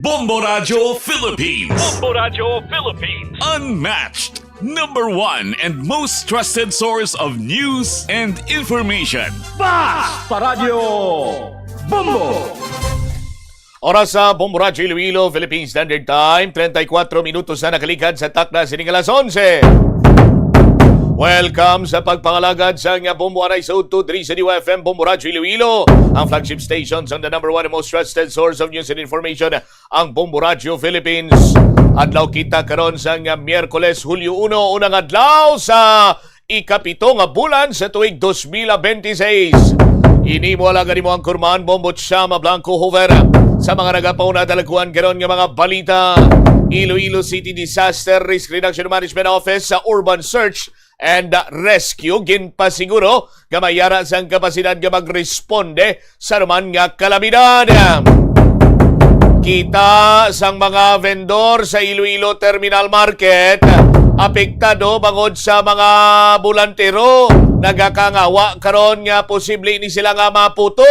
Bombo Radio Philippines. Bombo Radio Philippines. Unmatched. Number one and most trusted source of news and information. Basta Radio Bombo. Oras sa Bombo Radio Iloilo, Philippine Standard Time, 34 minutos na nakalikad sa takna sining alas 11. Welcome sa pagpangalagad sa nga Bombo Anay sa U2 sa DYFM Bombo Radio Iloilo, ang flagship stations on the number one and most trusted source of news and information, ang Bombo Radio Philippines. Adlaw kita karon sa nga Miyerkules, Hulyo 1, unang adlaw sa ikapito nga bulan sa tuig 2026. Ini mo lang mo ang kurman Bombo Chama Blanco Hover sa mga nagapauna dalaguan karon nga mga balita. Iloilo City Disaster Risk Reduction Management Office sa Urban Search and Rescue ginpasiguro gamayara sang kapasidad nga magresponde sa naman nga kalamidad. Kita sang mga vendor sa Iloilo Terminal Market apektado bangod sa mga bulantero nagakangawa karon nga posible ni sila nga maputo.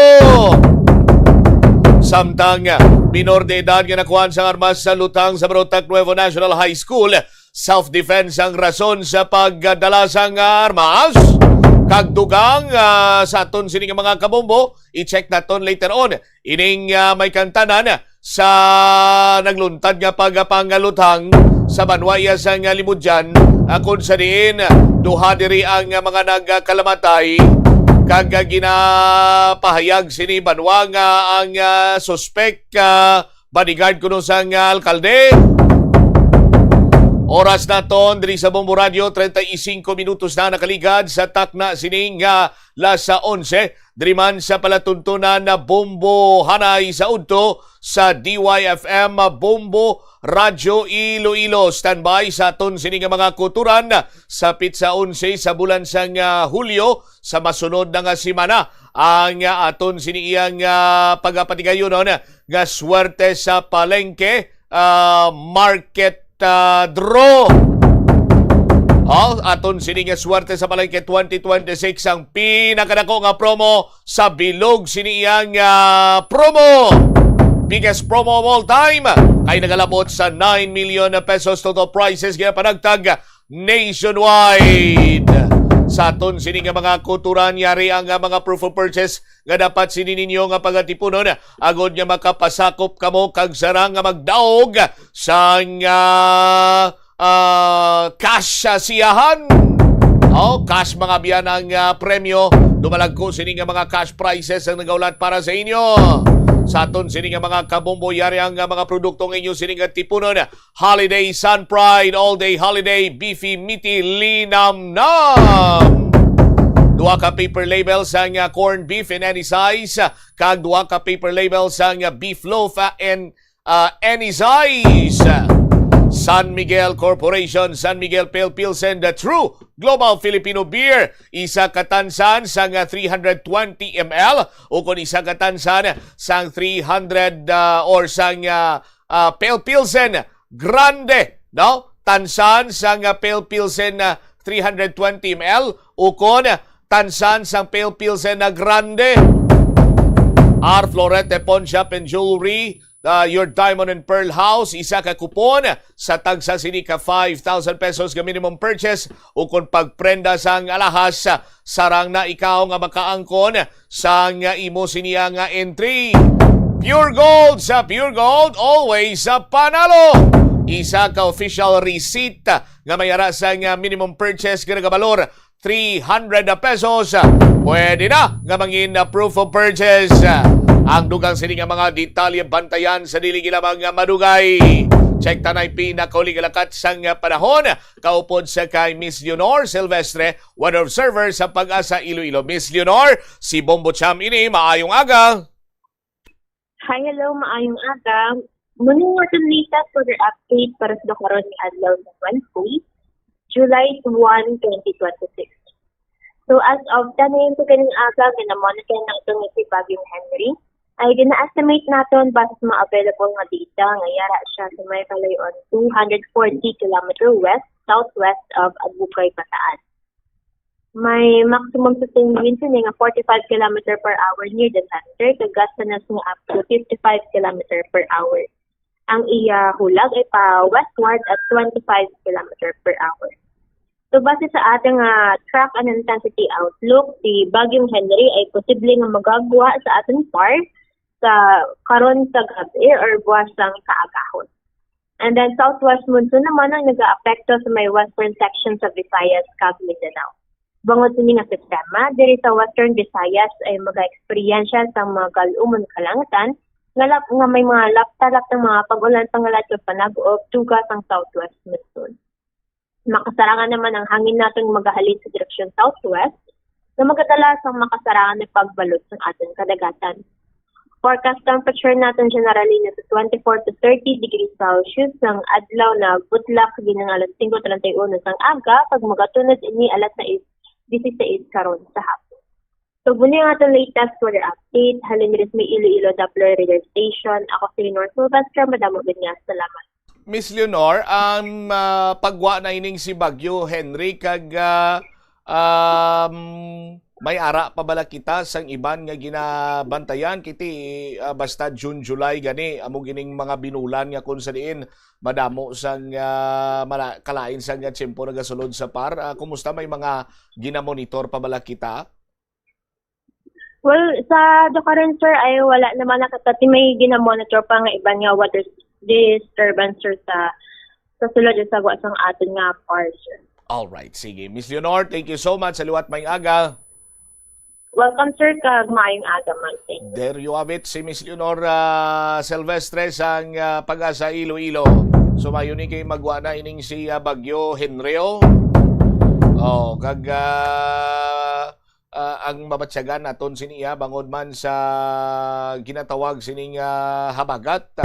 Samtang minor de edad nga nakuhaan sang armas sa lutang sa Barotac Nuevo National High School, self-defense ang rason sa pagdala sang armas. Kagdugang sa aton sining mga kabombo, i-check naton later on. Ining may kantanan sa nagluntad nga pagpangalutang sa banwaya sang limudyan, kung sa diin duha diri ang mga nagkalamatay. Kag ginapahayag sini banwa nga ang suspect bodyguard kuno sang alkalde. Oras na ton diri sa Bombo Radio, 35 minutos na nakaligad sa takna sining lasa 11. Diri man sa palatuntunan na Bombo Hanay sa udto sa DYFM Bombo Radio Iloilo. Standby sa aton sining mga kuturan sa pitsa 11 sa bulan sang Hulyo sa masunod na nga simana. Ang aton siniyang pagapatigayonon nga swerte sa palengke market draw. Aton sini nga swerte sa palengke 2026 ang pinakadako nga promo sa bilog siniyang promo. Biggest promo of all time kay nagalabot sa 9 million pesos total prizes nga panagtag nationwide. Sa aton sini nga mga kuturan yari ang mga proof of purchase nga dapat sini ninyo nga pagatipunon agod nga makapasakop kamo kag sarang nga magdaog sa cash siyahan. Cash mga biyan ang premyo. Dumalag ko sini nga mga cash prizes ang nagaulat para sa inyo. Sa aton sini nga mga kabombo yari ang mga produktong inyo sini nga tipunon. Holiday Sun Pride, All Day Holiday, Beefy Meaty Linam-nam. Duha ka paper labels ang corned beef in any size. Kag duha ka paper labels ang beef loaf in any size. San Miguel Corporation, San Miguel Pale Pilsen, the true global Filipino beer. Isa katansan sang 320 ml o kung isa katansan sang 300 or sang Pale Pilsen Grande, no? Tansan sang Pale Pilsen 320 ml o kung tansan sang Pale Pilsen Grande. R. Florete Pawn Shop and Jewelry, your Diamond and Pearl House, isa ka kupon sa tagsa sini ka 5,000 pesos ka minimum purchase o kung pagprenda sang alahas sarang na ikaw nga makaangkon sang imo siniya nga entry. Pure Gold, sa Pure Gold always sa panalo. Isa ka official receipt nga mayara sang minimum purchase nga nagabalor 300 pesos. Pwede na nga mangin proof of purchase. Ang dugang sini nga mga detalye bantayan sa dili lamang madugay. Check tanay pinakauligalakat sang panahon. Kaupod sa kay Miss Leonor Silvestre, one observer sa Pag-asa Iloilo. Miss Leonor, si Bombo Cham ini, maayong aga. Hi, hello, maayong aga. Muning waton latest for the update para sa karon ni adlaw sa Wednesday, July 1, 2026. So as of tanin to kaning aga, ginamonitor na itong si Bagyong Henry. Ay gina-estimate natin base sa mga available nga data nga yara siya sa may kalayon 240 km west, southwest of Albukay, Bataan. May maximum sustained winds nga 45 km per hour near the center, kagasa na up to 55 km per hour. Ang iya hulag ay pa westward at 25 km per hour. So base sa ating track and intensity outlook, si Bagyong Henry ay posibleng magagwa sa ating par sa karon sa gabi or buwas ng kaagahon. And then southwest monsoon naman ang nag-aapekto sa may western section sa Visayas kag Mindanao. Bangod sa nga sistema, diri sa western Visayas ay mag-eksperyensya sa mga galumon kalangitan nga may mga laptalap ng mga pag-ulan pangalat o panag-o tugas ang southwest monsoon. Makasarangan naman ang hangin natin magahalin sa direksyon southwest na magadala sa makasarangan ng pagbalot ng ating kadagatan. Forecast temperature natin generally na sa 24 to 30 degrees Celsius ng adlaw na butlak ginang alas 5:31 sang aga pag magatunod ini alas 6:16 karon sa hapon. So muna ang atong latest weather update. Halin rin may Iloilo Doppler Radio Station. Ako si Leonor Silvestre. Madamo nga. Salamat. Miss Leonor, ang pagwa na ining si Bagyo Henry kag may ara pa bala kita sang iban nga ginabantayan kiti basta June, July gani amo gining mga binulan nga kun sa diin madamo sang kalain sang tiyempo nagasulod sa par. Kumusta, may mga ginamonitor pa bala kita? Well, sa the current sir ay wala naman nakatati may ginamonitor pa nga iban nga water disturbance sir sa sulod sa sang aton nga par sir. Alright, sige. Miss Leonor, thank you so much sa liwat may aga. Welcome sir kag maayong aga man. There you have it, si Miss Leonor Silvestre sang Pag-asa Iloilo. So mayon ni kay magwa na ining si Bagyo Henryo. Oh, kag ang mabatsyagan naton siniya bangod man sa ginatawag sining habagat.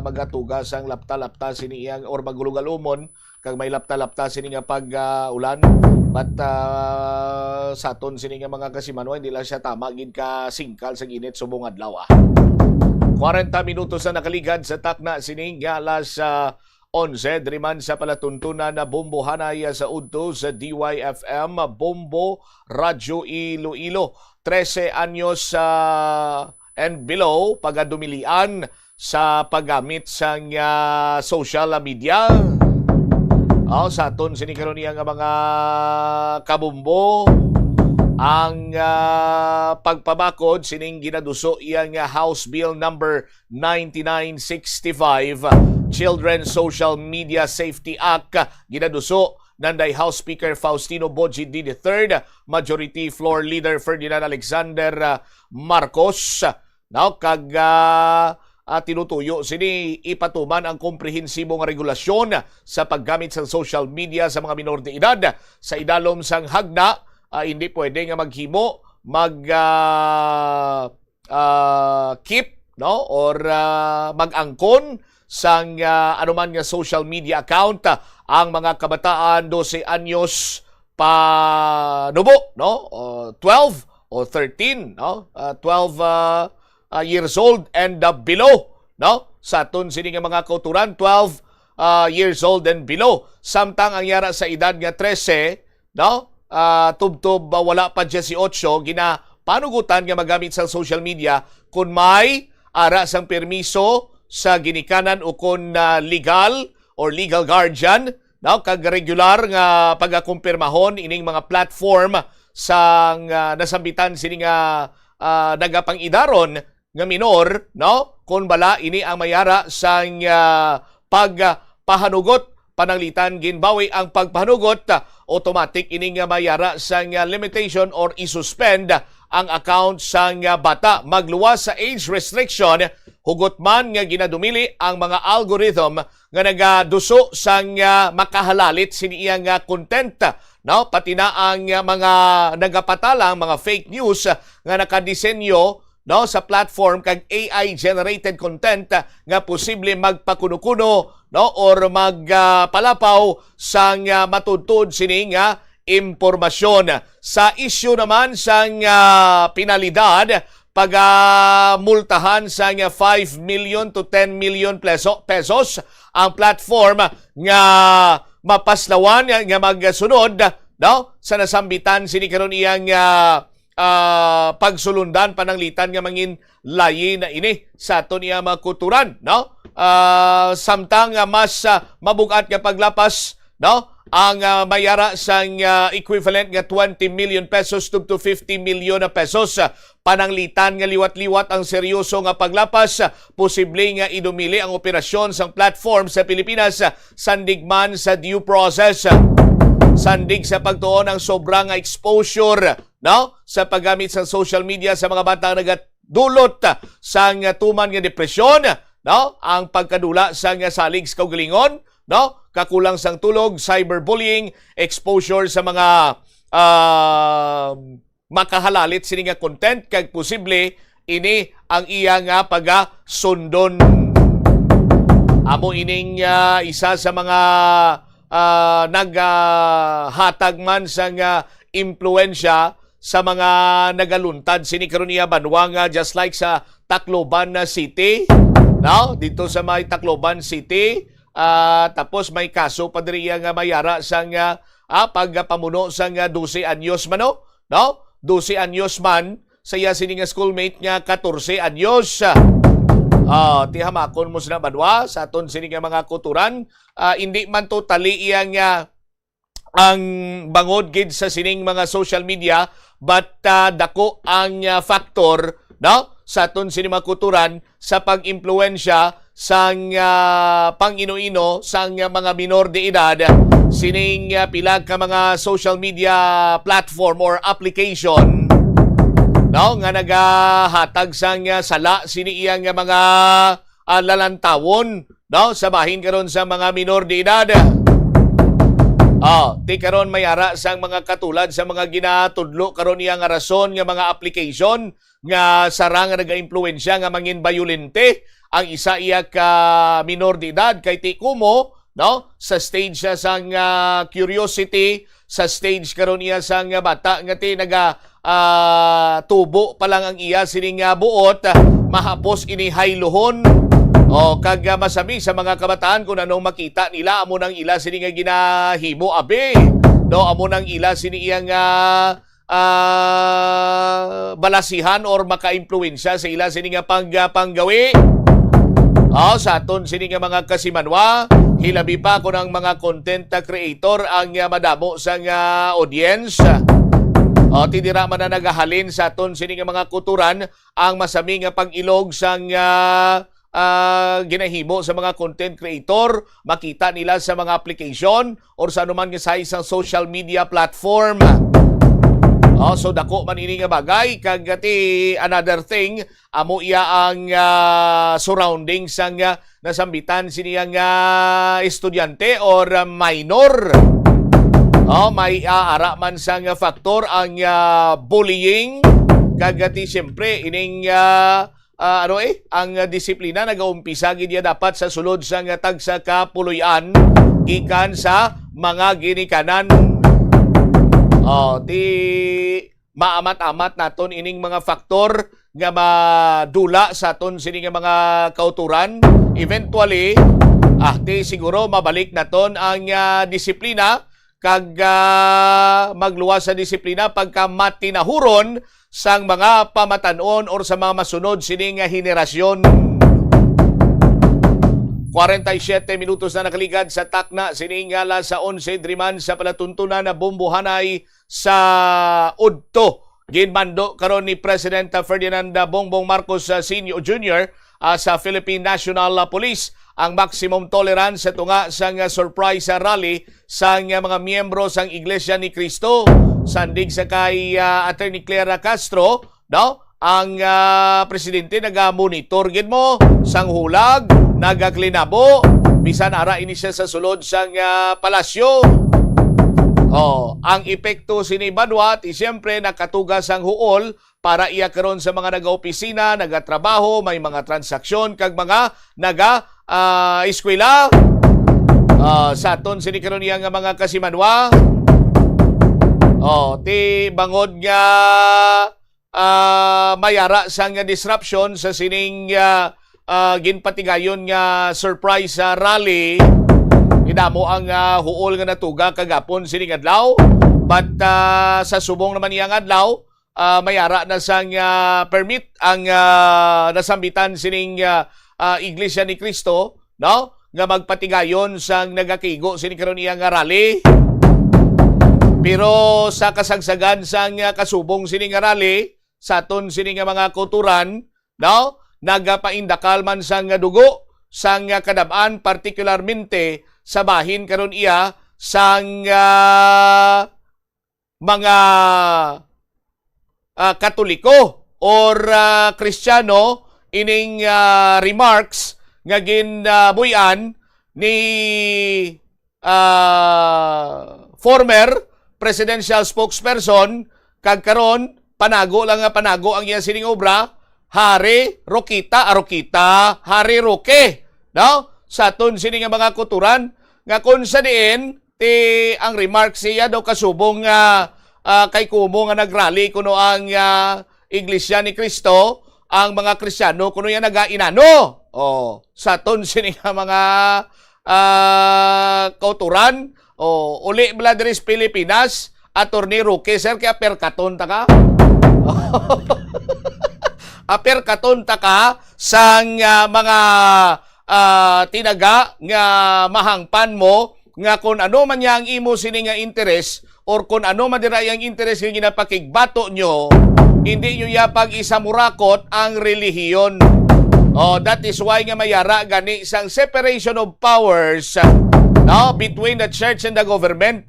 Magatugas ang lapta-lapta siniyang or magulugalumon kag may lapta-lapta sining pag-ulan. But sa aton sining mga kasimanwa hindi lang siya tama gid ka singkal sa ginit subong adlaw. 40 minutos na nakaligad sa takna sining alas 11 driman sa palatuntunan na Bombo Hanay sa udto sa DYFM Bombo Radyo Iloilo. 13 anyos and below pagadumilian sa paggamit sa social media. Sa aton sinikaron niya nga mga kabumbo ang pagpabakod sining ginaduso iyang House Bill number 9965 Children's Social Media Safety Act ginaduso nanday House Speaker Faustino Boji III, Majority Floor Leader Ferdinand Alexander Marcos. Now kag tinutuyo sini ipatuman ang komprehensibong regulasyon sa paggamit sa social media sa mga minor de edad. Sa idalom sang hagna, hindi pwede nga maghimo, keep no or mag-angkon sang anuman nga social media account ang mga kabataan 12 anyos pa nubo, no? 12 o 13, no? 12 years old and below, no? Sa aton sini nga mga kauturan 12 years old and below. Samtang ang yara sa edad nga 13, no? Tubtob wala pa 18 panugutan nga magamit sa social media kung may ara sang permiso sa ginikanan o kung legal or legal guardian, no? Kag regular nga pagakumpirmahon ining mga platform sang nasambitan sini nga nagapang-idaron nga minor, no? Kung bala ini ang mayara sang pagpahanugot pananglitan ginbawi ang pagpahanugot, automatic ini nga mayara sang limitation or isuspend ang account sang bata. Magluwas sa age restriction hugot man nga ginadumili ang mga algorithm nga nagaduso sang makahalalit siniyang content, no? Pati na ang mga nagapatalang mga fake news nga nakadisenyo, no, sa platform kag AI generated content nga posible magpakuno-kuno, no, or magpalapaw sang matudtod sini nga impormasyon. Sa issue naman sang penalidad pagamultahan sang 5 million to 10 million pesos ang platform nga mapaslawan nga magsunod, no, sa nasambitan sini karon iyang pagsulundan pananglitan nga mangin layi na ini sa aton iya makuturan, no? Samtang mas mabugat nga paglapas, no? Ang mayara sang equivalent nga 20 million pesos to 50 million pesos. Pananglitan nga liwat-liwat ang seryoso nga paglapas, posible nga idumili ang operasyon sang platform sa Pilipinas sandigman sa due process. Sandig sa pagtuon ang sobrang exposure, no? Sa paggamit sa social media sa mga bata nagadulot sang tuman nga depresyon, no? Ang pagkadula sang salig sa kaugalingon, no? Kakulang sang tulog, cyberbullying, exposure sa mga makahalalit sini nga content kag posible ini ang iya nga pagasundon. Amo ining isa sa mga naghatag man sang impluensya sa mga nagaluntad sini karon iya banwa nga just like sa Tacloban City, no? Dito sa may Tacloban City. Tapos may kaso pa diri nga mayara sang pagpamuno sang 12 anyos man, no? 12 anyos man saya sini nga schoolmate nga 14 anyos. Tihamakon mo sila banwa sa aton sini nga mga kuturan. Hindi man totally iyang ang bangod gid sa sining mga social media, but dako ang factor, no? Sa aton sini mga kuturan sa pag-impluwensya sang pang-ino-ino sang mga minor de edad sining pilag ka mga social media platform or application, no, nga nagahatag sang sala sini iyang mga lalantawon, no, sa bahin karon sa mga minor de edad. Ti karon mayara sang mga katulad sa mga ginatudlo karon iya nga rason nga mga application nga sarang nga naga-impluwensya nga mangin bayulente. Ang isa iya ka minor de edad kay ti kumo, no, sa stage siya sang curiosity, sa stage karon iya sang bata nga ti naga tubo pa lang ang iya sining buot, mahapos ini hayluhon. Kag masabi sa mga kabataan kung anong makita nila amo nang ila sini nga ginahimo abe, no, amo nang ila sini iyang balasihan or maka-impluwensya sa ila sini nga panggawi. Sa aton sini nga mga kasimanwa, hilabi pa kung ang mga content creator ang madamo sa audience. Tidira man na nagahalin sa aton sini nga mga kuturan ang masami nga pag-ilog sang ginahimo sa mga content creator, makita nila sa mga application or sa anuman nga sa isang social media platform. So dako man ini nga bagay kag another thing amo iya ang surrounding sang nasambitan sini nga estudyante or minor. May ara man sang factor ang bullying kag siyempre ining ang disiplina nagaumpisa gid dapat sa sulod sang tagsa ka puloy-an gikan sa mga ginikanan. Ti maamat-amat naton ining mga faktor nga madula sa aton sini nga mga kauturan. Eventually, ti siguro mabalik naton ang disiplina kag magluwas sa disiplina pagka matinahuron sang mga pamatanon or sa mga masunod sining henerasyon. 47 minutos na nakaligad sa takna sining alas 11 driman sa palatuntunan na bombohanay sa Udto. Ginmando karon ni President Ferdinand Bongbong Marcos Sr. Jr. Sa Philippine National Police ang maximum tolerance sa tunga sang surprise rally sang mga miyembro sang Iglesia ni Cristo. Sandig sa kay Attorney Clara Castro, no? Ang presidente naga-monitor gid mo sang hulag, nagaklinabo, bisan ara ini siya sa sulod sang palasyo. Ang epekto sini Banwat, siyempre nakatugas ang huol para iya karon sa mga naga-opisina, naga-trabaho, may mga transaksyon kag mga eskwela. Sa aton sini karon iya nga mga kasimanwa. Ti bangod nga mayara sang disruption sa sining ginpatigayon nga surprise rally. Idamo ang huol nga natuga kagapon sining adlaw. But sa subong naman iyang adlaw, mayara na sang permit ang nasambitan sining Iglesia ni Cristo, no? Nga magpatigayon sang nagakigo sini karon iyang rally. Pero sa kasagsagan sang kasubong sini nga rally, saton sini nga mga kuturan, no? Nagapaindakal man sang dugo sang kadab-an, partikularmente sa bahin karon iya sang mga Katoliko or Kristiyano ining remarks nga ginbuyan ni former presidential spokesperson kag karon panago lang nga panago ang iyang sining obra, Harry Roquita, Harry Roque, no? Sa aton sini nga mga kuturan nga kun sa diin ti ang remarks siya daw kasubong kay kumo nga nagrally kuno ang Iglesia ni Cristo, ang mga Kristiyano kuno yan nagainano. Oh, sa aton sini nga mga kauturan, uli bala diri sa Pilipinas, Attorney Roque, sir, kaya perkaton ta ka? Aperkaton ta ka sang mga tinaga nga mahangpan mo nga kung ano man yang imo sini nga interes or kung ano man dira yang interes nga ginapakigbato nyo, hindi nyo yapag isamurakot ang relihiyon. That is why nga mayara gani sang separation of powers, no, between the church and the government.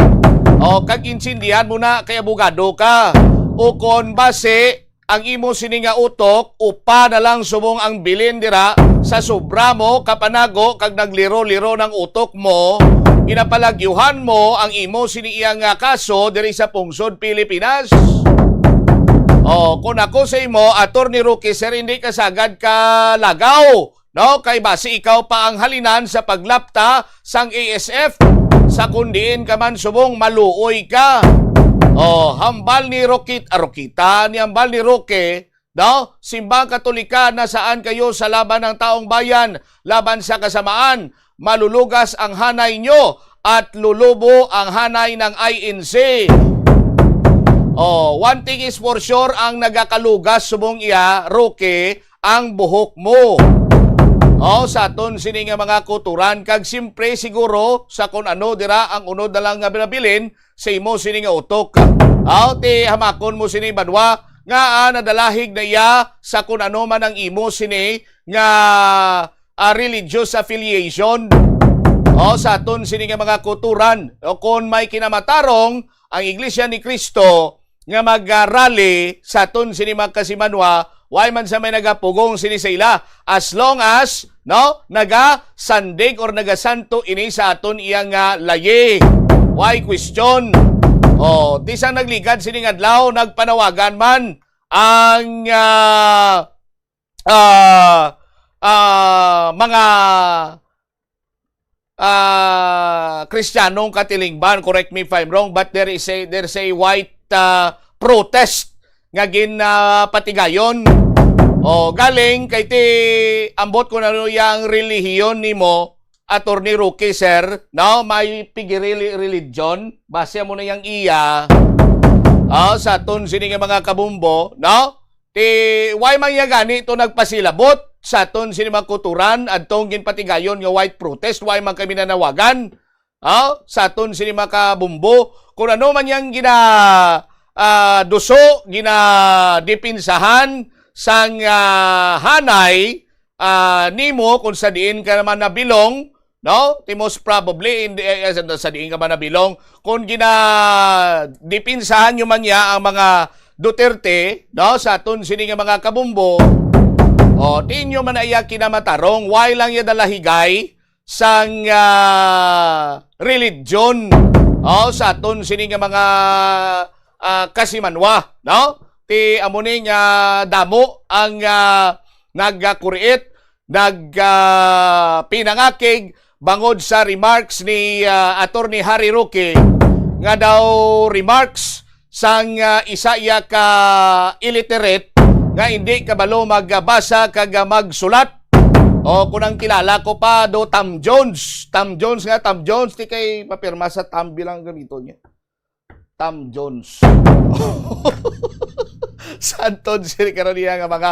Kag insindihan mo na kay abogado ka. O kon base ang imo sini nga utok, upa na lang subong ang bilin dira sa sobra mo kapanago kag nagliro-liro ng utok mo, inapalagyuhan mo ang imo sini iyang kaso diri sa pungsod Pilipinas. Kung ako sa imo, Attorney Roque, sir, hindi ka sagad ka lagaw, no? Kay base ikaw pa ang halinan sa paglapta sang ASF, sa kundiin ka man subong maluoy ka. Hambal ni Roquita, ni hambal ni Roque, no? Simbang Katolika na saan kayo sa laban ng taong bayan, laban sa kasamaan, malulugas ang hanay nyo at lulubo ang hanay ng INC. One thing is for sure, ang nagakalugas subong iya, Roque, ang buhok mo. Sa aton sini nga mga kuturan, kag simpre siguro sa kun ano dira ang unod na lang nga binabilin sa imo sini nga utok. Ti hamakon mo sini banwa nga nadalahig na iya sa kun ano man ang imo sini nga religious affiliation. Sa aton sini nga mga kuturan, kung may kinamatarong ang Iglesia ni Cristo nga mag-rally sa aton sini magkasimanwa, why man sa may nagapugong sini sa ila, as long as, no, naga-sandig or naga-santo ini sa aton iyang laye. Why question? Tisang nagligad sini adlaw, nagpanawagan man ang mga Kristiyanong katilingban, correct me if I'm wrong, but there's a white protest nga ginapatigayon. Galing kay ti ambot ko na yung relihiyon nimo, Attorney Roque, sir, no, may pigirili religion, base mo na yung iya, sa aton sini nga mga kabumbo, no, ti why man ya gani ito nagpasilabot sa aton sini mga kuturan adtong ginpatigayon nga white protest, why man kami nanawagan, sa aton sini mga kabumbo, kung ano man yang duso, ginadipinsahan sang hanay nimo kung sa diin ka naman nabilong, no? Most probably sa diin ka man nabilong, kung ginadipinsahan nyo man niya ang mga Duterte, no? Sa aton sini nga mga kabumbo, tinyo man ay kinamatarong, why lang ya dalahigay sang religion, sa aton sini nga mga kasimanwa, no? Ti amuning damo ang nagkuriit, pinangakig bangod sa remarks ni Attorney Harry Roque nga daw remarks sang isa iya ka illiterate nga hindi kabalo magbasa kag magsulat. Kunang kilala ko pa do Tom Jones ti kay papirma sa Tom bilang gamito niya. Tom Jones. sa Anton sini karon niya nga mga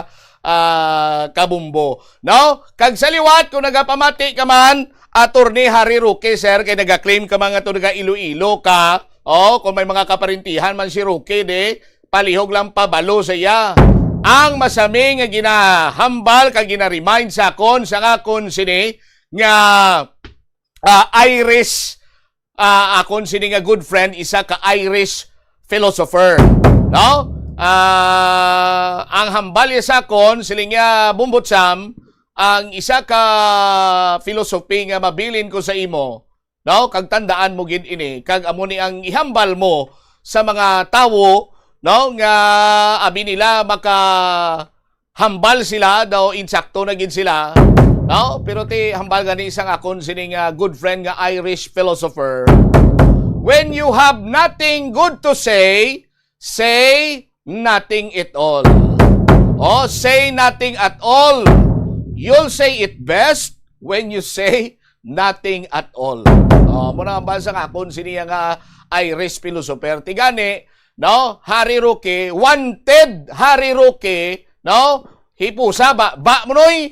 kabumbo. No? Kag sa liwat kung nagapamati ka man, Attorney Harry Roque, sir, kay nagaklaim ka mga to naga Iloilo ka. Kung may mga kaparintihan man si Roque, palihog lang pabalo sa iya. Ang masami nga ginahambal kag gina-remind sa akon sa akon sini nga Irish akon sini nga good friend, isa ka Irish philosopher, no? Ang hambal sa akon siling nga Bumbotsam, ang isa ka philosophy nga mabilin ko sa imo, no? Kag tandaan mo gid ini, kag amo ni ang ihambal mo sa mga tawo, no, nga abi nila maka hambal sila daw insakto na gid sila, no? Pero ti hambal gani isang akon sining good friend nga Irish philosopher. When you have nothing good to say nothing at all. Say nothing at all. You'll say it best when you say nothing at all. Muna ang basa nga akon siniya nga Irish philosopher. Tigani, no? Harry Roque, wanted Harry Roque, no? Hipusa ba mo noy?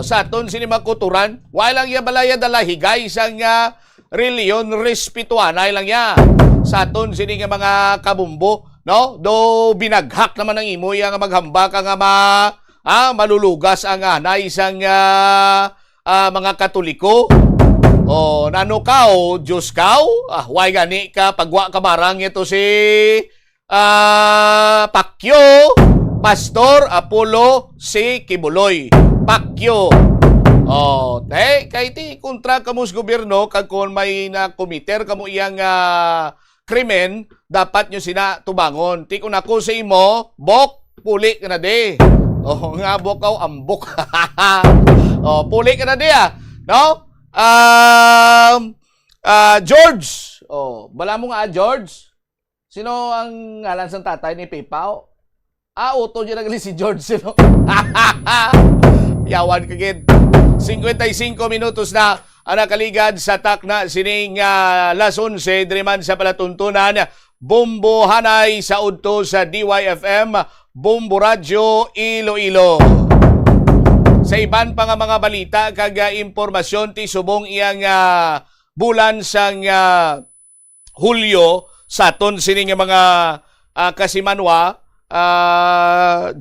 Sa aton sini magkuturan, walang ya balaya dala higay isang reliyon respetuan ay lang ya. Sa aton sini nga mga kabumbo, no? Do binaghak naman ang imo yang maghamba ka nga malulugas ang anay isang mga Katoliko. Nano ka Diyos ka why gani ka pagwa ka marang ito si Pacquiao, Pastor Apollo si Kibuloy Pacquiao. Kay ti kontra kamo sa gobyerno kag kon may na komiter kamo iyang krimen, dapat nyo sina tubangon. Ti kun ako sa imo, bok, puli ka na de. Nga bokaw ambok. Puli ka na de no? George. Bala mo nga George. Sino ang ngalan sa tatay ni Pipao? Uto dyan nagali si George. Sino? Yawan kagid. 55 minutos na ang nakaligad sa takna sining las 11 driman sa palatuntunan Bumbo Hanay sa udto sa DYFM Bumbo Radio Iloilo. Sa iban pa nga mga balita kag impormasyon ti subong iyang bulan sang Hulyo sa aton sining mga kasimanwa,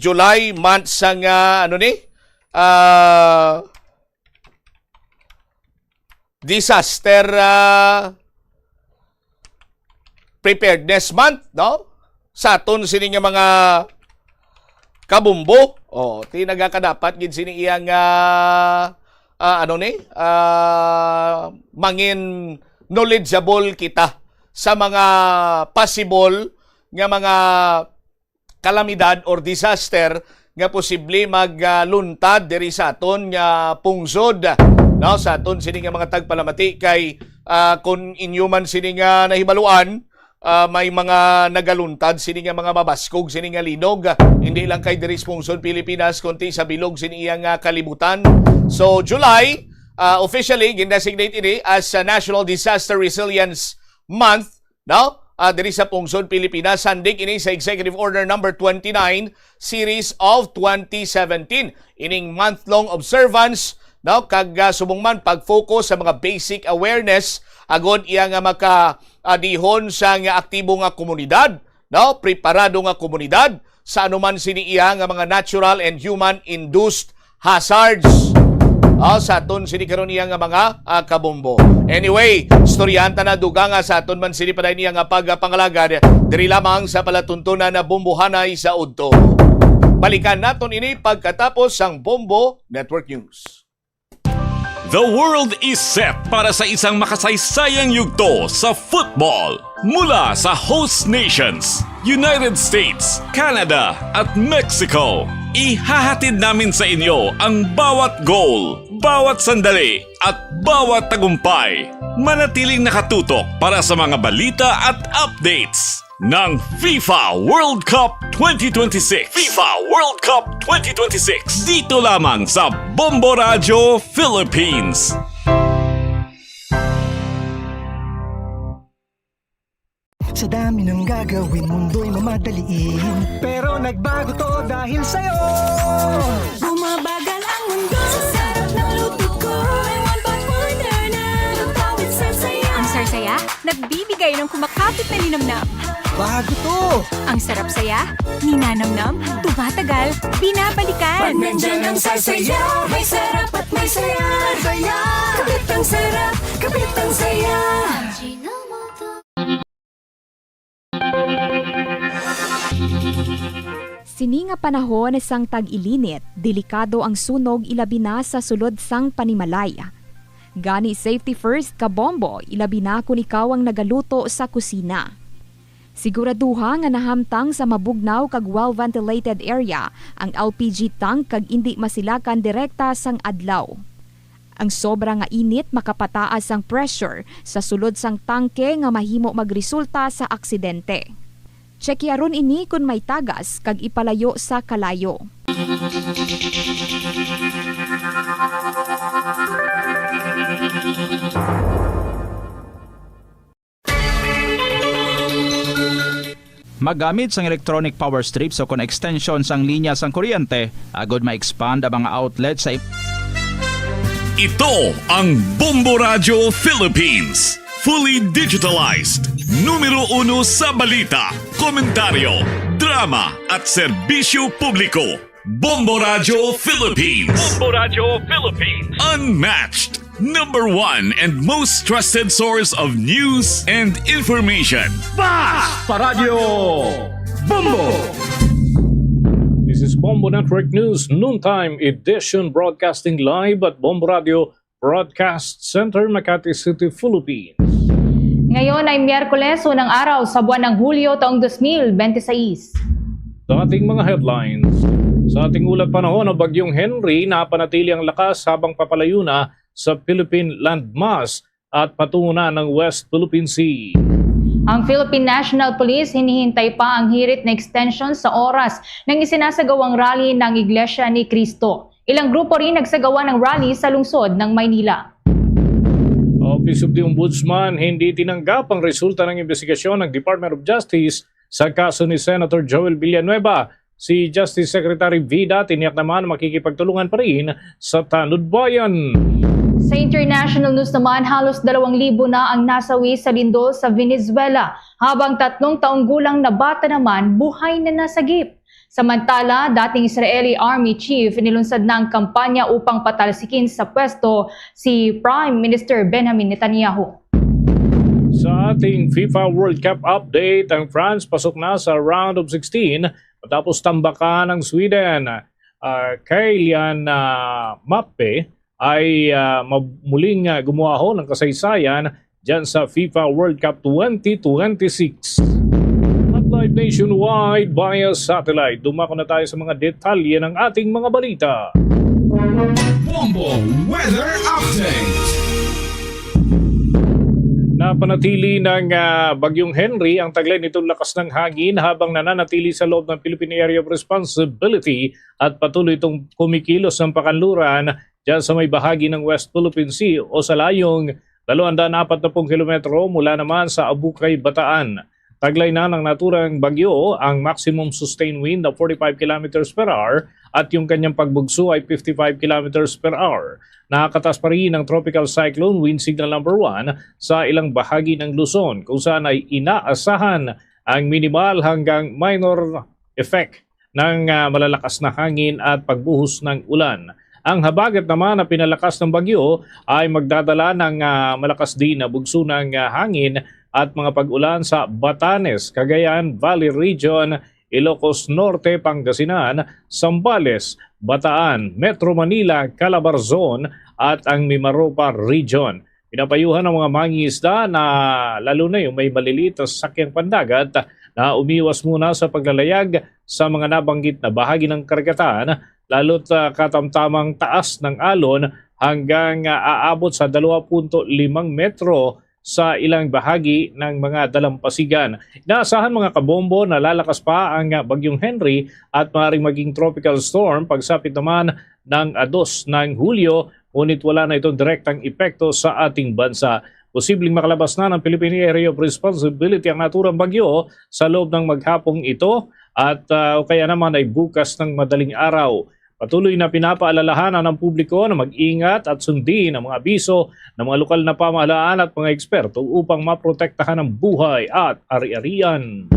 July month sang disaster preparedness month, no? Sa aton sining mga kabumbo, ti nagakadapat gid sini iyang mangin knowledgeable kita sa mga possible nga mga kalamidad or disaster nga posible magluntad diri sa aton nga pungsod, no? Sa aton sini nga mga tagpalamati kay kung inyo man sini nga nahibaluan, may mga nagaluntad sini nga mga mabaskog sini nga linog, hindi lang kay diri pungsod Pilipinas kundi sa bilog sini iyang kalibutan. So July officially gindesignate ini as National Disaster Resilience Month, no? Diri sa pungsod Pilipinas, sandig ini sa Executive Order number 29 series of 2017. Ining month-long observance, no? Kag subong man pag-focus sa mga basic awareness agon iya nga maka-dihon sa nga aktibo nga komunidad, no? Preparado nga komunidad sa anuman sini iya nga mga natural and human-induced hazards. Sa aton sini karon iya nga mga kabombo. Anyway, storyanta na duga nga sa aton man sini paday niya nga pagpangalagad diri lamang sa palatuntunan na Bumbuhanay sa udto. Balikan naton ini pagkatapos sang Bombo Network News. The world is set para sa isang makasaysayang yugto sa football. Mula sa host nations, United States, Canada at Mexico. Ihahatid namin sa inyo ang bawat goal, bawat sandali at bawat tagumpay. Manatiling nakatutok para sa mga balita at updates ng FIFA World Cup 2026. FIFA World Cup 2026. Dito lamang sa Bombo Radio Philippines. Sa dami ng gagawin, mundo'y mamadaliin. Pero nagbago to dahil sa'yo. Bumabagal ang mundo sa sarap ng luto ko. May one pot wonder na lutawit sarsaya. Ang sarsaya, nagbibigay ng kumakapit na linamnam. Bago to! Ang sarap saya, ninanamnam, tumatagal, binabalikan. Pag nandyan ang sarsaya, may sarap at may saya. Saya! Kapit ang sarap, kapit ang saya. Sini nga panahon sang tag-ilinit, delikado ang sunog ilabi na sa sulod sang panimalay. Gani safety first ka bombo, ilabi na kung ikaw ang nagaluto sa kusina. Siguraduha nga nahamtang sa mabugnaw kag well-ventilated area ang LPG tank kag indi masilakan direkta sang adlaw. Ang sobra nga init makapataas ang pressure sa sulod sang tangke nga mahimo magresulta sa aksidente. Tsekyaron ini kung may tagas kag ipalayo sa kalayo. Magamit sang electronic power strips o kon extension sang linya sang kuryente, agod ma-expand ang mga outlet sa Ito ang Bombo Radio Philippines. Fully digitalized. Numero 1 sa balita, komentaryo, drama at serbisyo publiko. Bombo Radio Philippines. Bombo Radio Philippines. Unmatched. Number 1 and most trusted source of news and information. Fast Paradyo Bombo. This is Bombo Network News Noontime Edition, broadcasting live at Bombo Radio Broadcast Center, Makati City, Philippines. Ngayon ay Miyerkules, unang araw sa buwan ng Hulyo taong 2026. Sa ating mga headlines, sa ating ulat panahon ng Bagyong Henry, napanatili ang lakas habang papalayo na sa Philippine landmass at patungo na ng West Philippine Sea. Ang Philippine National Police hinihintay pa ang hirit na extension sa oras ng isinasagawang rally ng Iglesia ni Cristo. Ilang grupo rin nagsagawa ng rally sa lungsod ng Maynila. Office of the Ombudsman hindi tinanggap ang resulta ng investigasyon ng Department of Justice sa kaso ni Senator Joel Villanueva. Si Justice Secretary Vida tiniyak naman makikipagtulungan pa rin sa Tanod Bayan. Sa international news naman, halos 2,000 na ang nasawi sa lindol sa Venezuela, habang 3 taong gulang na bata naman buhay na nasagip. Samantala, dating Israeli Army Chief nilunsad na ang kampanya upang patalsikin sa pwesto si Prime Minister Benjamin Netanyahu. Sa ating FIFA World Cup update, ang France pasok na sa round of 16 matapos tambakan ng Sweden. Kylian Mbappe ay muling gumawa ng kasaysayan dyan sa FIFA World Cup 2026. At live nationwide via satellite, dumako na tayo sa mga detalye ng ating mga balita. Bombo Weather Update. Napanatili ng Bagyong Henry ang taglay nitong lakas ng hangin habang nananatili sa loob ng Philippine Area of Responsibility at patuloy itong kumikilos ng pakanluran dyan sa may bahagi ng West Philippine Sea o sa layong 240 kilometro mula naman sa Abukay, Bataan. Taglay na ng naturang bagyo ang maximum sustained wind na 45 kilometers per hour at yung kanyang pagbugso ay 55 kilometers per hour. Nakakatas pa rin ang tropical cyclone wind signal number 1 sa ilang bahagi ng Luzon kung saan ay inaasahan ang minimal hanggang minor effect ng malalakas na hangin at pagbuhos ng ulan. Ang habagat naman na pinalakas ng bagyo ay magdadala ng malakas din na bugso ng hangin at mga pag-ulan sa Batanes, Cagayan Valley Region, Ilocos Norte, Pangasinan, Zambales, Bataan, Metro Manila, Calabarzon at ang Mimaropa Region. Pinapayuhan ng mga mangingisda na lalo na yung may maliliit na sakyang pandagat na umiwas muna sa paglalayag sa mga nabanggit na bahagi ng karagatan, lalo't katamtamang taas ng alon hanggang aabot sa 2.5 metro sa ilang bahagi ng mga dalampasigan. Inaasahan mga kabombo na lalakas pa ang Bagyong Henry at maaaring maging tropical storm pagsapit naman ng 2 ng Hulyo, ngunit wala na itong direktang epekto sa ating bansa. posibleng makalabas na ng Philippine Area of Responsibility ang naturang bagyo sa loob ng maghapong ito at o kaya naman ay bukas ng madaling araw. Patuloy na pinapaalalahanan ng publiko na mag-ingat at sundin ang mga abiso ng mga lokal na pamahalaan at mga eksperto upang maprotektahan ang buhay at ari-arian.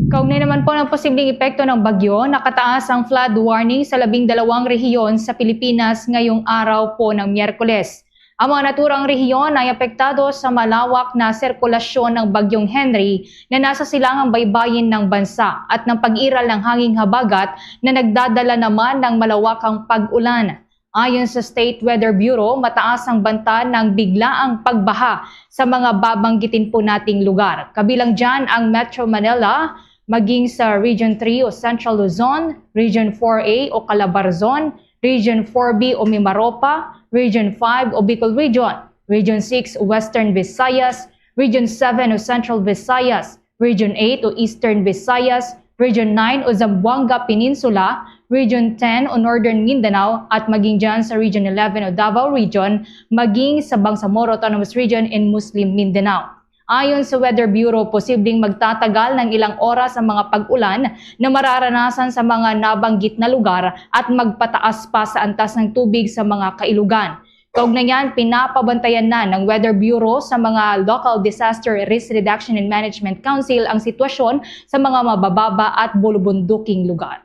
Kaugnay naman po ng posibleng epekto ng bagyo, nakataas ang flood warning sa 12 rehiyon sa Pilipinas ngayong araw po ng Miyerkules. Ang mga naturang rehiyon ay apektado sa malawak na sirkulasyon ng bagyong Henry na nasa silangang baybayin ng bansa at ng pag-iral ng hanging habagat na nagdadala naman ng malawakang pag-ulan. Ayon sa State Weather Bureau, mataas ang banta ng biglaang pagbaha sa mga babanggitin po nating lugar. Kabilang dyan ang Metro Manila, maging sa Region 3 o Central Luzon, Region 4A o Calabarzon, Region 4B o Mimaropa, Region 5 o Bicol Region, Region 6 o Western Visayas, Region 7 o Central Visayas, Region 8 o Eastern Visayas, Region 9 o Zamboanga Peninsula, Region 10 o Northern Mindanao at maging dyan sa Region 11 o Davao Region, maging sa Bangsamoro Autonomous Region in Muslim Mindanao. Ayon sa Weather Bureau, posibleng magtatagal ng ilang oras ang mga pag-ulan na mararanasan sa mga nabanggit na lugar at magpataas pa sa antas ng tubig sa mga kailugan. Kaugnayan, pinapabantayan na ng Weather Bureau sa mga Local Disaster Risk Reduction and Management Council ang sitwasyon sa mga mabababa at bulubunduking lugar.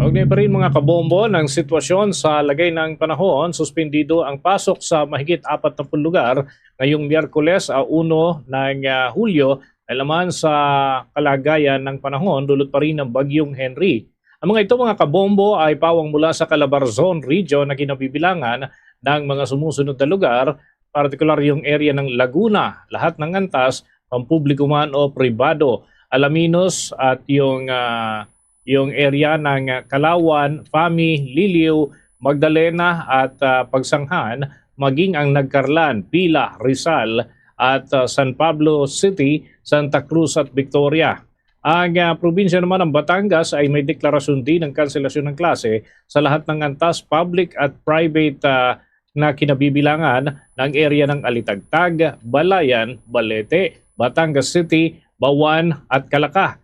Kaugnay pa rin mga kabombo ng sitwasyon sa lagay ng panahon, suspendido ang pasok sa mahigit 40 lugar ngayong Miyerkules 1 ng Hulyo ay laman sa kalagayan ng panahon dulot pa rin ng bagyong Henry. Ang mga ito mga kabombo ay pawang mula sa Calabarzon region na kinabibilangan ng mga sumusunod na lugar, partikular yung area ng Laguna, lahat ng antas, pampubliko man o pribado, Alaminos at yung area ng Kalawan, Fami, Liliw, Magdalena at Pagsanghan, maging ang Nagcarlan, Pila, Rizal at San Pablo City, Santa Cruz at Victoria. Ang probinsya naman ng Batangas ay may deklarasyon din ng kanselasyon ng klase sa lahat ng antas, public at private na kinabibilangan ng area ng Alitagtag, Balayan, Balete, Batangas City, Bawan at Calacá.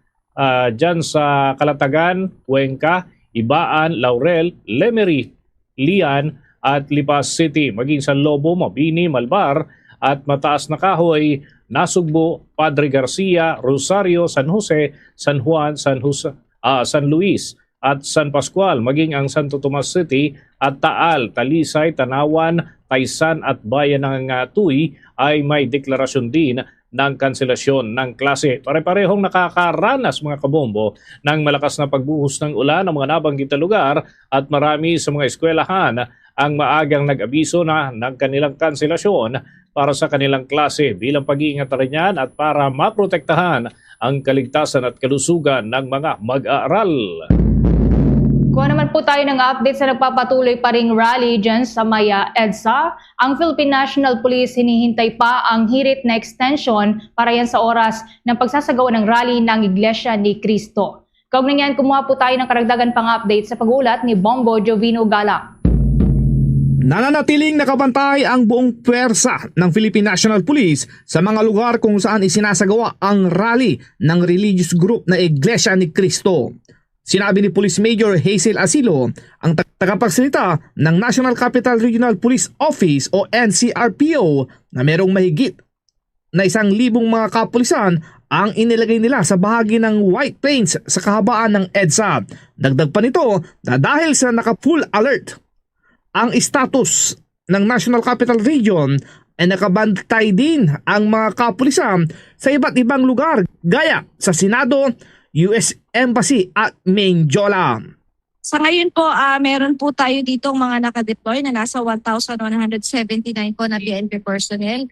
Diyan sa Calatagan, Cuenca, Ibaan, Laurel, Lemery, Lian at Lipas City, maging sa Lobo, Mabini, Malbar at Mataas na Kahoy, Nasugbo, Padre Garcia, Rosario, San Jose, San Juan, San Luis at San Pascual, maging ang Santo Tomas City at Taal, Talisay, Tanawan, Taysan at Bayan ng Tuy ay may deklarasyon din ng kanselasyon ng klase. Pare-parehong nakakaranas mga kabombo ng malakas na pagbuhos ng ulan ng mga nabanggit na lugar at marami sa mga eskwelahan ang maagang nag-abiso na ng kanilang kanselasyon para sa kanilang klase bilang pag-iingat rin yan at para maprotektahan ang kaligtasan at kalusugan ng mga mag-aaral. Kuha naman po tayo ng update sa nagpapatuloy pa ring rally dyan sa Maya EDSA. Ang Philippine National Police hinihintay pa ang hirit na extension para yan sa oras ng pagsasagawa ng rally ng Iglesia ni Cristo. Kaugnay niyan, kumuha po tayo ng karagdagan pang update sa pag-uulat ni Bombo Jovino Gala. Nananatiling nakabantay ang buong puwersa ng Philippine National Police sa mga lugar kung saan isinasagawa ang rally ng religious group na Iglesia ni Cristo. Sinabi ni Police Major Hazel Asilo, ang tagapagsalita ng National Capital Regional Police Office o NCRPO, na merong mahigit na 1,000 mga kapulisan ang inilagay nila sa bahagi ng White Plains sa kahabaan ng EDSA. Dagdag pa nito na dahil sa naka-full alert ang status ng National Capital Region ay nakabantay din ang mga kapulisan sa iba't ibang lugar gaya sa Senado, US Embassy at Menjola. Sa ngayon po, meron po tayo dito mga nakadeploy na nasa 1,179 po na PNP personnel.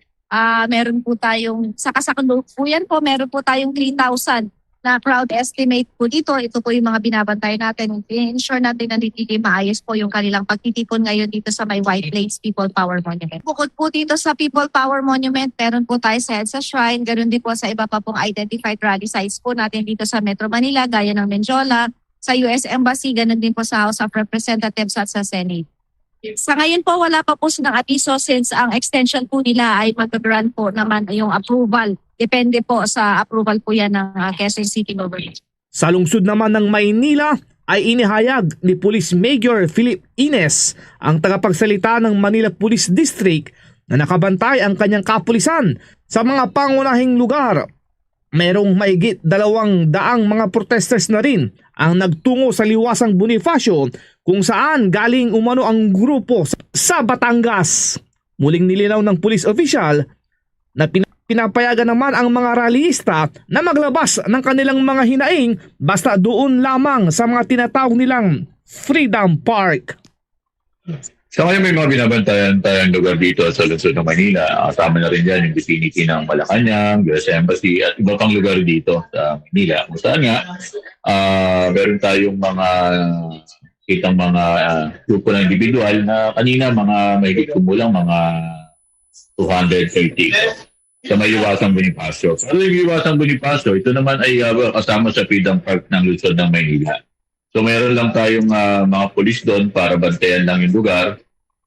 Meron po tayong, sa kasalukuyan po, meron po tayong 3,000 na crowd estimate po dito. Ito po yung mga binabantay natin. I-ensure natin na nagiging maayos po yung kanilang pagtitipon ngayon dito sa may White Plains People Power Monument. Bukod po dito sa People Power Monument, meron po tayo sa EDSA Shrine. Ganoon din po sa iba pa pong identified rally sites po natin dito sa Metro Manila, gaya ng Menjola, sa US Embassy, ganoon din po sa House of Representatives at sa Senate. Sa ngayon po, wala pa po silang abiso since ang extension po nila ay mag-grant po naman yung approval. Depende po sa approval po yan ng Quezon City Government. Sa lungsod naman ng Maynila ay inihayag ni Police Major Philip Ines, ang tagapagsalita ng Manila Police District, na nakabantay ang kanyang kapulisan sa mga pangunahing lugar. Merong mahigit 200 mga protesters na rin ang nagtungo sa Liwasang Bonifacio kung saan galing umano ang grupo sa Batangas. Muling nilinaw ng police official na pinapayagan naman ang mga rallyista na maglabas ng kanilang mga hinaing basta doon lamang sa mga tinatawag nilang Freedom Park. Sa ngayon may mga binabantayan tayong lugar dito sa lungsod ng Manila. Kasama na rin dyan yung vicinity ng Malacanang, US Embassy at iba pang lugar dito sa Manila. Kung saan nga, meron tayong mga kitang mga grupo ng individual na kanina mga mahigit kumulang mga 230. Sa may Liwasang Bonifacio. Sa may Liwasang Bonifacio, ito naman ay kasama sa Freedom Park ng lungsod ng Manila. So mayroon lang tayong mga polis doon para bantayan lang yung lugar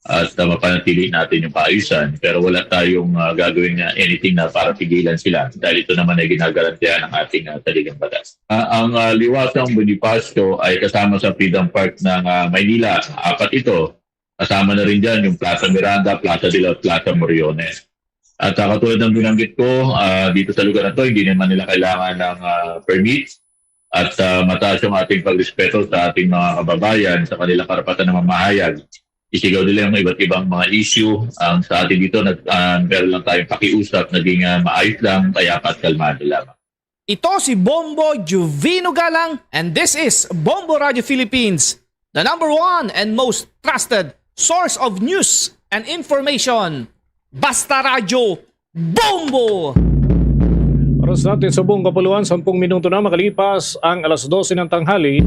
at mapanatili natin yung paayusan. Pero wala tayong gagawin anything na para pigilan sila dahil ito naman ay ginagarantiyan ng ating taligang batas. Ang Liwasang Bonifacio ay kasama sa Freedom Park ng Maynila. 4 ito. Kasama na rin dyan yung Plaza Miranda, Plaza de la Plaza Moriones. At katulad ng binanggit ko, dito sa lugar na ito, hindi naman nila kailangan ng permit. At mataas yung ating pagrespeto sa ating mga kababayan sa kanilang karapatan na mamahayag. Isigaw nila yung iba't ibang mga issue. Sa atin dito, meron lang tayong pakiusap, naging maayos lang, kaya at kalmado lamang. Ito si Bombo Juvino Galang and this is Bombo Radio Philippines, the #1 and most trusted source of news and information. Basta Radio Bombo! Oras natin sa buong kapuluan, 10 minuto na makalipas ang alas 12 ng tanghali.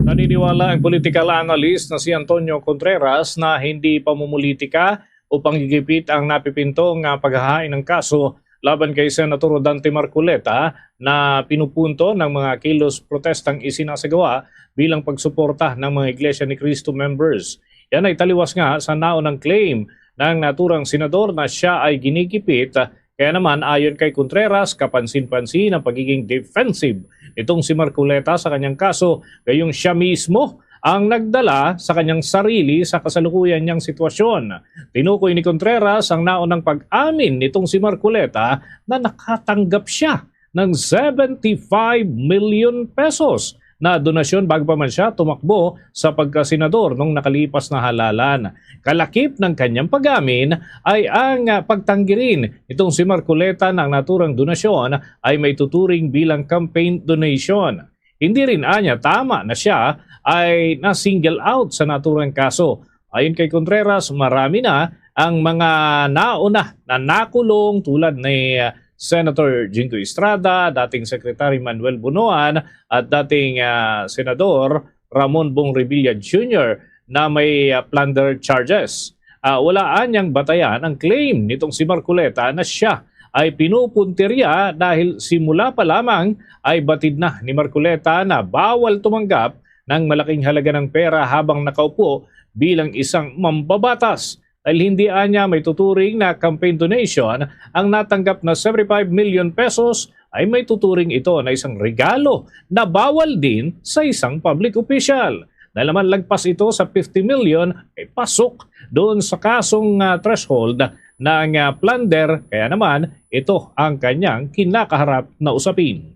Naniniwala ang political analyst na si Antonio Contreras na hindi pamumulitika o panggigipit ang napipintong paghahain ng kaso laban kay Senator Dante Marcoleta na pinupunto ng mga kilos protestang isinasagawa bilang pagsuporta ng mga Iglesia ni Cristo members. Yan ay taliwas nga sa naunang claim ng naturang senador na siya ay ginikipit. Kaya naman ayon kay Contreras, kapansin-pansin ang pagiging defensive nitong si Marcoleta sa kanyang kaso, gayong siya mismo ang nagdala sa kanyang sarili sa kasalukuyan niyang sitwasyon. Tinukoy ni Contreras ang naunang pag-amin nitong si Marcoleta na nakatanggap siya ng 75 million pesos na donasyon bago pa man siya tumakbo sa pagkasenador nung nakalipas na halalan. Kalakip ng kanyang pag-amin ay ang pagtanggirin itong si Marcoleta ng naturang donasyon ay may tuturing bilang campaign donation. Hindi rin anya tama na siya ay na-single out sa naturang kaso. Ayon kay Contreras, marami na ang mga nauna na nakulong tulad ni Senator Jingo Estrada, dating Secretary Manuel Bunoan at dating Senador Ramon Bong Revilla Jr. na may plunder charges. Walaan niyang batayan ang claim nitong si Marcoleta na siya ay pinupuntirya dahil simula pa lamang ay batid na ni Marcoleta na bawal tumanggap ng malaking halaga ng pera habang nakaupo bilang isang mambabatas. Dahil hindi anya may tuturing na campaign donation, ang natanggap na 75 million pesos ay may tuturing ito na isang regalo na bawal din sa isang public official. Dahil naman lagpas ito sa 50 million ay pasok doon sa kasong threshold ng plunder, kaya naman ito ang kanyang kinakaharap na usapin.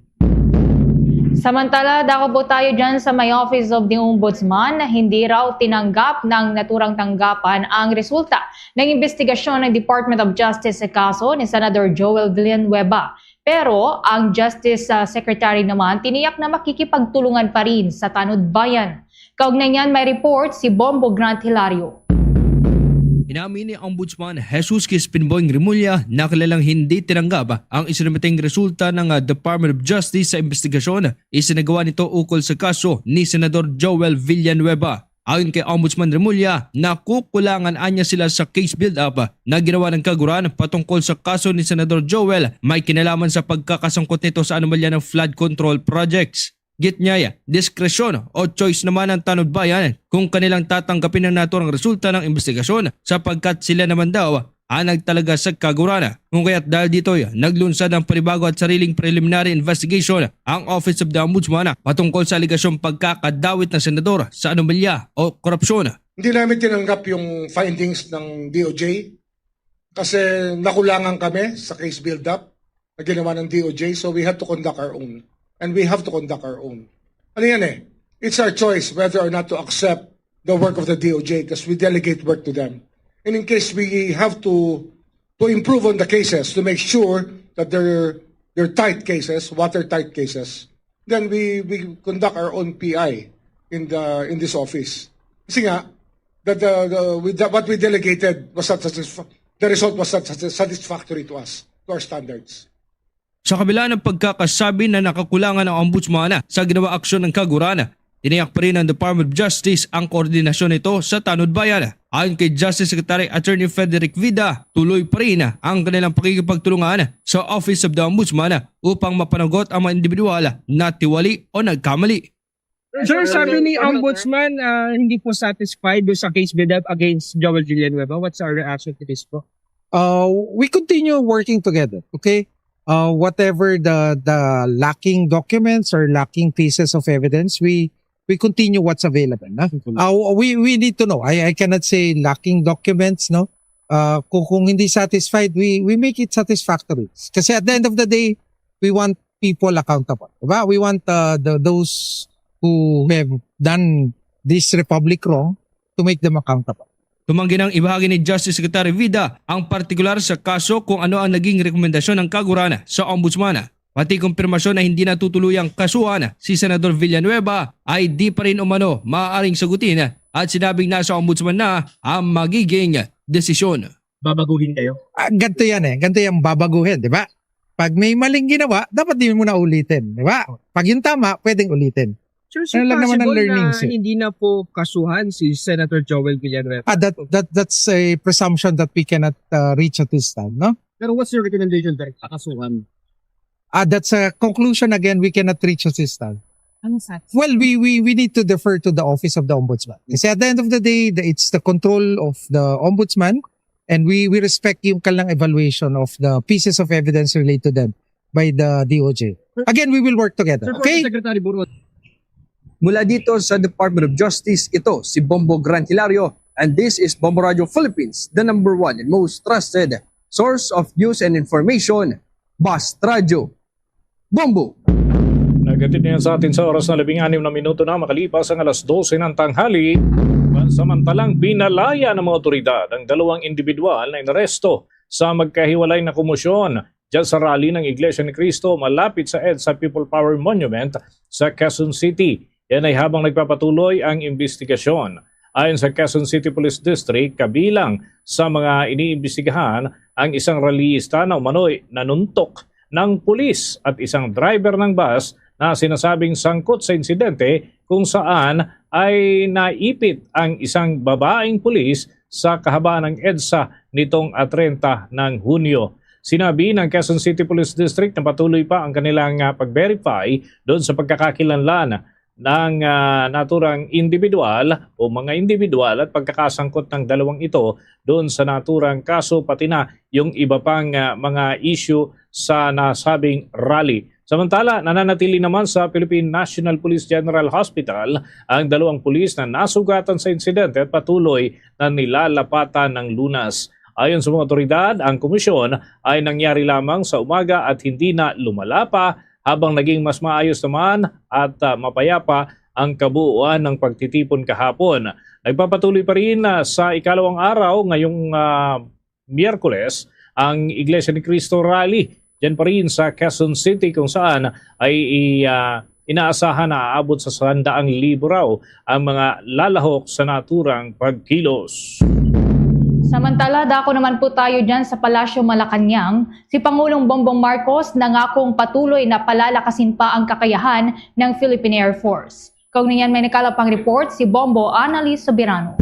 Samantala, dako po tayo dyan sa may Office of the Ombudsman na hindi raw tinanggap ng naturang tanggapan ang resulta ng investigasyon ng Department of Justice sa kaso ni Senator Joel Villanueva. Pero ang Justice Secretary naman tiniyak na makikipagtulungan pa rin sa Tanod Bayan. Kaugnay niyan may report si Bombo Grant Hilario. Inamin ni Ombudsman Jesus Crispin-Boying Remulla na kilalang hindi tinanggap ang isinamiteng resulta ng Department of Justice sa investigasyon isinagawa nito ukol sa kaso ni Senador Joel Villanueva. Ayon kay Ombudsman Remulla, nakukulangan anya sila sa case build-up na ginawa ng kaguran patungkol sa kaso ni Senador Joel may kinalaman sa pagkakasangkot nito sa anomalya ng flood control projects. Gitnyaya, diskresyon o choice naman ng tanod bayan kung kanilang tatanggapin ang naturang resulta ng investigasyon sapagkat sila naman daw ang nagtalaga sa kagurana. Kung kaya't dahil dito naglunsad ng panibago at sariling preliminary investigation ang Office of the Ombudsman patungkol sa aligasyong pagkakadawit ng senador sa anomalya o korupsyon. Hindi namin tinanggap yung findings ng DOJ kasi nakulangan kami sa case build-up na ginawa ng DOJ, so we had to conduct our own. And we have to conduct our own. Ano yan eh? It's our choice whether or not to accept the work of the DOJ because we delegate work to them. And in case we have to improve on the cases to make sure that they're tight cases, watertight cases, then we conduct our own PI in this office. Kasi nga, what we delegated was not the result was not satisfactory to us, to our standards. Sa kabila ng pagkakasabi na nakakulangan ng ombudsman sa ginawa aksyon ng kagurana, tiniyak pa rin ng Department of Justice ang koordinasyon nito sa tanod bayan. Ayon kay Justice Secretary Attorney Frederick Vida, tuloy pa rin ang kanilang pakikipagtulungan sa Office of the Ombudsman upang mapanagot ang mga individual na tiwali o nagkamali. Sir, sabi ni Ombudsman, hindi po satisfied sa case build-up against Joel Villanueva. What's our reaction to this po? We continue working together, okay? Whatever the lacking documents or lacking pieces of evidence, we continue what's available. We need to know. I cannot say lacking documents, no? Kung hindi satisfied, we make it satisfactory. Kasi at the end of the day, we want people accountable. Diba? We want those who have done this republic wrong to make them accountable. Tumanggi ng ibahagi ni Justice Secretary Vida ang partikular sa kaso kung ano ang naging rekomendasyon ng kagurana sa ombudsman. Pati kumpirmasyon na hindi natutuluyang kasuhan si Senador Villanueva ay di pa rin umano maaaring sagutin at sinabing nasa ombudsman na ang magiging desisyon. Babaguhin kayo? Ganito yan eh. Ganito yung babaguhin, di ba? Pag may maling ginawa, dapat di mo na ulitin. Di ba? Pag yung tama, pwedeng ulitin. Sir, Ano lang naman ang learnings, na hindi na po kasuhan si Senator Joel Villanueva? That's a presumption that we cannot reach at this time, no? Pero what's your recommendation, Direk? Kasuhan? That's a conclusion again we cannot reach at this time. Ano sa? Well, we need to defer to the Office of the Ombudsman. Kasi at the end of the day, it's the control of the Ombudsman and we respect yung kanilang evaluation of the pieces of evidence related to them by the DOJ. Again, we will work together. Okay? Secretary Burgos. Mula dito sa Department of Justice, ito si Bombo Gran Hilario and this is Bombo Radio Philippines, the #1 and most trusted source of news and information, Bast Radio. Bombo! Nagatid niyan sa atin sa oras na 16 na minuto na makalipas ang alas 12 ng tanghali. Pansamantalang pinalaya ng mga otoridad ang dalawang individual na inaresto sa magkahiwalay na komosyon dyan sa rally ng Iglesia ni Cristo malapit sa EDSA People Power Monument sa Quezon City. Yan ay habang nagpapatuloy ang investigasyon. Ayon sa Quezon City Police District, kabilang sa mga iniimbestigahan ang isang rallyista na umano'y nanuntok ng pulis at isang driver ng bus na sinasabing sangkot sa insidente kung saan ay naipit ang isang babaeng pulis sa kahabaan ng EDSA nitong 30 ng Hunyo. Sinabi ng Quezon City Police District na patuloy pa ang kanilang pag-verify doon sa pagkakakilanlan ng naturang individual o mga individual at pagkakasangkot ng dalawang ito doon sa naturang kaso pati na yung iba pang mga issue sa nasabing rally. Samantala, nananatili naman sa Philippine National Police General Hospital ang dalawang pulis na nasugatan sa insidente at patuloy na nilalapatan ng lunas. Ayon sa mga otoridad, ang komisyon ay nangyari lamang sa umaga at hindi na lumala pa habang naging mas maayos naman at mapayapa ang kabuuan ng pagtitipon kahapon. Nagpapatuloy pa rin sa ikalawang araw ngayong Miyerkules ang Iglesia ni Cristo Rally. Diyan pa rin sa Quezon City kung saan ay inaasahan na aabot sa 100,000 raw ang mga lalahok sa naturang pagkilos. Samantala, dako naman po tayo dyan sa Palasyo Malacanang. Si Pangulong Bongbong Marcos nangakong patuloy na palalakasin pa ang kakayahan ng Philippine Air Force. Kaugnayan may nakalapang report si Bombo Annalise Soberano.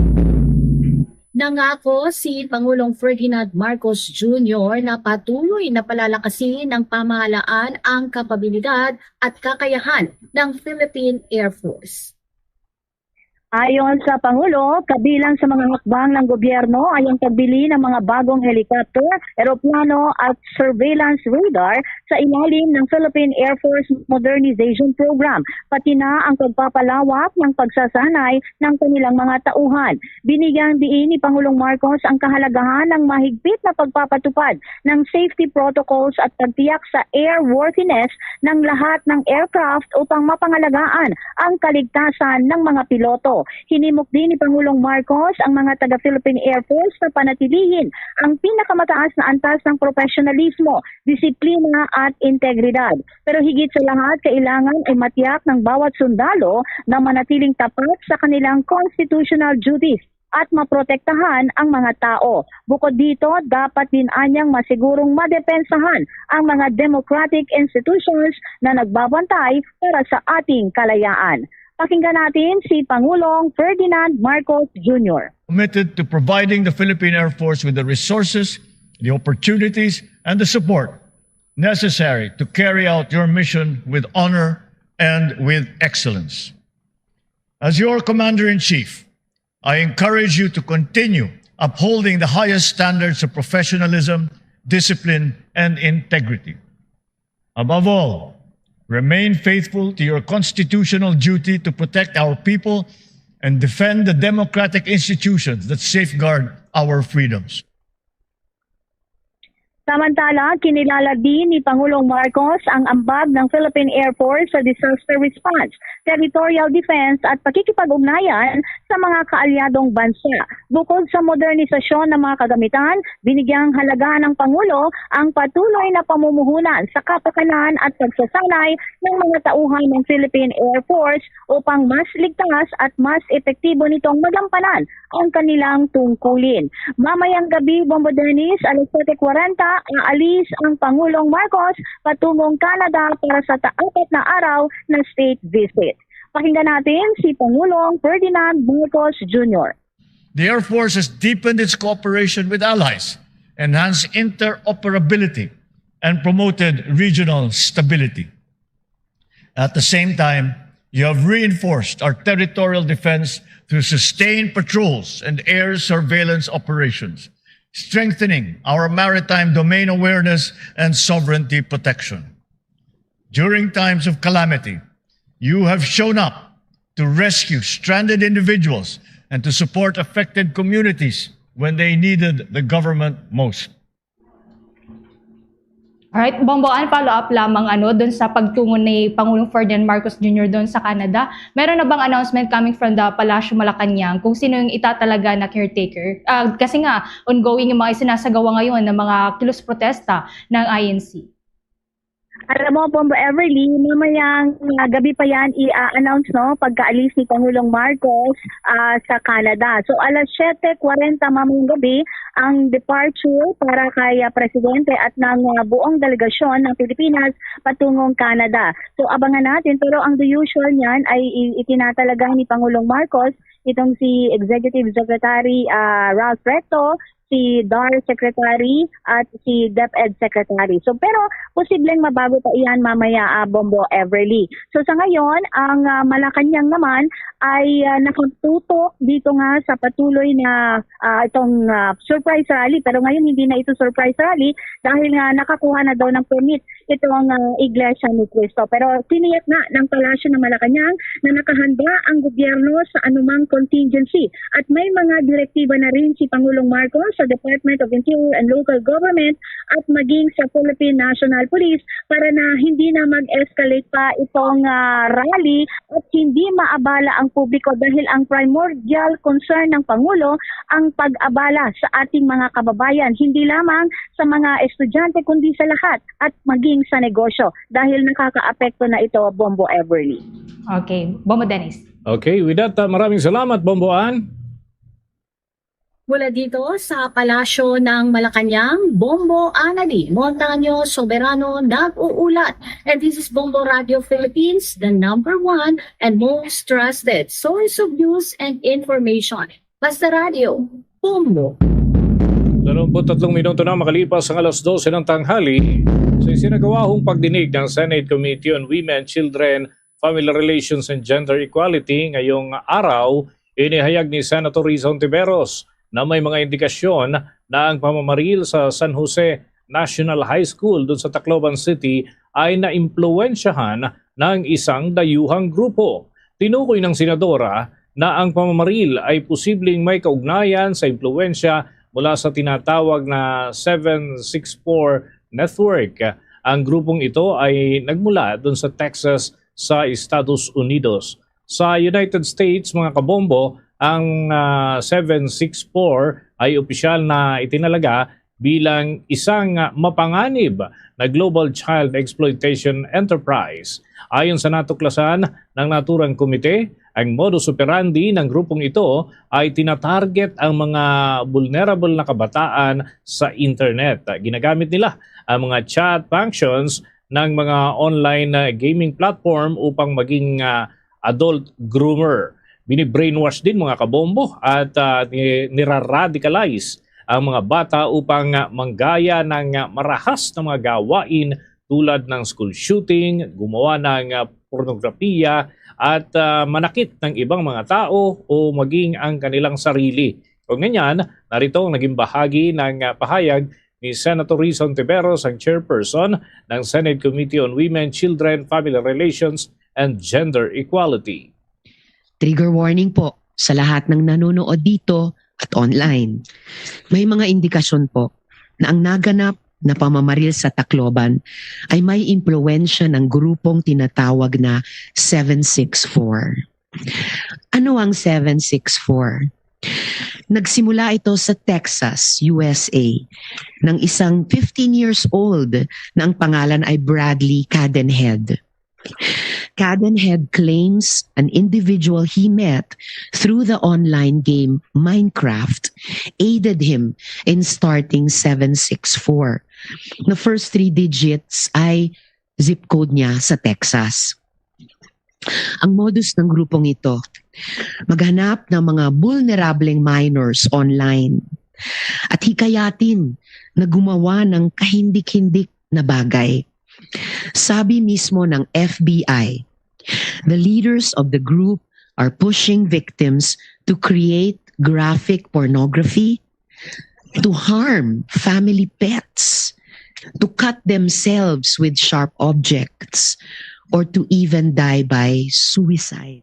Nangako si Pangulong Ferdinand Marcos Jr. na patuloy na palalakasin ng pamahalaan ang kapabilidad at kakayahan ng Philippine Air Force. Ayon sa Pangulo, kabilang sa mga hakbang ng gobyerno ay ang pagbili ng mga bagong helicopter, eroplano at surveillance radar sa ilalim ng Philippine Air Force Modernization Program, pati na ang pagpapalawak ng pagsasanay ng kanilang mga tauhan. Binigyang diin ni Pangulong Marcos ang kahalagahan ng mahigpit na pagpapatupad ng safety protocols at pagtiyak sa airworthiness ng lahat ng aircraft upang mapangalagaan ang kaligtasan ng mga piloto. Hinimok din ni Pangulong Marcos ang mga taga-Philippine Air Force na panatilihin ang pinakamataas na antas ng profesionalismo, disiplina at integridad. Pero higit sa lahat, kailangan ay matiyak ng bawat sundalo na manatiling tapat sa kanilang constitutional duties at maprotektahan ang mga tao. Bukod dito, dapat din anyang masigurong madepensahan ang mga democratic institutions na nagbabantay para sa ating kalayaan. Pakinggan natin si Pangulong Ferdinand Marcos Jr. Committed to providing the Philippine Air Force with the resources, the opportunities, and the support necessary to carry out your mission with honor and with excellence. As your Commander-in-Chief, I encourage you to continue upholding the highest standards of professionalism, discipline, and integrity. Above all, remain faithful to your constitutional duty to protect our people and defend the democratic institutions that safeguard our freedoms. Samantala, kinilala din ni Pangulong Marcos ang ambag ng Philippine Air Force sa disaster response, territorial defense at pakikipag-ugnayan sa mga kaalyadong bansa. Bukod sa modernisasyon ng mga kagamitan, binigyang halaga ng Pangulo ang patuloy na pamumuhunan sa kapakanan at pagsasanay ng mga tauhan ng Philippine Air Force upang mas ligtas at mas epektibo nitong magampanan ang kanilang tungkulin. Mamayang gabi, Bombo Dennis, alas 7:40, aalis ang Pangulong Marcos patungong Canada para sa 4 na araw na state visit. Pakinggan natin si Pangulong Ferdinand Marcos Jr. The Air Force has deepened its cooperation with allies, enhanced interoperability, and promoted regional stability. At the same time, you have reinforced our territorial defense through sustained patrols and air surveillance operations, strengthening our maritime domain awareness and sovereignty protection. During times of calamity, you have shown up to rescue stranded individuals and to support affected communities when they needed the government most. Alright, Bomboan, follow-up lamang doon sa pagtungo ni Pangulong Ferdinand Marcos Jr. doon sa Canada. Meron na bang announcement coming from the Palasyo Malacanang kung sino yung itatalaga na caretaker? Kasi nga, ongoing yung mga isinasagawa ngayon ng mga kilos protesta ng INC. Alam mo, Bombo Everly, mamayang gabi pa yan i-announce pagkaalis ni Pangulong Marcos sa Canada. So alas 7:40 mamayang gabi ang departure para kay Presidente at ng buong delegasyon ng Pilipinas patungong Canada. So abangan natin, pero ang the usual niyan ay itinatalaga ni Pangulong Marcos itong si Executive Secretary Ralph Recto, si DAR Secretary at si DepEd Secretary. So pero posibleng mabago pa iyan mamaya, Bombo Everly. So sa ngayon, ang Malacanang naman ay nakatutok dito nga sa patuloy na itong surprise rally. Pero ngayon hindi na ito surprise rally dahil nga nakakuha na daw ng permit itong Iglesia ni Cristo. Pero tiniyak na ng Palasyo ng Malacanang na nakahanda ang gobyerno sa anumang contingency. At may mga direktiba na rin si Pangulong Marcos sa Department of Interior and Local Government at maging sa Philippine National Police para na hindi na mag-escalate pa itong rally at hindi maabala ang publiko dahil ang primordial concern ng Pangulo ang pag-abala sa ating mga kababayan, hindi lamang sa mga estudyante kundi sa lahat at maging sa negosyo dahil nakaka-apekto na ito, Bombo Everly. Okay, Bombo Dennis. Okay, with that, maraming salamat, Bomboan. Mula dito sa Palasyo ng Malacanang, Bombo Anali, Montaño Soberano nag-uulat. And this is Bombo Radio Philippines, the #1 and most trusted source of news and information. Basta Radio. Bombo. 23 minuto na makalipas ang alas 12 ng tanghali sa isinagawahong pagdinig ng Senate Committee on Women, Children, Family Relations and Gender Equality ngayong araw, inihayag ni Senator Risa Hontiveros na may mga indikasyon na ang pamamaril sa San Jose National High School doon sa Tacloban City ay naimpluwensyahan ng isang dayuhang grupo. Tinukoy ng senadora na ang pamamaril ay posibleng may kaugnayan sa impluwensya mula sa tinatawag na 764 Network. Ang grupong ito ay nagmula doon sa Texas sa Estados Unidos. Sa United States, mga kabombo, ang 764 ay opisyal na itinalaga bilang isang mapanganib na global child exploitation enterprise. Ayon sa natuklasan ng naturang komite, ang modus operandi ng grupong ito ay tinatarget ang mga vulnerable na kabataan sa internet. Ginagamit nila ang mga chat functions ng mga online gaming platform upang maging adult groomer. Bini-brainwash din mga kabombo at niraradicalize ang mga bata upang manggaya ng marahas na mga gawain tulad ng school shooting, gumawa ng pornografiya at manakit ng ibang mga tao o maging ang kanilang sarili. Kung ganyan, narito ang naging bahagi ng pahayag ni Senator Risa Hontiveros, ang chairperson ng Senate Committee on Women, Children, Family Relations and Gender Equality. Trigger warning po sa lahat ng nanonood dito at online. May mga indikasyon po na ang naganap na pamamaril sa Tacloban ay may impluwensya ng grupong tinatawag na 764. Ano ang 764? Nagsimula ito sa Texas, USA, ng isang 15 years old na ang pangalan ay Bradley Cadenhead. Cadenhead claims an individual he met through the online game Minecraft aided him in starting 764. The first 3 digits ay zip code niya sa Texas. Ang modus ng grupong ito, maghanap ng mga vulnerableng minors online at hikayatin na gumawa ng kahindik-hindik na bagay. Sabi mismo ng FBI, the leaders of the group are pushing victims to create graphic pornography, to harm family pets, to cut themselves with sharp objects, or to even die by suicide.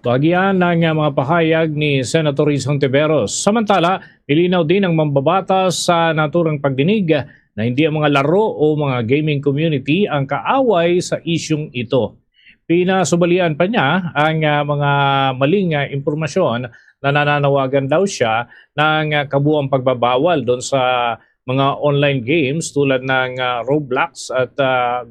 Bagian ng mga pahayag ni Senator Risa Hontiveros. Samantala, nilinaw din ng mambabatas sa naturang pagdinig na hindi ang mga laro o mga gaming community ang kaaway sa isyung ito. Pinasubalian pa niya ang mga maling impormasyon na nananawagan daw siya ng kabuuang pagbabawal doon sa mga online games tulad ng Roblox at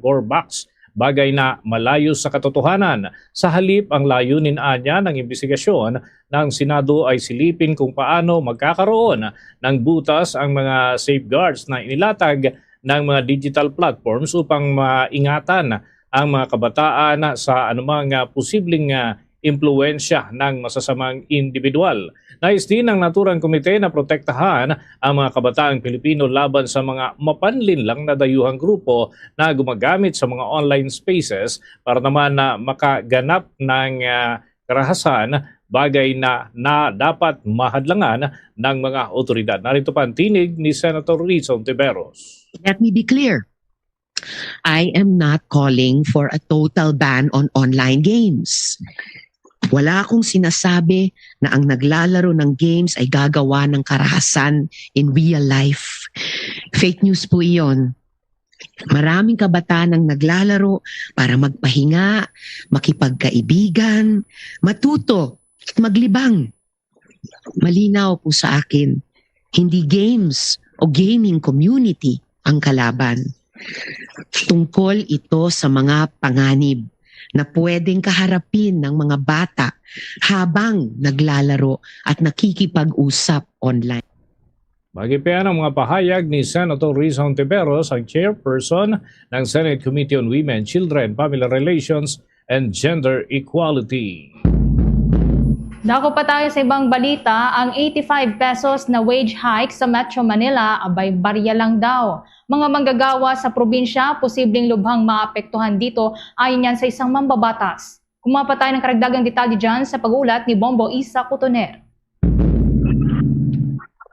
Gorebox, bagay na malayo sa katotohanan. Sa halip, ang layunin anya ng imbestigasyon ng Senado ay silipin kung paano magkakaroon ng butas ang mga safeguards na inilatag ng mga digital platforms upang maingatan ang mga kabataan sa anumang posibleng impluwensya ng masasamang individual. Nais din ng naturang komite na protektahan ang mga kabataang Pilipino laban sa mga mapanlinlang na dayuhang grupo na gumagamit sa mga online spaces para naman na makaganap ng karahasan, bagay na dapat mahadlangan ng mga otoridad. Narito pa ang tinig ni Senator Risa Hontiveros. Let me be clear. I am not calling for a total ban on online games. Wala akong sinasabi na ang naglalaro ng games ay gagawa ng karahasan in real life. Fake news po iyon. Maraming kabataan ang naglalaro para magpahinga, makipagkaibigan, matuto at maglibang. Malinaw po sa akin, hindi games o gaming community ang kalaban. Tungkol ito sa mga panganib na pwedeng kaharapin ng mga bata habang naglalaro at nakikipag-usap online. Magipayan ang mga pahayag ni Senator Risa Hontiveros, ang chairperson ng Senate Committee on Women, Children, Family Relations and Gender Equality. Dako pa tayo sa ibang balita, ang 85 pesos na wage hike sa Metro Manila abay barya lang daw. Mga manggagawa sa probinsya, posibleng lubhang maapektuhan dito ayon yan sa isang mambabatas. Kumapa tayo ng karagdagang detalye dyan sa pag-ulat ni Bombo Isa Cotoner.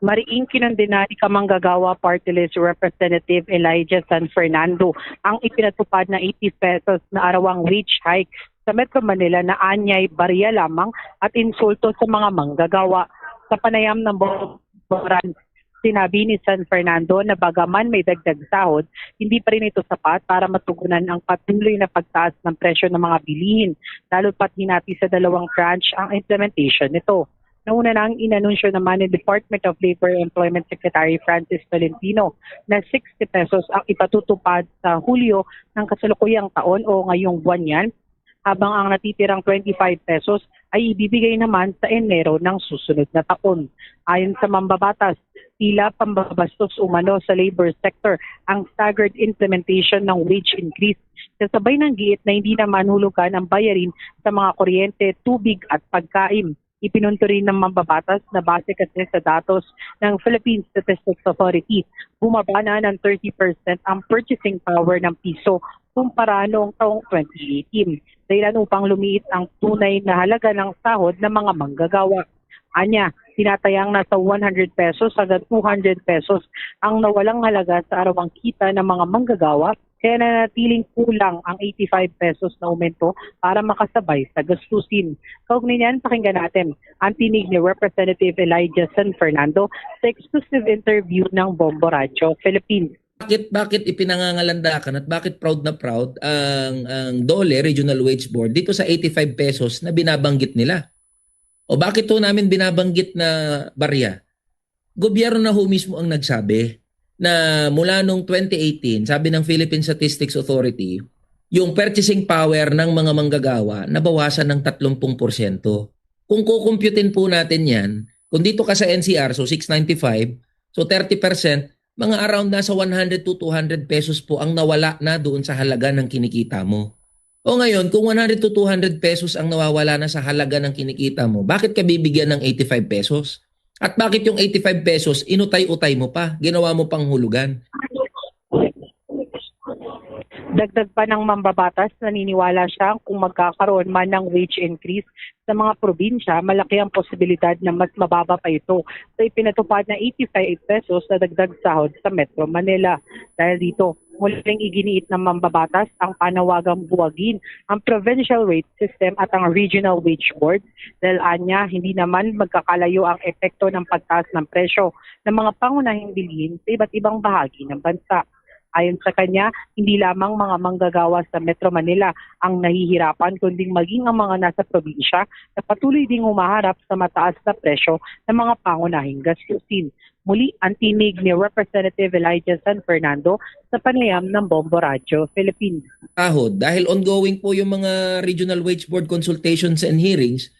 Mariing kinondena ni Kamanggagawa Party List Representative Elijah San Fernando ang ipinatupad na 80 pesos na arawang wage hike sa Metro Manila na anyay barya lamang at insulto sa mga manggagawa. Sa panayam ng Bomboran, sinabi ni San Fernando na bagaman may dagdag sahod, hindi pa rin ito sapat para matugunan ang patuloy na pagtaas ng presyo ng mga bilihin, lalo pat hinati sa dalawang branch ang implementation nito. Nauna nang inanunsyo naman ni Department of Labor and Employment Secretary Francis Tolentino na 60 pesos ang ipatutupad sa Hulyo ng kasalukuyang taon o ngayong buwan yan, habang ang natitirang 25 pesos ay ibibigay naman sa Enero ng susunod na taon. Ayon sa mambabatas, tila pambabastos umano sa labor sector ang staggered implementation ng wage increase, kasabay ng giit na hindi naman hulugan ang bayarin sa mga kuryente, tubig at pagkain. Ipinunto rin ng mambabatas na base kasi sa datos ng Philippine Statistics Authority, bumaba na ng 30% ang purchasing power ng piso kumpara noong taong 2018, dahilan upang lumiit ang tunay na halaga ng sahod ng mga manggagawa. Anya, tinatayang nasa 100 pesos hanggang 200 pesos ang nawalang halaga sa arawang kita ng mga manggagawa, kaya nanatiling kulang ang 85 pesos na aumento para makasabay sa gastusin. Kaugnay niyan, pakinggan natin ang tinig ni Representative Elijah San Fernando sa exclusive interview ng Bombo Radio Philippines. Bakit ipinangangalandakan at bakit proud na proud ang DOLE, Regional Wage Board, dito sa 85 pesos na binabanggit nila? O bakit to namin binabanggit na barya? Gobyerno na ho mismo ang nagsabi na mula noong 2018, sabi ng Philippine Statistics Authority, yung purchasing power ng mga manggagawa nabawasan ng 30%. Kung kukumputin po natin yan, kung dito ka sa NCR, so 695, so 30%, mga around nasa 100 to 200 pesos po ang nawala na doon sa halaga ng kinikita mo. O ngayon, kung 100 to 200 pesos ang nawawala na sa halaga ng kinikita mo, bakit ka bibigyan ng 85 pesos? At bakit yung 85 pesos, inutay-utay mo pa, ginawa mo pang hulugan? Dagdag pa ng mambabatas, naniniwala siya kung magkakaroon man ng wage increase sa mga probinsya, malaki ang posibilidad na mas mababa pa ito sa ipinatupad na 85 pesos na dagdag sahod sa Metro Manila. Dahil dito, muling iginiit ng mambabatas ang panawagang buwagin ang provincial rate system at ang regional wage board dahil anya hindi naman magkakalayo ang epekto ng pagtaas ng presyo ng mga pangunahing bilihin sa iba't ibang bahagi ng bansa. Ayon sa kanya, hindi lamang mga manggagawa sa Metro Manila ang nahihirapan kundi maging ang mga nasa probinsya na patuloy ding humaharap sa mataas na presyo ng mga pangunahing gastusin. Muli, ang tinig ni Representative Elijah San Fernando sa panayam ng Bombo Radio Philippines. Dahil ongoing po yung mga Regional Wage Board consultations and hearings,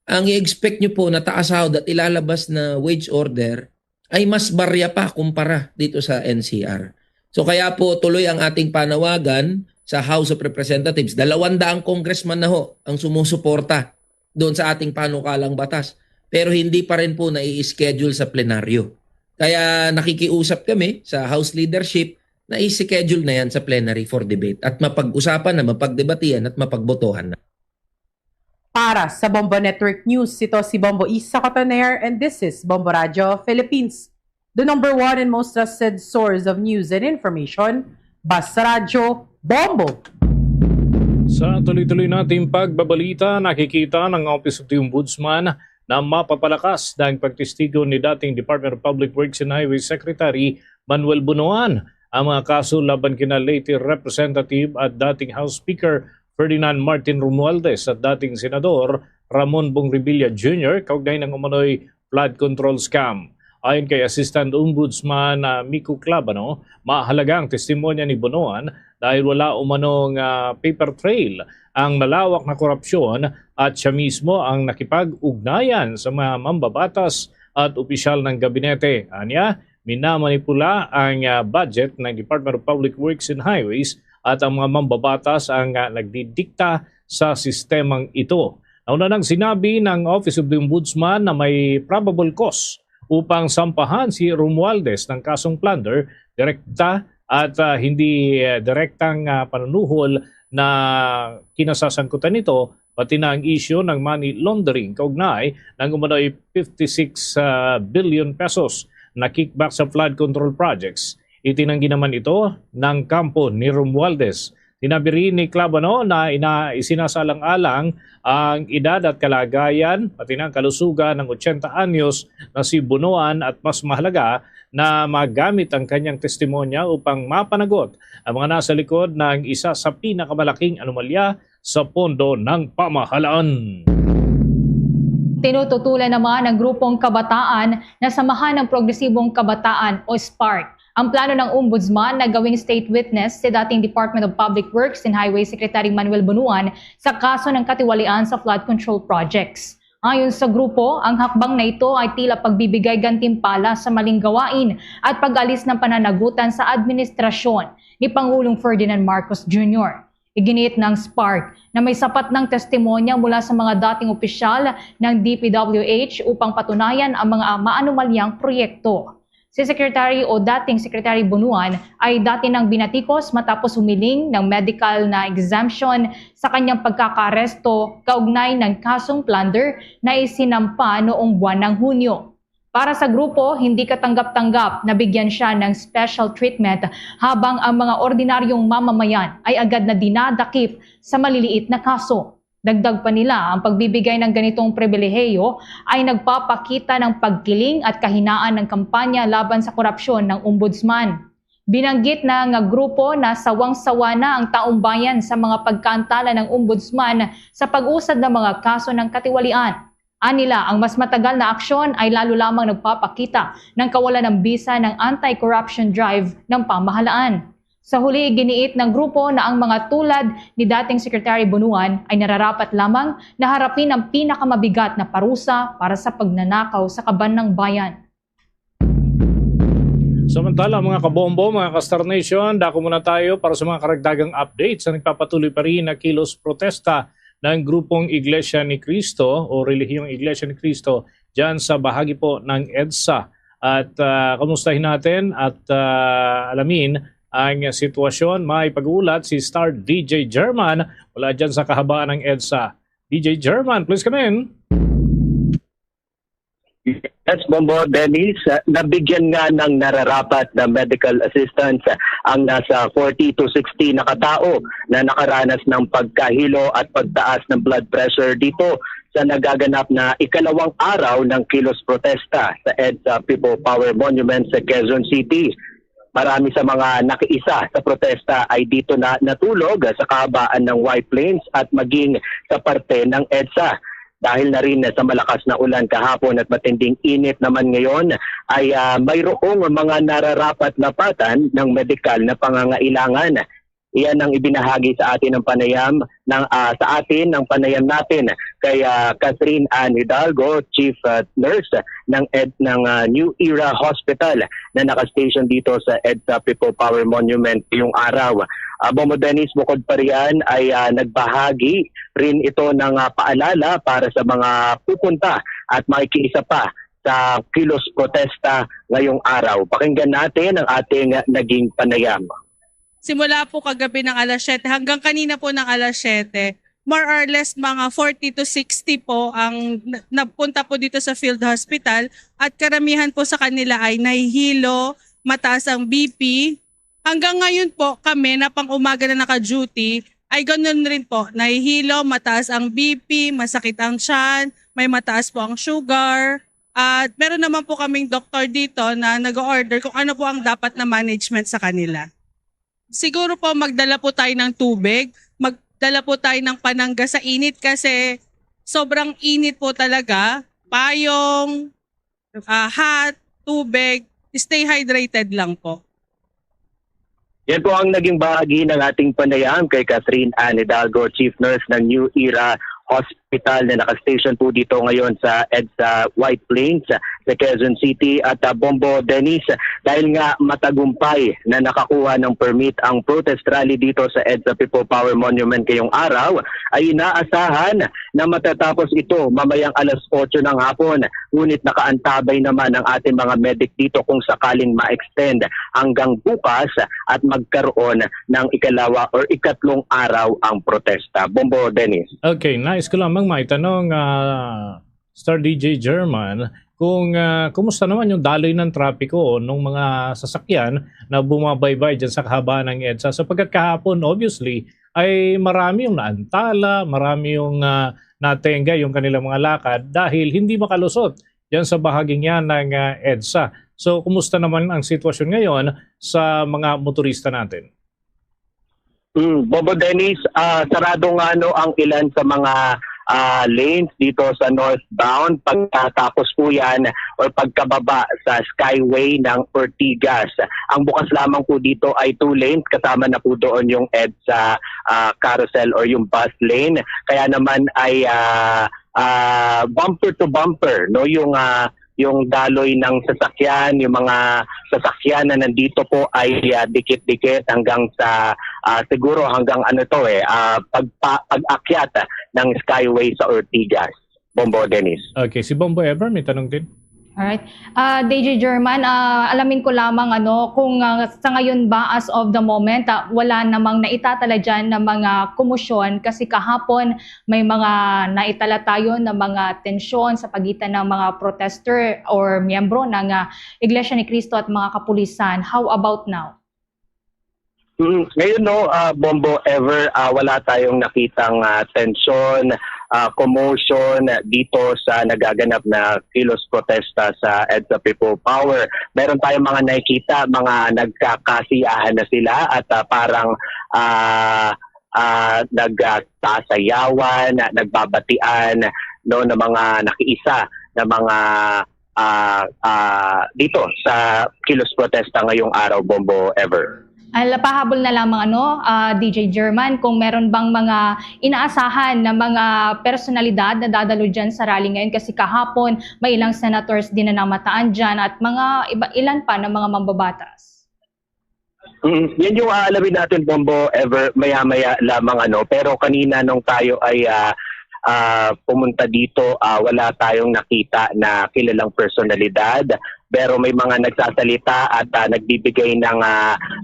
ang i-expect nyo po na taas sahod at ilalabas na wage order ay mas barya pa kumpara dito sa NCR. So kaya po tuloy ang ating panawagan sa House of Representatives. 200 congressman na ho ang sumusuporta doon sa ating panukalang batas. Pero hindi pa rin po nai-schedule sa plenaryo. Kaya nakikiusap kami sa House leadership na i-schedule na yan sa plenary for debate at mapag-usapan na, mapagdebatihan at mapagbotohan na. Para sa Bombo Network News, ito si Bombo Isa Cotoner and this is Bombo Radio Philippines. The number one and most trusted source of news and information, Basta Radio Bombo. Sa tuloy-tuloy nating pagbabalita, nakikita ng Office of the Ombudsman na mapapalakas dahil pagtestigo ni dating Department of Public Works and Highways Secretary Manuel Bunuan ang mga kaso laban kina Leyte Representative at dating House Speaker Ferdinand Martin Romualdez at dating Senador Ramon Bongrevilla Jr. kaugnay ng umano'y flood control scam. Ayon kay Assistant Ombudsman Miko Clabano, mahalaga ang testimonya ni Bunuan dahil wala umanong paper trail ang nalawak na korupsyon at siya mismo ang nakipag-ugnayan sa mga mambabatas at opisyal ng gabinete. Anya, minamanipula ang budget ng Department of Public Works and Highways at ang mga mambabatas ang nagdidikta sa sistemang ito. Nauna nang sinabi ng Office of the Ombudsman na may probable cause upang sampahan si Romualdez ng kasong plunder, direkta at hindi direktang panunuhol na kinasasangkutan nito, pati na ang issue ng money laundering kaugnay ng umano'y 56 billion pesos na kickback sa flood control projects. Itinanggi naman ito ng kampo ni Romualdez. Sinabi rin ni Clavano na isinasalang-alang ang edad at kalagayan, pati na ang kalusugan ng 80 anyos na si Bunuan at mas mahalaga na magamit ang kanyang testimonya upang mapanagot ang mga nasa likod ng isa sa pinakamalaking anomalya sa pondo ng pamahalaan. Tinututulan naman ng grupong kabataan na Samahan ng Progresibong Kabataan o SPARK ang plano ng Ombudsman na gawing state witness si dating Department of Public Works and Highway Secretary Manuel Bunuan sa kaso ng katiwalian sa flood control projects. Ayon sa grupo, ang hakbang na ito ay tila pagbibigay gantimpala sa maling gawain at pag-alis ng pananagutan sa administrasyon ni Pangulong Ferdinand Marcos Jr. Iginiit ng SPARK na may sapat ng testimonya mula sa mga dating opisyal ng DPWH upang patunayan ang mga maanumalyang proyekto. Si Secretary o dating Secretary Bunuan ay dati nang binatikos matapos humiling ng medical na exemption sa kanyang pagkakaresto kaugnay ng kasong plunder na isinampa noong buwan ng Hunyo. Para sa grupo, hindi katanggap-tanggap na bigyan siya ng special treatment habang ang mga ordinaryong mamamayan ay agad na dinadakip sa maliliit na kaso. Dagdag pa nila, ang pagbibigay ng ganitong pribilehiyo ay nagpapakita ng pagkiling at kahinaan ng kampanya laban sa korupsyon ng Ombudsman. Binanggit ng grupo na sawang-sawa na ang taong bayan sa mga pagkaantala ng Ombudsman sa pag-usad ng mga kaso ng katiwalian. Anila, ang mas matagal na aksyon ay lalo lamang nagpapakita ng kawalan ng bisa ng anti-corruption drive ng pamahalaan. Sa huli, giniit ng grupo na ang mga tulad ni dating Secretary Bunuan ay nararapat lamang na harapin ang pinakamabigat na parusa para sa pagnanakaw sa kaban ng bayan. Samantala mga kabombo, mga ka-Star Nation, dako muna tayo para sa mga karagdagang updates na nagpapatuloy pa rin na kilos protesta ng grupong Iglesia ni Cristo o Relihiyong Iglesia ni Cristo dyan sa bahagi po ng EDSA. At kamustahin natin at alamin ang sitwasyon. May pag-uulat si Star DJ German wala dyan sa kahabaan ng EDSA. DJ German, please come in. Yes, Bombo Dennis, nabigyan nga ng nararapat na medical assistance ang nasa 40 to 60 na katao na nakaranas ng pagkahilo at pagtaas ng blood pressure dito sa nagaganap na ikalawang araw ng kilos protesta sa EDSA People Power Monument sa Quezon City. Marami sa mga nakiisa sa protesta ay dito na natulog sa kahabaan ng White Plains at maging sa parte ng EDSA. Dahil na rin sa malakas na ulan kahapon at matinding init naman ngayon ay mayroong mga nararapat na patan ng medikal na pangangailangan. Iyan ang ibinahagi sa atin ng panayam ng panayam natin kay Catherine Ann Hidalgo, Chief Nurse ng New Era Hospital na nakastation dito sa EDSA People Power Monument yung araw. Bombo Dennis, bukod pa riyan ay nagbahagi rin ito ng paalala para sa mga pupunta at makikiisa pa sa kilos protesta ngayong araw. Pakinggan natin ang ating naging panayam. Simula po kagabi ng alas 7 hanggang kanina po ng alas 7, more or less mga 40 to 60 po ang napunta po dito sa field hospital at karamihan po sa kanila ay nahihilo, mataas ang BP. Hanggang ngayon po kami na pang umaga na naka-duty ay ganoon rin po, nahihilo, mataas ang BP, masakit ang tiyan, may mataas po ang sugar. At meron naman po kaming doktor dito na nag-order kung ano po ang dapat na management sa kanila. Siguro po magdala po tayo ng tubig, magdala po tayo ng panangga sa init kasi sobrang init po talaga. Payong, hat, tubig, stay hydrated lang po. Yan po ang naging bahagi ng ating panayam kay Catherine Ann Hidalgo, Chief Nurse ng New Era Hospital. Hospital na nakastation po dito ngayon sa EDSA White Plains sa Quezon City. At Bombo Dennis, dahil nga matagumpay na nakakuha ng permit ang protest rally dito sa EDSA People Power Monument ngayong araw, ay inaasahan na matatapos ito mamayang alas 8 ng hapon. Ngunit nakaantabay naman ang ating mga medic dito kung sakaling ma-extend hanggang bukas at magkaroon ng ikalawa or ikatlong araw ang protesta. Bombo Dennis. Okay, nice ko lamang maitanong Star DJ German kung kumusta naman yung daloy ng trapiko ng mga sasakyan na bumabaybay dyan sa kahabaan ng EDSA. Sapagkat kahapon, obviously, ay marami yung naantala, marami yung natenga yung kanilang mga lakad dahil hindi makalusot dyan sa bahaging yan ng EDSA. So, kumusta naman ang sitwasyon ngayon sa mga motorista natin? Bobo Dennis, sarado nga ang ilan sa mga lanes dito sa northbound. Pagkatapos po yan or pagkababa sa Skyway ng Ortigas. Ang bukas lamang po dito ay 2 lanes, kasama na po doon yung EDSA carousel or yung bus lane. Kaya naman ay bumper to bumper, no, yung daloy ng sasakyan, yung mga sasakyan na nandito po ay dikit-dikit hanggang sa siguro hanggang pag-akyat ng Skyway sa Ortigas. Bombo Dennis. Okay, si Bombo Ever may tanong din. Alright. DJ German, alamin ko lamang kung sa ngayon ba as of the moment wala namang naitatala dyan na mga kumusyon kasi kahapon may mga naitala tayo na mga tensyon sa pagitan ng mga protester or miyembro ng Iglesia ni Cristo at mga kapulisan. How about now? Ngayon Bombo Ever, wala tayong nakitang tensyon, commotion dito sa nagaganap na kilos protesta sa EDSA People Power. Meron tayong mga nakikita, mga nagkakasiyahan na sila at parang nagsasayawan, nagbabatian ng mga nakiisa na mga dito sa kilos protesta ngayong araw, Bombo Ever. Pahabol na lamang DJ German, kung meron bang mga inaasahan na mga personalidad na dadalo dyan sa rally ngayon kasi kahapon may ilang senators din na namataan dyan at ilan pa na mga mambabatas. Yan yung aalamin natin, Bombo Ever, maya-maya lamang pero kanina nung tayo ay pumunta dito, wala tayong nakita na kilalang personalidad. Pero may mga nagsasalita at nagbibigay ng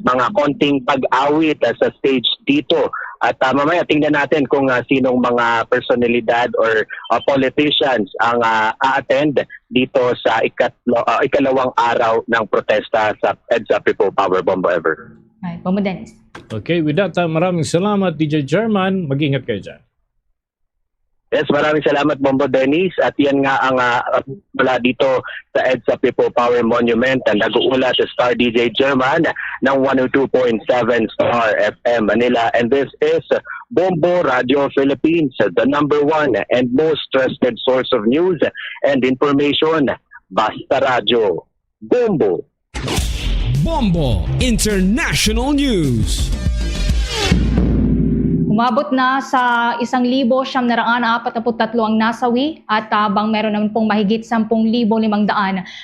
mga konting pag-awit sa stage dito. At mamaya tingnan natin kung sinong mga personalidad or politicians ang a-attend dito sa ikalawang araw ng protesta sa EDSA People Power. Bombo Ever. Ay, Bombo Dennis. Okay, with that, maraming salamat DJ German. Mag-ingat kayo dyan. Yes, maraming salamat, Bombo Dennis. At yan nga ang mula dito sa EDSA People Power Monument na nag-uula sa Star DJ German ng 102.7 Star FM Manila. And this is Bombo Radio Philippines, the #1 and most trusted source of news and information. Basta Radio. Bombo. Bombo International News. Umabot na sa 1,943 ang nasawi at habang meron naman pong mahigit 10,500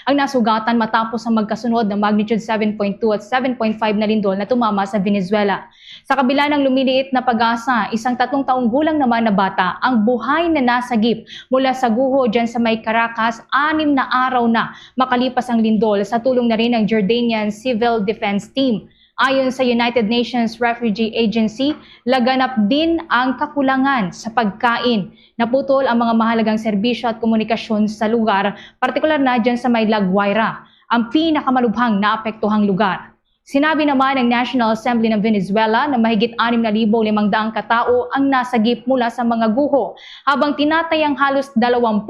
ang nasugatan matapos ang magkasunod na magnitude 7.2 at 7.5 na lindol na tumama sa Venezuela. Sa kabila ng lumiliit na pag-asa, isang 3 taong gulang naman na bata ang buhay na nasagip mula sa guho dyan sa may Caracas. 6 na araw na makalipas ang lindol sa tulong na rin ng Jordanian Civil Defense Team. Ayon sa United Nations Refugee Agency, laganap din ang kakulangan sa pagkain. Naputol ang mga mahalagang serbisyo at komunikasyon sa lugar, partikular na dyan sa may La Guaira, ang pinakamalubhang naapektuhang lugar. Sinabi naman ng National Assembly ng Venezuela na mahigit 6,500 katao ang nasagip mula sa mga guho, habang tinatayang halos 20,000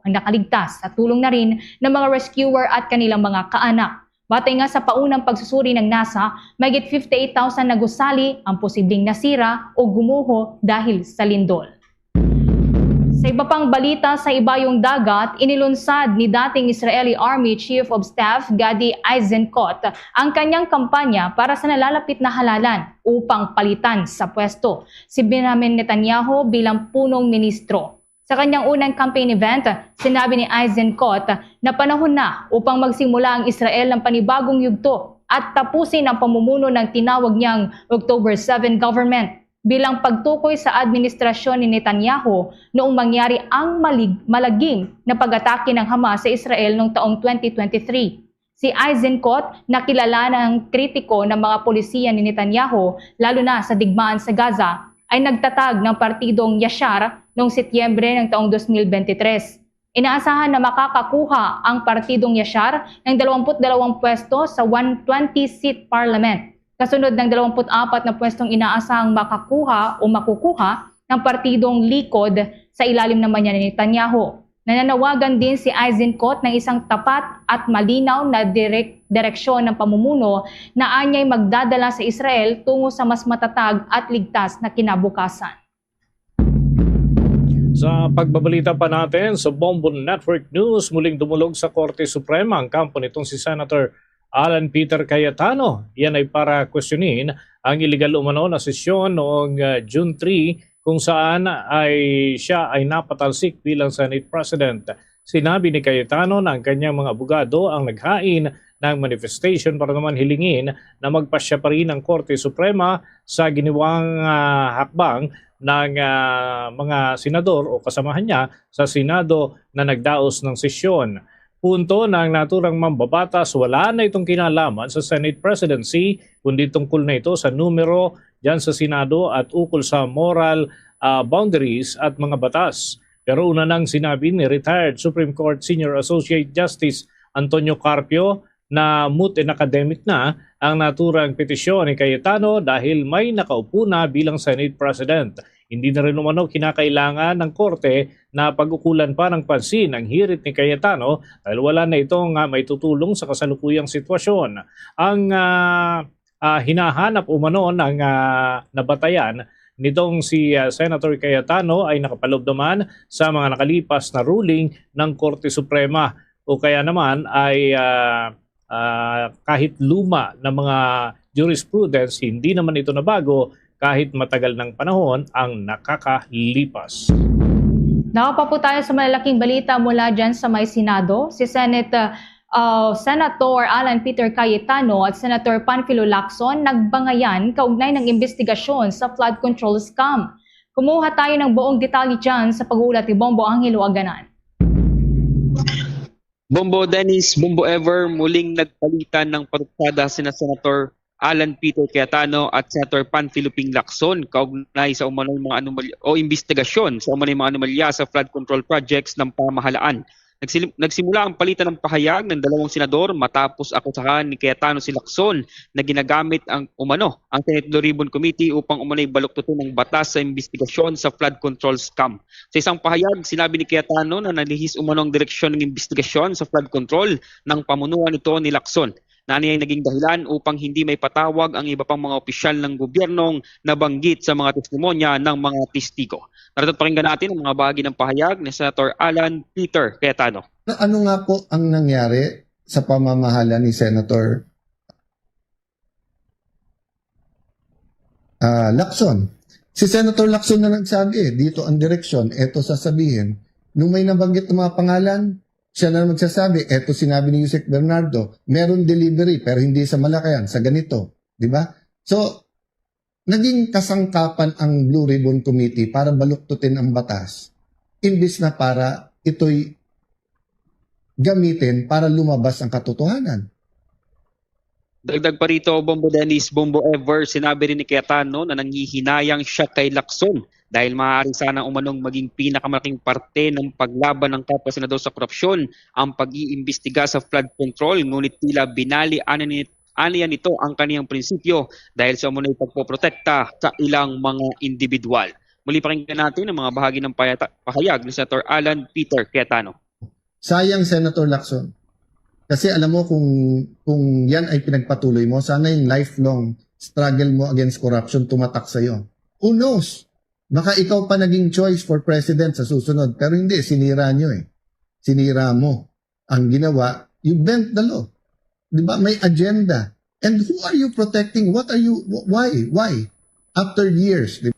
ang nakaligtas sa tulong na rin ng mga rescuer at kanilang mga kaanak. Batay nga sa paunang pagsusuri ng NASA, mahigit 58,000 na gusali ang posibleng nasira o gumuho dahil sa lindol. Sa iba pang balita sa ibayong dagat, inilunsad ni dating Israeli Army Chief of Staff Gadi Eisenkot ang kanyang kampanya para sa nalalapit na halalan upang palitan sa pwesto si Benjamin Netanyahu bilang punong ministro. Sa kanyang unang campaign event, sinabi ni Eisenkot na panahon na upang magsimula ang Israel ng panibagong yugto at tapusin ang pamumuno ng tinawag niyang October 7 government bilang pagtukoy sa administrasyon ni Netanyahu noong mangyari ang malagim na pag-atake ng Hamas sa Israel noong taong 2023. Si Eisenkot, na kilala ng kritiko ng mga polisiya ni Netanyahu, lalo na sa digmaan sa Gaza, ay nagtatag ng partidong Yashar noong Setyembre ng taong 2023. Inaasahan na makakakuha ang partidong Yashar ng 22 pwesto sa 120-seat parliament, kasunod ng 24 na pwestong inaasahang makakuha o makukuha ng partidong Likod sa ilalim naman niya ni Netanyahu. Nananawagan din si Eisenkot ng isang tapat at malinaw na direksyon ng pamumuno na anyay magdadala sa Israel tungo sa mas matatag at ligtas na kinabukasan. Sa pagbabalita pa natin sa Bombo Network News, muling dumulog sa Korte Suprema ang kampo nitong si Senator Alan Peter Cayetano. Yan ay para questionin ang iligal umano na sesyon noong June 3 kung saan siya ay napatalsik bilang Senate President. Sinabi ni Cayetano na ang kanyang mga abogado ang naghain ng manifestation para naman hilingin na magpasya pa rin ang Korte Suprema sa giniwang hakbang ng mga senador o kasamahan niya sa Senado na nagdaos ng sesyon. Punto ng naturang mambabatas, wala na itong kinalaman sa Senate presidency, kundi tungkol na ito sa numero dyan sa Senado at ukol sa moral boundaries at mga batas. Pero una nang sinabi ni retired Supreme Court Senior Associate Justice Antonio Carpio na moot and academic na ang naturang petisyon ni Cayetano dahil may nakaupo na bilang Senate President. Hindi na rin umano kinakailangan ng korte na pag-ukulan pa ng pansin ang hirit ni Cayetano dahil wala na itong may tutulong sa kasalukuyang sitwasyon. Ang hinahanap umano ng nabatayan nitong si Senator Cayetano ay nakapaloob naman sa mga nakalipas na ruling ng Korte Suprema o kaya naman ay kahit luma na mga jurisprudence, hindi naman ito nabago kahit matagal ng panahon ang nakakalipas. Nakapa po tayo sa malalaking balita mula dyan sa may Senado. Si Senator Alan Peter Cayetano at Senator Panfilo Lacson nagbangayan kaugnay ng investigasyon sa flood control scam. Kumuha tayo ng buong detalye dyan sa pag-uulat ni Bombo Angelo Aganan. Bombo Dennis, Bombo Ever, muling nagpalitan ng paruksada sina Senator Alan Peter Cayetano at Senator Panfilo Lacson kaugnay sa umano'y mga anomalya o investigasyon sa umano'y mga anomalya sa flood control projects ng pamahalaan. Nagsimula ang palitan ng pahayag ng dalawang senador matapos akusahan ni Cayetano si Lacson na ginagamit ang Senate Blue Ribbon Committee upang umano'y baluktutin ng batas sa investigasyon sa flood control scam. Sa isang pahayag, sinabi ni Cayetano na nalihis umano ang direksyon ng investigasyon sa flood control ng pamunuan nito ni Lacson. Nani ay naging dahilan upang hindi may patawag ang iba pang mga opisyal ng gobyernong nabanggit sa mga testimonya ng mga testigo. Narito pakinggan natin ang mga bahagi ng pahayag ni Senator Alan Peter Cayetano. Ano nga po ang nangyari sa pamamahala ni Senator Lacson? Si Senator Lacson na nagsabi, dito ang direksyon, eto sasabihin. Nung may nabanggit ng mga pangalan, siya na magsasabi, eto sinabi ni Yusek Bernardo, meron delivery pero hindi sa Malacayan, sa ganito. Di ba? So, naging kasangkapan ang Blue Ribbon Committee para baluktutin ang batas, imbis na para ito'y gamitin para lumabas ang katotohanan. Dagdag pa rito, Bombo Dennis, Bombo Ever, sinabi rin ni Cayetano na nanghihinayang siya kay Lacson dahil maaari sana umanong maging pinakamalaking parte ng paglaban ng kapwa senador sa korupsyon ang pag-iimbestiga sa flood control, ngunit tila binali-aniya nito ang kaniyang prinsipyo dahil sa umano'y pagpoprotekta sa ilang mga individual. Muli pakinggan natin ang mga bahagi ng pahayag ni Senator Alan Peter Cayetano. Sayang, Senator Lacson. Kasi alam mo kung yan ay pinagpatuloy mo, sana yung lifelong struggle mo against corruption tumatak sa'yo. Who knows? Baka ikaw pa naging choice for president sa susunod. Pero hindi, sinira nyo eh. Sinira mo. Ang ginawa, you bent the law. Diba? May agenda. And who are you protecting? What are you, why? Why? After years. Diba?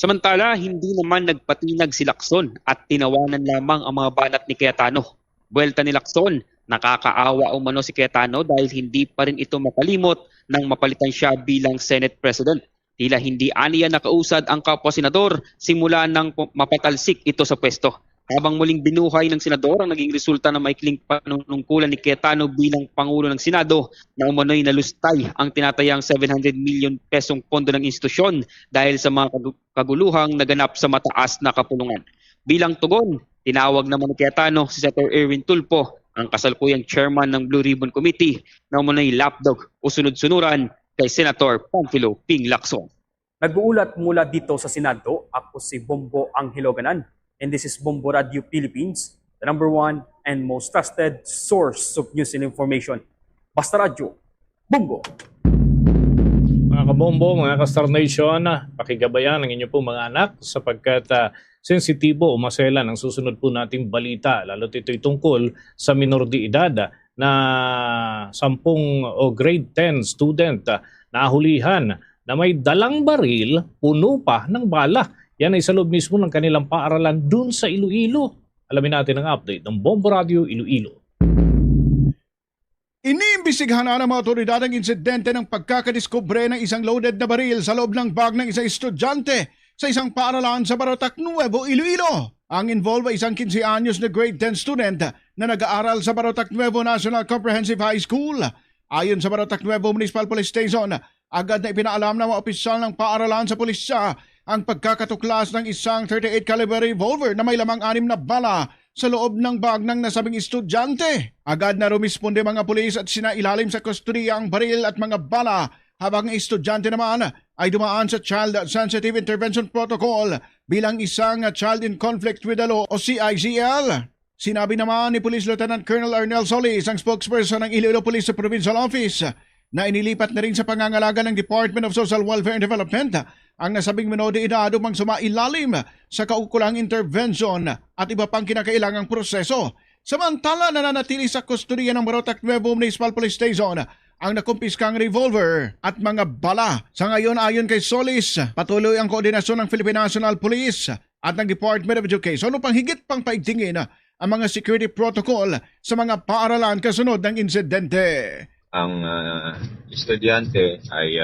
Samantala, hindi naman nagpatinag si Lacson at tinawanan lamang ang mga banat ni Cayetano. Buwelta ni Lacson, nakakaawa umano si Cayetano dahil hindi pa rin ito makalimot nang mapalitan siya bilang Senate President. Tila hindi aniya nakausad ang kapwa senador simula nang mapatalsik ito sa pwesto. Habang muling binuhay ng senador ang naging resulta ng maikling panunungkulan ni Cayetano bilang Pangulo ng Senado na umano'y nalustay ang tinatayang 700 million pesong pondo ng institusyon dahil sa mga kaguluhang naganap sa mataas na kapulungan. Bilang tugon, tinawag naman ni Cayetano si Senator Erwin Tulfo, ang kasalukuyang chairman ng Blue Ribbon Committee na umano'y lapdog o sunod-sunuran kay Senator Panfilo Ping Lacson. Nag-uulat mula dito sa Senado, ako si Bombo Anghiloganan. And this is Bombo Radio Philippines, the #1 and most trusted source of news and information. Basta Radio, Bombo! Mga kabombo, mga ka-Star Nation, pakigabayan ang inyo po mga anak sapagkat sensitibo o maselan ang susunod po nating balita. Lalo't ito'y tungkol sa minor de edad na 10 o grade 10 student na ahulihan na may dalang baril, puno pa ng bala. Yan ay sa loob mismo ng kanilang paaralan dun sa Iloilo. Alamin natin ang update ng Bombo Radio Iloilo. Iniimbestigahan na ng mga otoridad ang insidente ng pagkakadiskubre ng isang loaded na baril sa loob ng bag ng isang estudyante sa isang paaralan sa Barotac Nuevo, Iloilo. Ang involved ay isang 15 anyos na grade 10 student na nag-aaral sa Barotac Nuevo National Comprehensive High School. Ayon sa Barotac Nuevo Municipal Police Station, agad na ipinaalam ng mga opisyal ng paaralan sa pulisya ang pagkakatuklas ng isang 38 caliber revolver na may lamang 6 na bala sa loob ng bag ng nasabing estudyante. Agad na rumisponde mga pulis at sinailalim sa kustodiya ang baril at mga bala habang ang estudyante naman ay dumaan sa Child Sensitive Intervention Protocol bilang isang Child in Conflict with the Law o CICL. Sinabi naman ni Police Lieutenant Colonel Arnel Solis, ang spokesperson ng Iloilo Police Provincial Office, na inilipat na rin sa pangangalaga ng Department of Social Welfare and Development ang nasabing minor de edad upang sumailalim sa kaukulang intervention at iba pang kinakailangang proseso. Samantala, nananatili sa kustodiya ng Barotac Nuevo Municipal Police Station ang nakumpiskang revolver at mga bala. Sa ngayon, ayon kay Solis, patuloy ang koordinasyon ng Philippine National Police at ng Department of Education upang higit pang paigtingin ang mga security protocol sa mga paaralan kasunod ng insidente. Ang estudyante ay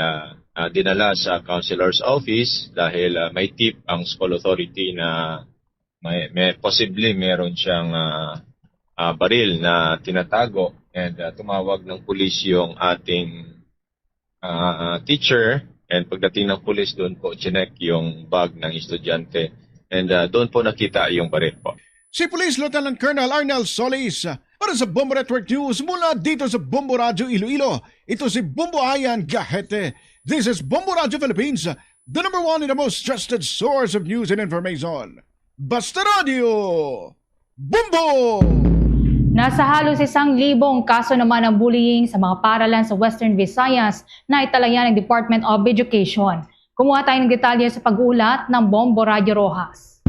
dinala sa counselor's office dahil may tip ang school authority na possibly meron siyang baril na tinatago, and tumawag ng pulis yung ating teacher, and pagdating ng pulis doon po chinek yung bag ng estudyante, and doon po nakita yung baril po. Si Police Lieutenant Colonel Arnel Solis para sa Bombo Network News mula dito sa Bombo Radio Iloilo. Ito si Bombo Ayan Gahete. This is Bombo Radio Philippines, the #1 and the most trusted source of news and information. Basta Radio, Bombo! Nasa halos 1,000 kaso naman ng bullying sa mga paaralan sa Western Visayas na italaya ng Department of Education. Kumuha tayo ng detalye sa pag-uulat ng Bombo Radio Rojas.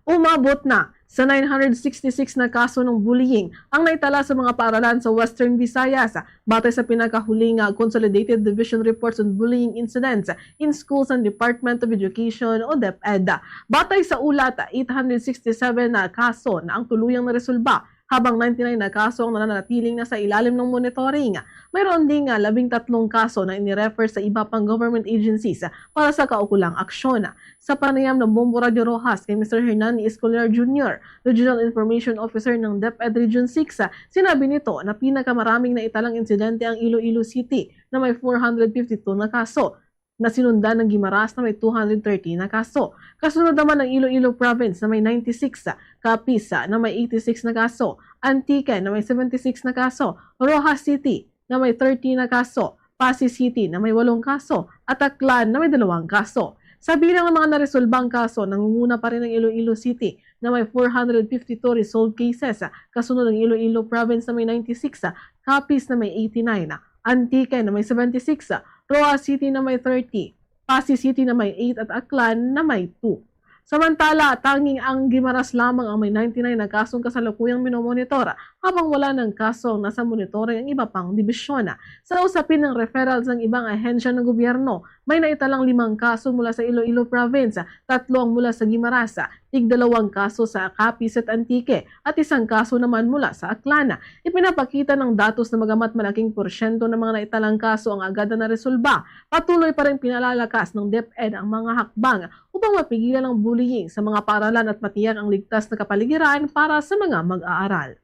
Umabot na sa 966 na kaso ng bullying ang naitala sa mga paaralan sa Western Visayas batay sa pinakahuling Consolidated Division Reports on Bullying Incidents in Schools and Department of Education o DepEd. Batay sa ulat, 867 na kaso na ang tuluyang naresolba habang 99 na kaso ang nananatiling nasa ilalim ng monitoring. Mayroon ding 13 kaso na inirefer sa iba pang government agencies para sa kaukulang aksyon. Sa panayam ng Bombo Radio Rojas kay Mr. Hernani Escolar Jr., Regional Information Officer ng DepEd Region 6, sinabi nito na pinakamaraming naitalang insidente ang Iloilo City na may 452 na kaso, na sinundan ng Guimaras na may 230 na kaso. Kasunod naman ng Iloilo Province na may 96, Capiz na may 86 na kaso, Antique na may 76 na kaso, Rojas City na may 30 na kaso, Pasig City na may 8 kaso, at Aklan na may 2 kaso. Sa bilang ng mga naresolbang kaso, nangunguna pa rin ang Iloilo City na may 452 resolved cases, kasunod ng Iloilo Province na may 96, Capiz na may 89, Antique na may 76, Rojas City na may 30, Pasig City na may 8 at Aklan na may 2. Samantala, tanging ang Guimaras lamang ang may 99 na kasong kasalukuyang minomonitor habang wala ng kaso nasa monitoring ang iba pang dibisyon. Sa usapin ng referrals ng ibang ahensya ng gobyerno, May naitalang 5 kaso mula sa Iloilo Province, 3 mula sa Guimaras, 2 kaso sa Capiz at Antique at 1 kaso naman mula sa Aklan. Ipinapakita ng datos na magamat malaking porsyento ng mga naitalang kaso ang agad na naresolba, patuloy pa rin pinalalakas ng DepEd ang mga hakbang upang mapigilan ang bullying sa mga paaralan at matiyak ang ligtas na kapaligiran para sa mga mag-aaral.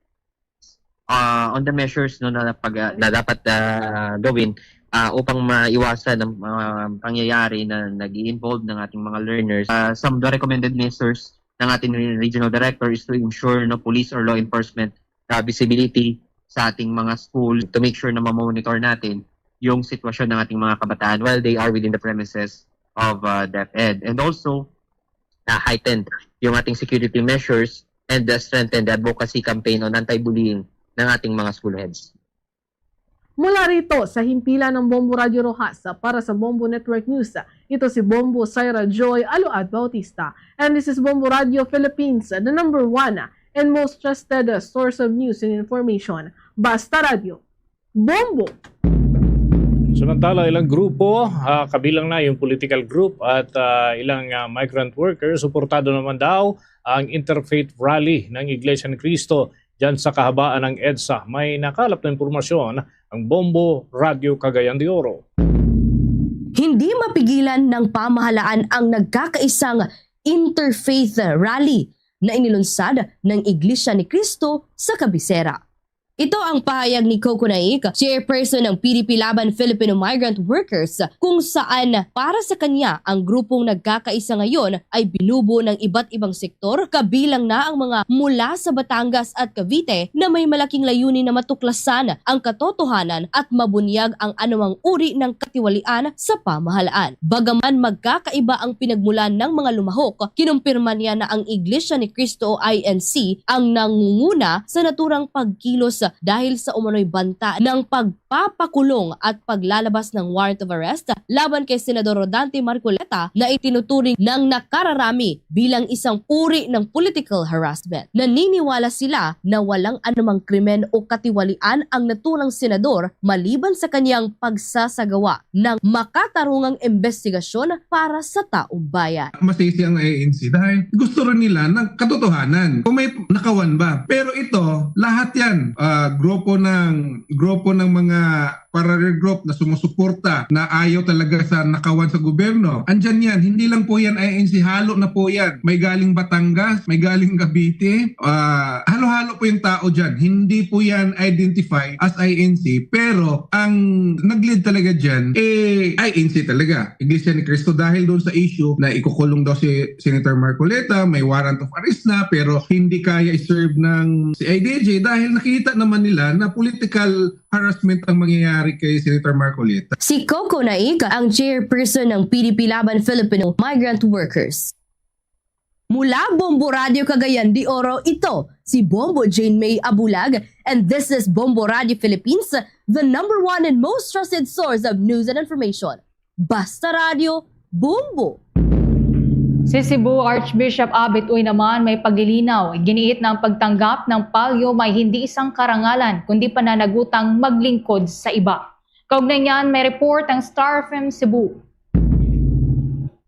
On the measures na dapat gawin upang maiwasan ang mga pangyayari na nag-i-involve ng ating mga learners. Some of the recommended measures ng ating regional director is to ensure police or law enforcement visibility sa ating mga school to make sure na ma-monitor natin yung sitwasyon ng ating mga kabataan while they are within the premises of DepEd. And also, heighten yung ating security measures and strengthen the advocacy campaign on anti-bullying ng ating mga school heads. Mula rito sa himpilan ng Bombo Radio Rojas para sa Bombo Network News, ito si Bombo Syra Joy Aluad Bautista. And this is Bombo Radio Philippines, the number 1 and most trusted source of news and information. Basta Radio. Bombo! Samantala, ilang grupo, kabilang na yung political group at ilang migrant workers, suportado naman daw ang interfaith rally ng Iglesia ni Cristo dyan sa kahabaan ng EDSA. May nakalap na impormasyon ang Bombo Radio Cagayan de Oro. Hindi mapigilan ng pamahalaan ang nagkakaisang interfaith rally na inilunsad ng Iglesia ni Cristo sa Cabecera. Ito ang pahayag ni Coco Naik, chairperson ng PDP Laban Filipino Migrant Workers, kung saan para sa kanya ang grupong nagkakaisa ngayon ay binubuo ng iba't ibang sektor, kabilang na ang mga mula sa Batangas at Cavite na may malaking layunin na matuklasan ang katotohanan at mabunyag ang anumang uri ng katiwalian sa pamahalaan. Bagaman magkakaiba ang pinagmulan ng mga lumahok, kinumpirma niya na ang Iglesia ni Cristo o INC ang nangunguna sa naturang pagkilos dahil sa umano'y banta ng pagpapakulong at paglalabas ng warrant of arrest laban kay Senador Rodante Marcoleta na itinuturing ng nakararami bilang isang uri ng political harassment. Naniniwala sila na walang anumang krimen o katiwalian ang naturang senador maliban sa kanyang pagsasagawa ng makatarungang investigasyon para sa taong bayan. Masisi ang ANC dahil gusto rin nila ng katotohanan. Kung may nakawan ba? Pero ito, lahat yan. Grupo ng mga parallel group na sumusuporta na ayaw talaga sa nakawan sa gobyerno. Andyan yan. Hindi lang po yan ANC. Halo na po yan. May galing Batangas, may galing Cavite. Halo-halo po yung tao dyan. Hindi po yan identify as INC. Pero ang nag-lead talaga dyan, INC talaga. Iglesia ni Cristo dahil doon sa issue na ikukulong daw si Senator Marcoleta, may warrant of arrest na pero hindi kaya i-serve ng si IDJ dahil nakita naman nila na political harassment ang mangyayari kay Senator Marcoleta. Si Coco Naik, ang chairperson ng PDP Laban Filipino Migrant Workers. Mula Bombo Radio Cagayan de Oro, ito si Bombo Jane May Abulag, and this is Bombo Radio Philippines, the number 1 and most trusted source of news and information. Basta Radio, Bombo! Si Cebu Archbishop Abet Uy naman may paglilinaw. Giniit ng pagtanggap ng palyo may hindi isang karangalan kundi pananagutang maglingkod sa iba. Kaugnay niyan, may report ang Star FM Cebu.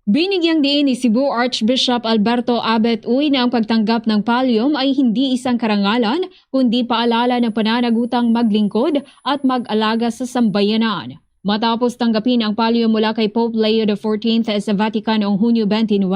Binigyang diin ni Cebu Archbishop Alberto Abet Uy na ang pagtanggap ng palyom ay hindi isang karangalan kundi paalala ng pananagutang maglingkod at mag-alaga sa sambayanan. Matapos tanggapin ang palyo mula kay Pope Leo XIV sa Vatican noong Hunyo 29,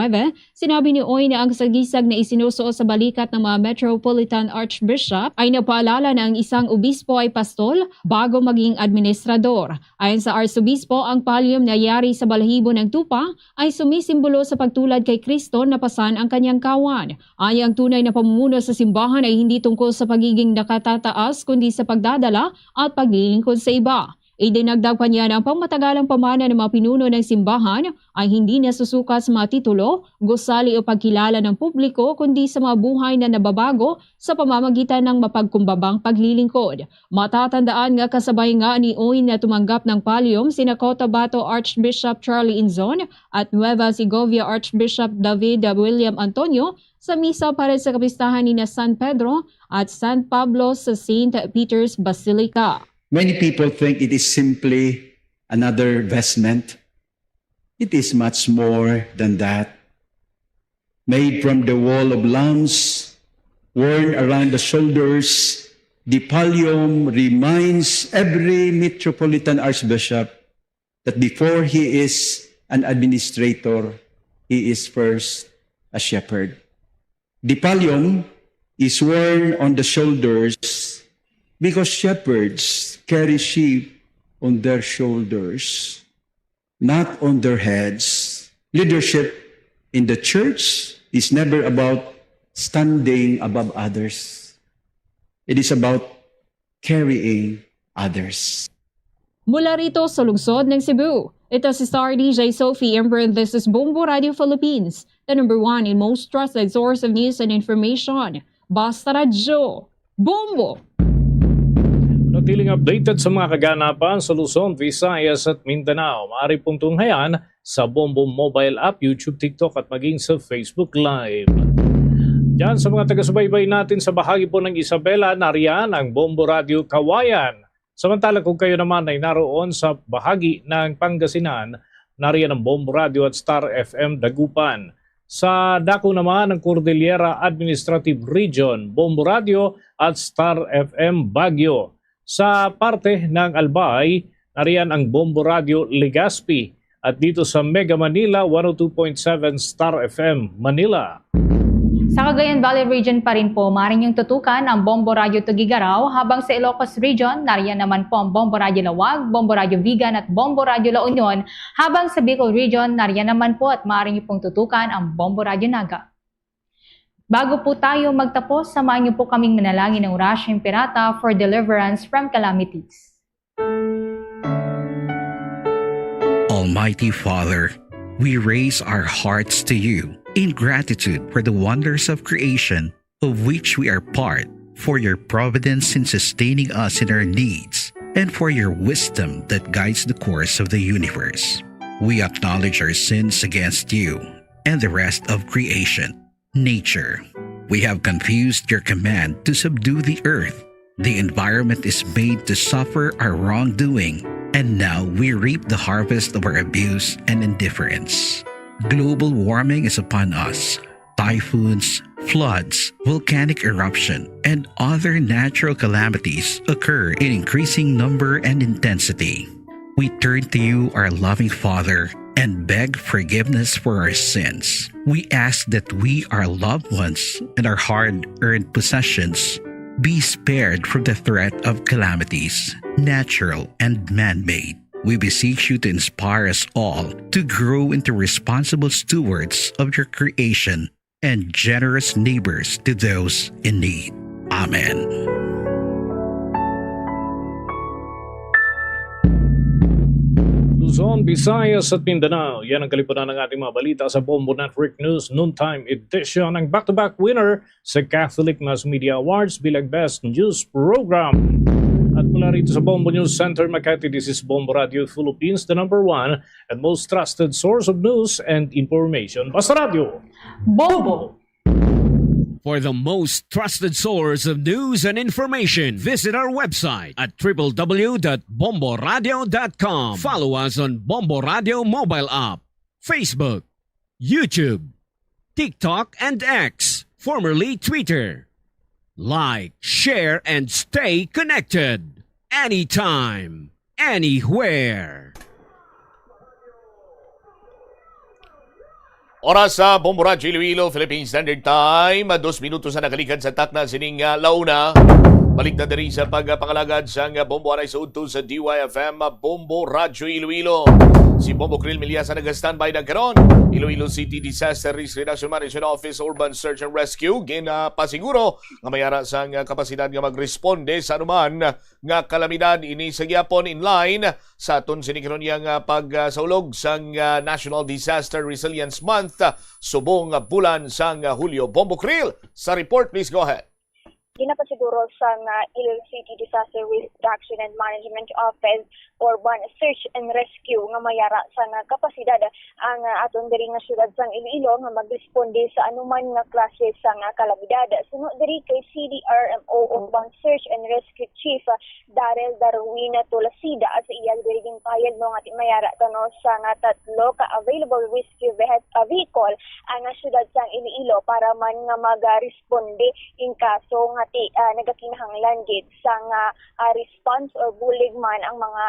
sinabi ni Uy na ang sagisag na isinusuot sa balikat ng mga Metropolitan Archbishop ay napaalala na ang isang obispo ay pastol bago maging administrador. Ayon sa Arsobispo, ang palyom na yari sa balahibo ng tupa ay sumisimbolo sa pagtulad kay Kristo na pasan ang kanyang kawan. Ay ang tunay na pamumuno sa simbahan ay hindi tungkol sa pagiging nakatataas kundi sa pagdadala at paglilingkod sa iba. Idinagdag pa niya na ang pangmatagalang pamana ng mga pinuno ng simbahan ay hindi nasusukat sa mga titulo, gusali o pagkilala ng publiko kundi sa mga buhay na nababago sa pamamagitan ng mapagkumbabang paglilingkod. Matatandaan nga kasabay nga ni Uy na tumanggap ng palyom sina Cotabato Archbishop Charlie Inzon at Nueva Segovia Archbishop David William Antonio sa misa para sa kapistahan ni San Pedro at San Pablo sa St. Peter's Basilica. Many people think it is simply another vestment, It is much more than that. Made from the wool of lambs, worn around the shoulders, the pallium reminds every Metropolitan Archbishop that before he is an administrator, he is first a shepherd. The pallium is worn on the shoulders because shepherds carry sheep on their shoulders, not on their heads. Leadership in the church is never about standing above others. It is about carrying others. Mula rito sa lungsod ng Cebu, ito si Star DJ Sophie Ember and this is Bombo Radio Philippines, the #1 and most trusted source of news and information. Basta Radyo, Bombo! Natiling updated sa mga kaganapan sa Luzon, Visayas at Mindanao. Maaari pong tunghayan sa Bombo mobile app, YouTube, TikTok at maging sa Facebook Live. Diyan sa mga taga-subaybay natin sa bahagi po ng Isabela, nariyan ang Bombo Radio Kawayan. Samantala kung kayo naman ay naroon sa bahagi ng Pangasinan, nariyan ang Bombo Radio at Star FM Dagupan. Sa dako naman ng Cordillera Administrative Region, Bombo Radio at Star FM Baguio. Sa parte ng Albay, nariyan ang Bombo Radio Legazpi at dito sa Mega Manila, 102.7 Star FM Manila. Sa Cagayan Valley Region pa rin po, maaaring yung tutukan ang Bombo Radio Tugigaraw, habang sa Ilocos Region, nariyan naman po ang Bombo Radio Lawag, Bombo Radio Vigan at Bombo Radio La Union, habang sa Bicol Region, nariyan naman po at maaaring yung pong tutukan ang Bombo Radio Naga. Bago po tayo magtapos, samahan niyo po kaming manalangin ng Orasyong Pirata for deliverance from calamities. Almighty Father, we raise our hearts to you in gratitude for the wonders of creation of which we are part, for your providence in sustaining us in our needs, and for your wisdom that guides the course of the universe. We acknowledge our sins against you and the rest of creation. Nature. We have confused your command to subdue the earth. The environment is made to suffer our wrongdoing, and now we reap the harvest of our abuse and indifference. Global warming is upon us. Typhoons, floods, volcanic eruption, and other natural calamities occur in increasing number and intensity. We turn to you, our loving Father, and beg forgiveness for our sins. We ask that we, our loved ones, and our hard-earned possessions be spared from the threat of calamities, natural and man-made. We beseech you to inspire us all to grow into responsible stewards of your creation and generous neighbors to those in need. Amen. Luzon, Visayas at Mindanao. Yan ang kalipunan ng ating mga balita sa Bombo Network News Noontime Edition, ang back-to-back winner sa Catholic Mass Media Awards bilang Best News Program. At mula rito sa Bombo News Center, Makati, this is Bombo Radio Philippines, the #1 and most trusted source of news and information. Basta Radio, Bombo! For the most trusted source of news and information, visit our website at www.bomboradio.com. Follow us on Bombo Radio mobile app, Facebook, YouTube, TikTok, and X, formerly Twitter. Like, share, and stay connected. Anytime, anywhere. Oras sa Bombo Radio Iloilo, Philippine Standard Time. 2 minutos na nakalikan sa takna sining launa. Balik na diri sa pagpangalagad sa Bombo Aray sa udto sa DYFM Bombo Radio Iloilo. Si Bombo Krill Milyasa nag-standby na karon. Iloilo City Disaster Risk Reduction Management Office Urban Search and Rescue pasiguro nga mayara sa kapasidad nga magresponde sa anuman nga kalamidad ini sa gyapon in line sa aton sinikaron yang pagsaulog sa National Disaster Resilience Month subong bulan sa Hulyo. Bombo Krill sa report, please go ahead. Ginapasiguro sa Iloilo City Disaster Risk Reduction and Management Office Urban Search and Rescue nga mayara sa kapasidad ang aton diri nga syudad sang Iloilo nga magresponde sa anuman nga klase sa kalamidad. Suno diri kay CDRMO Urban Search and Rescue Chief Daryl Darwin Tolasida sa iya diri ging payag no nga mayara tano sa tatlo ka available rescue vehicle ang syudad sang Iloilo para man nga magresponde in kaso nga nagakinahanglan gid sa response or bulig man ang mga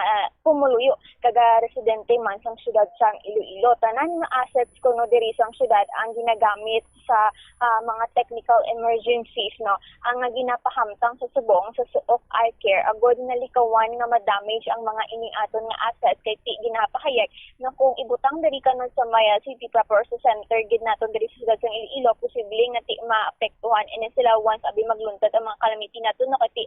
pumuluyo kaga residente man sang syudad sang Iloilo. Tanan nga assets kuno diri sang syudad ang ginagamit sa mga technical emergencies no ang ginapahamtang sa subong sa Suok Eye Care agod na likawan nga ma-damage ang mga iniaton nga assets kay ti ginapahayag na kung ibutang diri kanon sa Maya City proper sa center gid naton diri sa syudad sang Iloilo posibleng nga ti maapektuhan ini sila once abi magluntad ang mga calamity naton no kati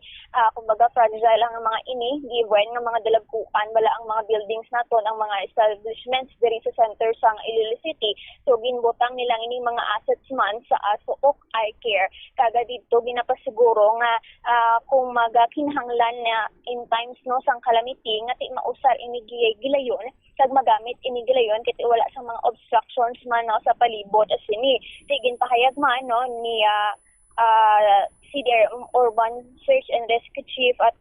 kumbaga fragile ang mga ini given nga mga dalagkuan wala ang mga buildings naton ang mga establishments diri sa center sang Iloilo City so ginbutang nilang ini mga assets man sa Suok Eye Care kaga didto ginapasiguro nga kung magakinahanglan na in times no sang calamity nga ti mausar ini gilayon kag magamit ini gilayon kiti wala sa mga obstructions man no, sa palibot as ini tigin pahayag man no ni CDR Urban Search and Rescue Chief at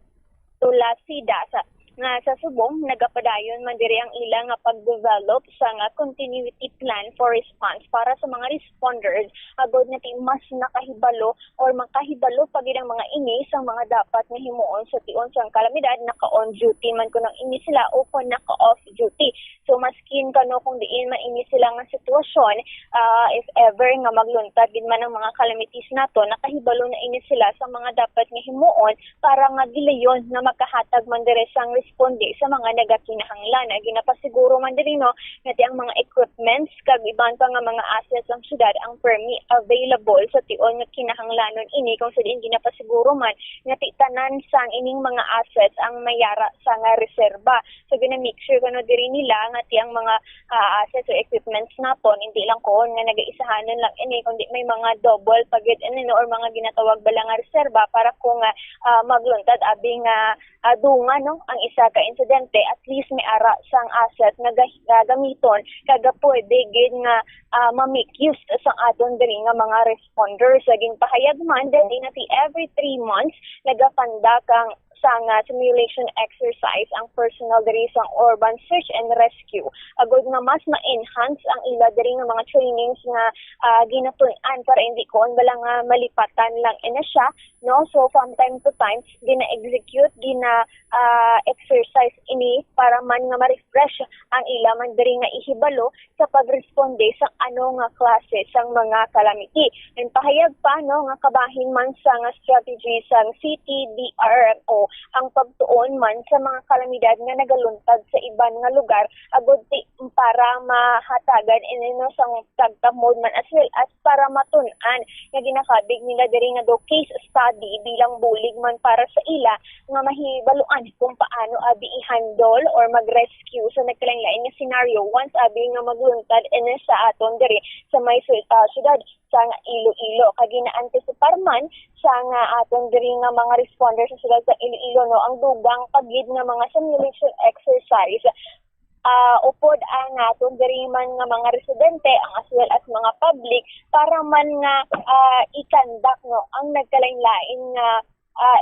Tolasida nga sa subong nagapadayon man diri ang ilang nga pag-develop sa nga continuity plan for response para sa mga responders agod nga mas nakahibalo or makahibalo pag ang mga ini sa mga dapat nga himuon sa tion sang kalamidad naka-on duty man kunang ini sila o kung naka-off duty. So maskin kano kung diin man ini sila nga sitwasyon if ever nga magluntad gid man ang mga calamities nato nakahibalo na ini sila sa mga dapat nga himuon para nga gilayon na makahatag man diri sang responde sa mga nagakinahanglan. Ginapasiguro man diri no nga ang mga equipments kag iban pa nga mga assets ang syudad ang permi available sa tion nga kinahanglanon ini kung sa diin ginapasiguro man nga tanan sang ining mga assets ang mayara sa nga reserba. So gina-make sure kano diri nila nga ang mga assets o equipments naton hindi lang kon nga nagaisahanon lang ini kundi may mga double pagid ano or mga ginatawag bala nga reserba para kung magluntad abi nga dunga no ang isa ka insidente at least may ara sang asset nga gamiton kaga pwede gid nga ma-make use sa aton diri nga mga responders saging pahayag man dili na every 3 months nagakandak ang sang simulation exercise ang personal diri sang Urban Search and Rescue agod nga mas ma-enhance ang ila diri nga mga trainings nga ginatun-an para hindi ko bala nga malipatan lang ina siya no so from time to time gina-execute exercise ini para man nga ma-refresh ang ila man diri nga ihibalo sa pagresponde sa ano nga klase sang mga calamity and pahayag pa no nga kabahin man sa nga strategy sang CTDRMO ang pagtuon man sa mga kalamidad nga nagaluntad sa iban nga lugar agud para mahatagan inino sang tagtamod man as well as para matun-an nga ginakabig nila diri nga do case study bilang bulig man para sa ila nga mahibaluan kung paano abi i-handle or mag-rescue sa nagkalain-lain nga scenario once abi nga magluntad sa aton diri sa may syudad sa Iloilo kag gina-anticipar man sa nga aton diri nga mga responders sa syudad sa Iloilo no ang dugang pagid nga mga simulation exercise upod ang aton diri man nga mga residente ang as well as mga public para man nga ikandak no ang nagkalain-lain nga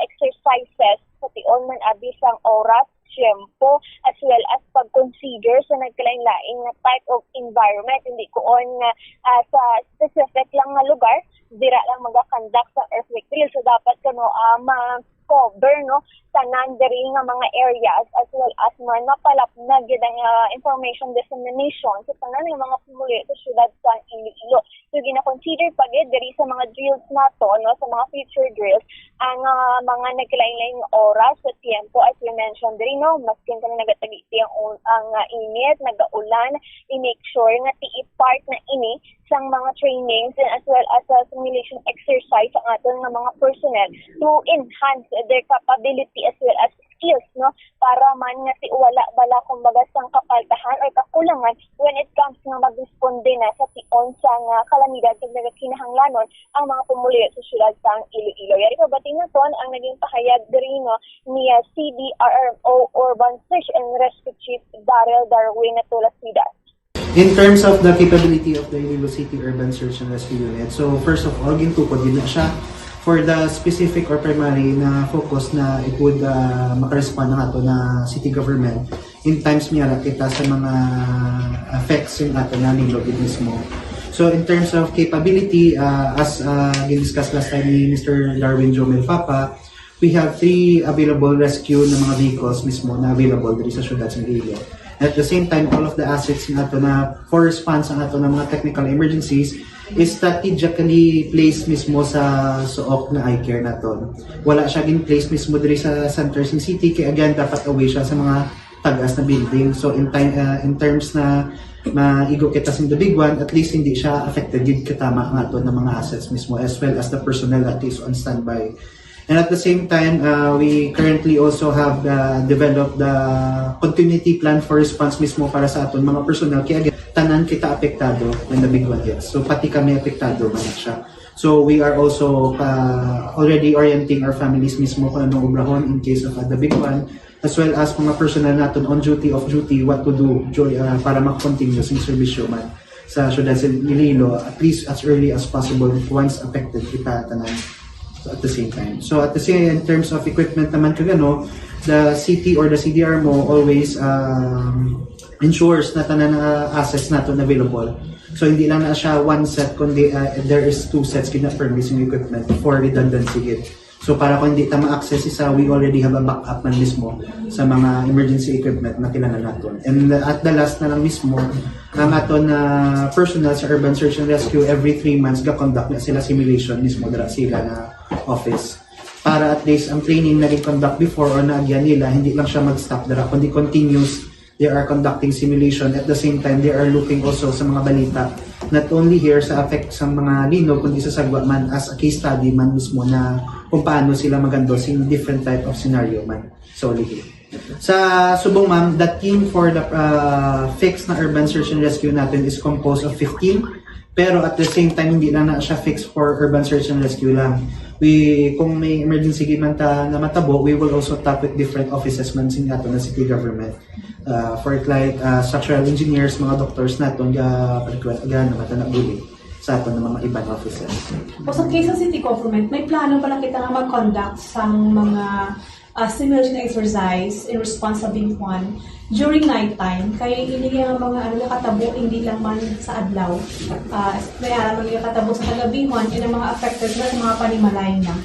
exercises sa tion man abi sang oras tiyempo as well as pag-consider sa nagkalain-lain nga type of environment hindi ko nga sa specific lang nga lugar dira lang magakandak sa earthquake drill so dapat kano ma-cover no tanan diri nga mga areas as well as man napalap na gid ang information dissemination sa tanan nga mga pumuli sa syudad sa Iloilo. So gina-consider pa gid diri sa mga drills nato no sa mga future drills ang mga nagkalain-lain oras sa tiempo as we mentioned diri no maskin ka nagatagiti ang init nagaulan i-make sure nga ti-part na ini sang mga trainings and as well as simulation exercise ang aton nga mga personnel to enhance their capability as well as skills no para man nga si wala bala kumbaga sang kapaltahan o kakulangan when it comes nga magresponde na sa tion sa nga kalamidad kag nagakinahanglanon ang mga pumuliyo sa syudad sang Iloilo. Yari pa bating na ton ang naging pahayag diri no ni CDRMO Urban Search and Rescue Chief Daryl Darwin Tulasida. In terms of the capability of the Iloilo City Urban Search and Rescue Unit, so first of all, gintukod din na siya for the specific or primary na focus na it would makarespond na ato na city government in times niya kita sa mga effects yung ato na nilog mismo. So in terms of capability, as discussed last time ni Mr. Darwin Jomel Papa, we have 3 available rescue na mga vehicles mismo na available diri sa syudad sa Iloilo. At the same time, all of the assets nato na for response ang ato na mga technical emergencies is strategically placed mismo sa suok na eye-care nato. Wala siya in-place mismo diri sa center ng city, kaya again, dapat away siya sa mga tagas na building. So in terms na maigo kita sa the big one, at least hindi siya affected yun katama ang ato ng mga assets mismo as well as the personnel that is on standby. And at the same time, we currently also have developed the continuity plan for response mismo para sa aton mga personnel. Kaya tanan kita apektado when the big one hits. So pati kami apektado man siya. So we are also already orienting our families mismo kung anong obrahon in case of the big one, as well as mga personnel natin on duty, off duty, what to do para mag-continue sa serbisyo man sa syudad sa Iloilo, at least as early as possible once affected kita tanan. At the same time. So at the same in terms of equipment naman kagano, the city or the CDRMO always ensures na tanan assets nato available. So hindi lang na siya one set kundi there is 2 sets kina permission equipment for redundancy. So para kung hindi ta ma-access isa, we already have a backup man mismo sa mga emergency equipment na kailangan natin. And at the last na lang mismo, ang aton na personnel sa Urban Search and Rescue every 3 months ga-conduct na sila simulation mismo dara sila na office. Para at least ang training na conduct before or naagyan nila, hindi lang siya mag-stop dara, kundi continuous. They are conducting simulation. At the same time, they are looking also sa mga balita. Not only here sa effect sa mga linog, kundi sa sagwa man as a case study man mismo na kung paano sila magandos in different type of scenario man. So, sa Subong ma'am, the team for the fixed na urban search and rescue natin is composed of 15. Pero at the same time, hindi lang na siya fixed for urban search and rescue lang. Kung may emergency man na matabo, we will also talk with different offices man sa nato na city government. For like structural engineers, mga doctors naton na matanabuli sa ato ng mga ibang offices. O sa case ng city government, may plano pala kita nga mag-conduct sa mga simulation exercise in response sa Big One during night time. Kaya hindi yung mga nakatabo, hindi lang man sa adlaw. May alam mga nakatabo sa Big One, and ang mga affected na sa mga panimalay na.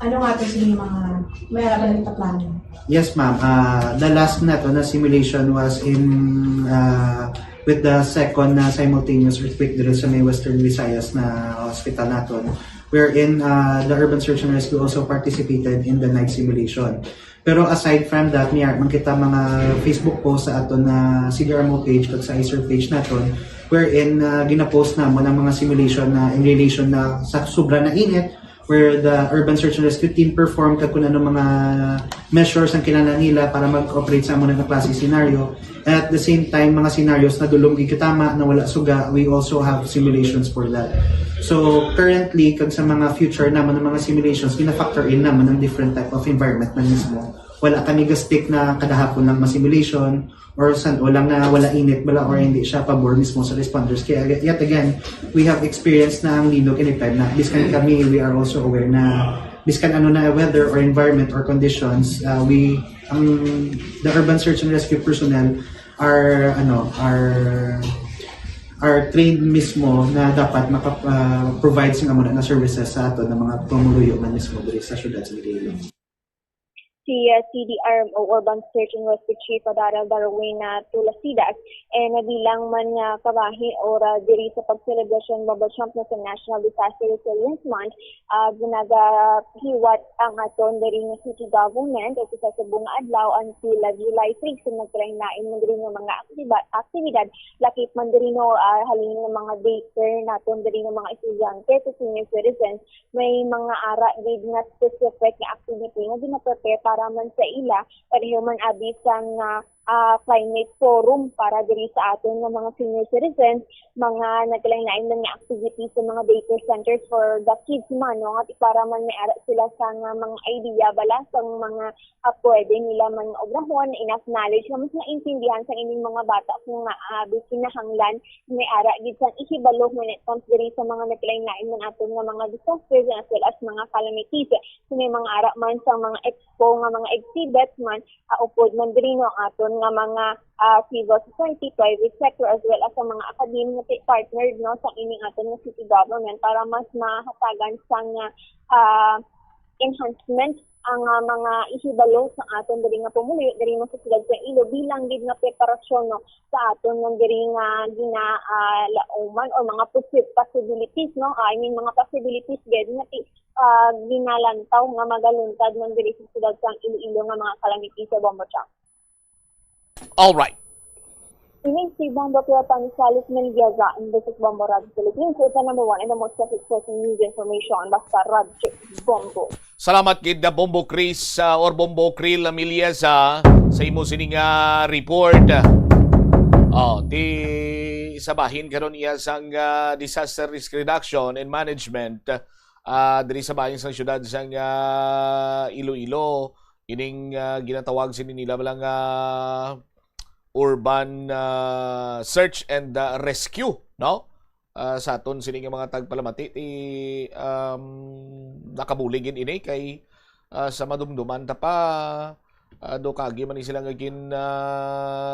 Ano nga ito sila mga may alam pala kita plano? Yes ma'am, the last na simulation was in with the second simultaneous earthquake dito sa may Western Visayas na hospital natin, wherein the Urban Search and Rescue also participated in the night simulation. Pero aside from that, man kita mga Facebook post sa ato na CDRMO page kag sa ISER page natin, wherein gina-post namon ang mga simulation na in relation na sa sobra na init, where the Urban Search and Rescue team performed kag kung ano mga measures ang kinahanglan nila para mag-operate sa mga klase scenario. And at the same time, mga scenarios na dulong gikitama, na wala suga, we also have simulations for that. So currently, kag sa mga future naman ng mga simulations, gina-factor in naman ng different type of environment na mismo. Wala kami gastik na kadahapon ng simulation or lang na wala init bala or hindi siya pabor mismo sa responders. Kaya yet again, we have experienced na ang linog anytime na biskan kami, we are also aware na biskan ano na weather or environment or conditions, the Urban Search and Rescue personnel are trained mismo na dapat maka-provide sing amo na services sa ato ng mga pamuluyo man mismo diri sa syudad sa Iloilo. Si CDRMO Urban Search and Rescue Chief Daryl Darwin Tulasidas nabilang man nga kabahin ora diri sa pag-celebration babasham na sa National Disaster Resilience Month ginagahiwat ang aton diri nga city government o sa subong adlaw until July 3 so nagtrainain man diri nga mga aktibidad lakip man diri no halin nga mga daycare naton diri nga mga estudyante to senior citizens may mga ara gid nga specific nga activity nga gina-prepare para man sa ila pareho man abi sang climate forum para diri sa aton nga mga senior citizens, mga naglain-lain man nga activities sa mga daycare centers for the kids man, no? At para man may ara sila sa mga idea bala sa mga pwede nila man obrahon, enough knowledge nga mas maintindihan sa ining mga bata kung maabi kinahanglan may ara gid sang ihibalo when it comes diri sa mga naglain-lain man aton nga mga disasters as well as mga calamities. So may mga ara man sa mga expo nga mga exhibits man upod man diri no aton nga mga civil society, private sector as well as sa mga academic partnered no sa ining aton nga city government para mas mahatagan sang enhancement ang mga ihibalo sa aton diri nga pumuli diri nga sa siyudad sa Ilo bilang gid nga preparasyon no sa aton nga diri nga ginalauman o mga possibilities no mga possibilities gid nga ginalantaw nga magaluntad man diri sa siyudad sa Iloilo nga mga calamity sa Bombo Chang. All right. Ining si Bombo Piota ni Salis Melgaza in Basic Bombo Radio Philippines. So, ito number 1 and the most trusted source of news information. Basta Radio Bombo. Salamat gid na Bombo Chris or Bombo Krill Amiliasa sa imo sining report. Ti sabahin karon iya sang disaster risk reduction and management diri sa bahin sang syudad sang Iloilo. Ining ginatawag sini nila balang urban search and rescue, no? Sa aton sini nga mga tagpalamati nakabuligin ini kay sa madumduman ta pa do kagi man sila nga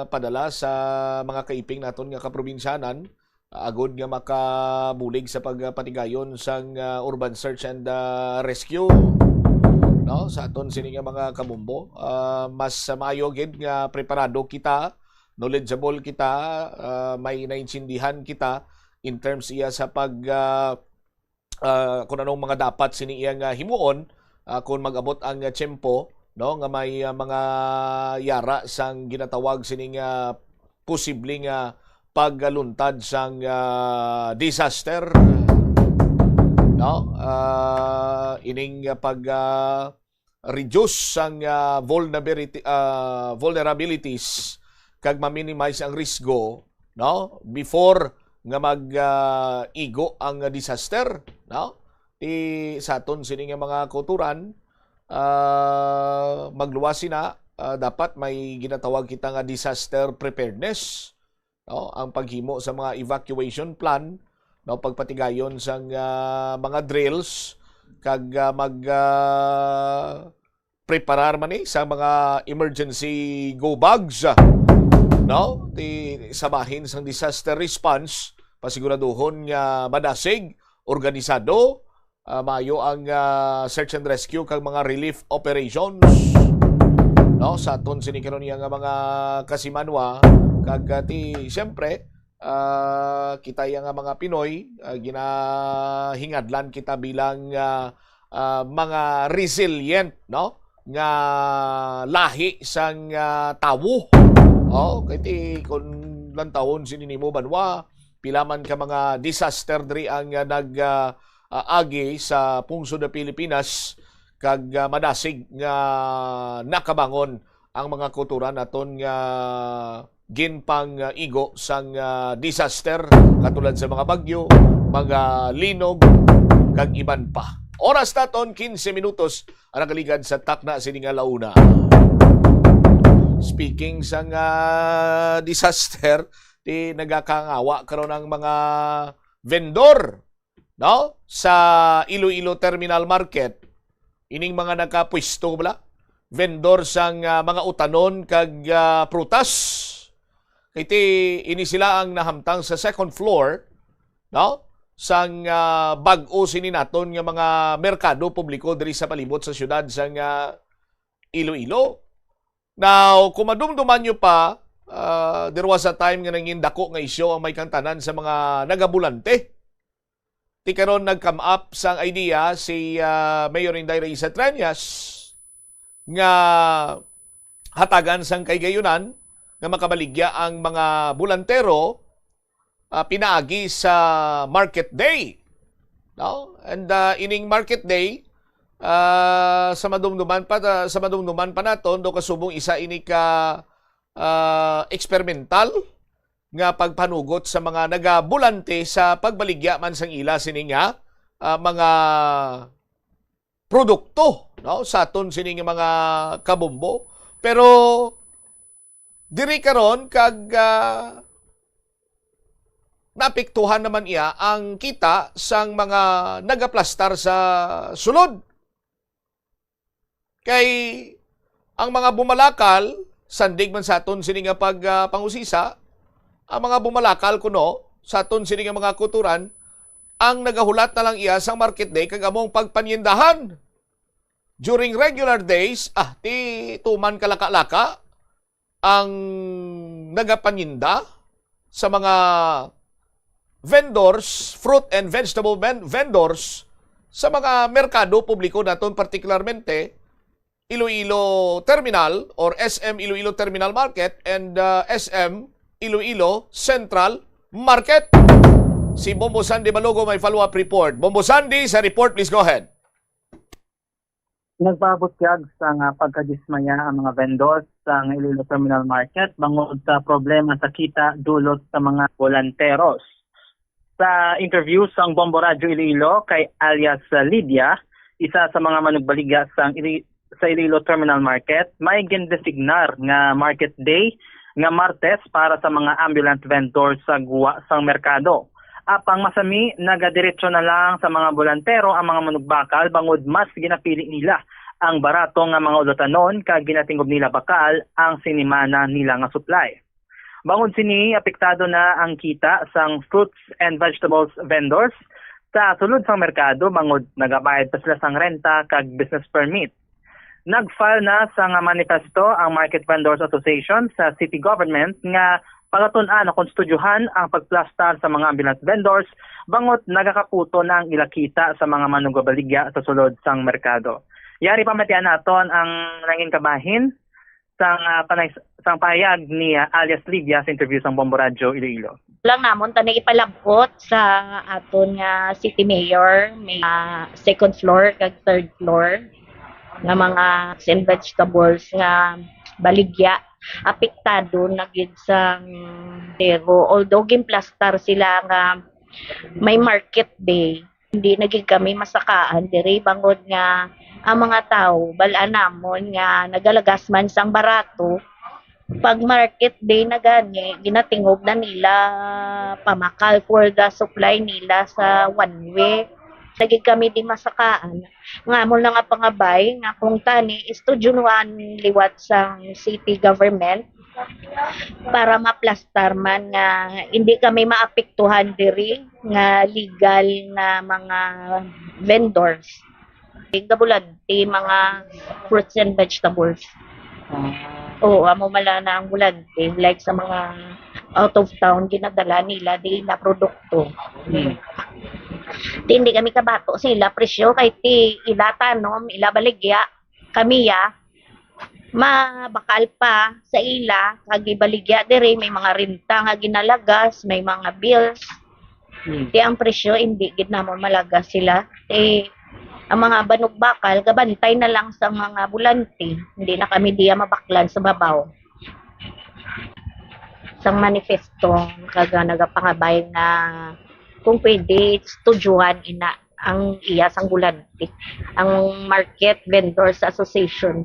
padala sa mga kaiping naton nga kaprobinsyanan agod nga makabulig sa pagpatigayon sang urban search and rescue, no? Sa aton sini nga mga kabumbo mas maayo gid nga preparado kita, knowledgeable kita, may naintindihan kita in terms iya sa pag kung anong mga dapat sini iyang himuon kung mag-abot ang tiyempo, no, nga may mga yara sang ginatawag sini nga posibleng pagluntad sang disaster, no? Ining pag reduce sang vulnerabilities kag ma-minimize ang risgo, no, before nga mag-igo ang disaster, no? Sa aton sini nga mga kulturan magluwas sina dapat may ginatawag kita nga disaster preparedness, no? Ang paghimo sa mga evacuation plan, no, pagpatigayon sang mga drills kag preparar man sa mga emergency go bags, no? Sabahin sang disaster response, pasiguraduhon nga madasig, organisado, maayo ang search and rescue kag mga relief operations, no? Sa aton sini karon nga mga kasimanwa kag siyempre kita nga mga Pinoy ginahingadlan kita bilang mga resilient, no, nga lahi sang tawo. Kay kung lang taon sininimo banwa pilaman ka mga disaster diri ang agi sa pungsod ng Pilipinas kag madasig nga nakabangon ang mga kultura naton nga ginpang igo sang disaster katulad sa mga bagyo, mga linog kag iban pa. Oras naton 15 minutos ang nakaligad sa takna sining alauna. Speaking sang disaster, nagakangawa karon ang mga vendor, no, sa Iloilo Terminal Market. Ining mga nakapwesto bala, vendor sang mga utanon kag prutas. Kay ini sila ang nahamtang sa second floor, no, sang bag-o sini naton nga mga merkado publiko diri sa palibot sa syudad sang Iloilo. Now, kung madumduman nyo pa, there was a time nga nanging dako nga isyo ang may kantanan sa mga nagabulante. Ti karon nag-come up sang idea si Mayor Inday Raiza Trias nga hatagan sang kaygayunan nga makabaligya ang mga bulantero pinaagi sa market day. No? And ining market day, sa madumduman pa naton do kasubong isa ini ka experimental nga pagpanugot sa mga nagabulante sa pagbaligya man sang ila sini nga mga produkto, no, sa aton sini nga mga kabombo. Pero diri karon kag naapektuhan naman iya ang kita sang mga nagaplastar sa sulod. Kay ang mga bumalakal, sandig man sa aton sini nga pangusisa, ang mga bumalakal kuno sa aton sini nga mga kuturan, ang nagahulat na lang iya sang market day kag among pagpanyindahan. During regular days, ti tuman kalaka-laka ang nagapanyinda sa mga vendors, fruit and vegetable vendors sa mga merkado publiko naton, particularmente Iloilo Terminal or SM Iloilo Terminal Market and SM Iloilo Central Market. Si Bombo Sandy Balogo may follow-up report. Bombo Sandy, sa report, please go ahead. Nagbabutyag sa pagkadismaya ang mga vendors sa Iloilo Terminal Market bangod sa problema sa kita dulot sa mga volanteros. Sa interview sa Bombo Radio Iloilo kay alias Lydia, isa sa mga manugbaligya sa Iloilo Terminal Market, may gindesignar nga market day nga Martes para sa mga ambulant vendors sa guwa sang merkado. Apang masami, nagadiretso na lang sa mga bolantero ang mga manugbakal bangod mas ginapili nila ang barato nga mga ulotanon kag ginatingob nila bakal ang sinimana nila nga supply. Bangod sini, apektado na ang kita sang fruits and vegetables vendors sa sulod sang merkado bangod nagabayad pa sila sang renta kag business permit. Nag-file na sa manifesto ang Market Vendors Association sa city government nga pagatunan na konstudyuhan ang pagplastar sa mga ambulant vendors bangot nagakaputo na ang ilakita sa mga manunggabaligya sa sulod sang merkado. Yari pamatian naton ang nanging kabahin sang pahayag ni alias Lydia sa interview sang Bombo Radio Iloilo. Lang namon tani ipalabot sa aton nga city mayor, may second floor kag third floor nga mga and vegetables nga baligya apektado na gid sang pero although gimplastar sila nga may market day, hindi na gid kami masakaan diri bangod nga ang mga tao balaan namon nga nagalagas man sang barato pag market day na gani ginatingob na nila pamakal for the supply nila sa one way. Lagi kami di masakaan. Nga mo na nga pangabay, nga kung tani, istudyonuan liwat sa city government para maplastar man nga hindi kami maapektuhan diri nga legal na mga vendors. Gabulante mga fruits and vegetables. Oo, amo mala na ang bulante like sa mga out of town ginadala nila di na produkto. Hindi kami kabato sila presyo kay ti ilatanom ila baligya kami mabakal pa sa ila kag ibaligya diri may mga renta nga ginalagas, may mga bills. Ti ang presyo hindi gid namon malagas sila. Ang mga banugbakal gabantay na lang sa mga bulante. Hindi na kami diya mabaklan sa babaw. Sang manifesto kaga nagapangabay na kung pwede studyuhan ina ang iya sang bulante, ang Market Vendors Association.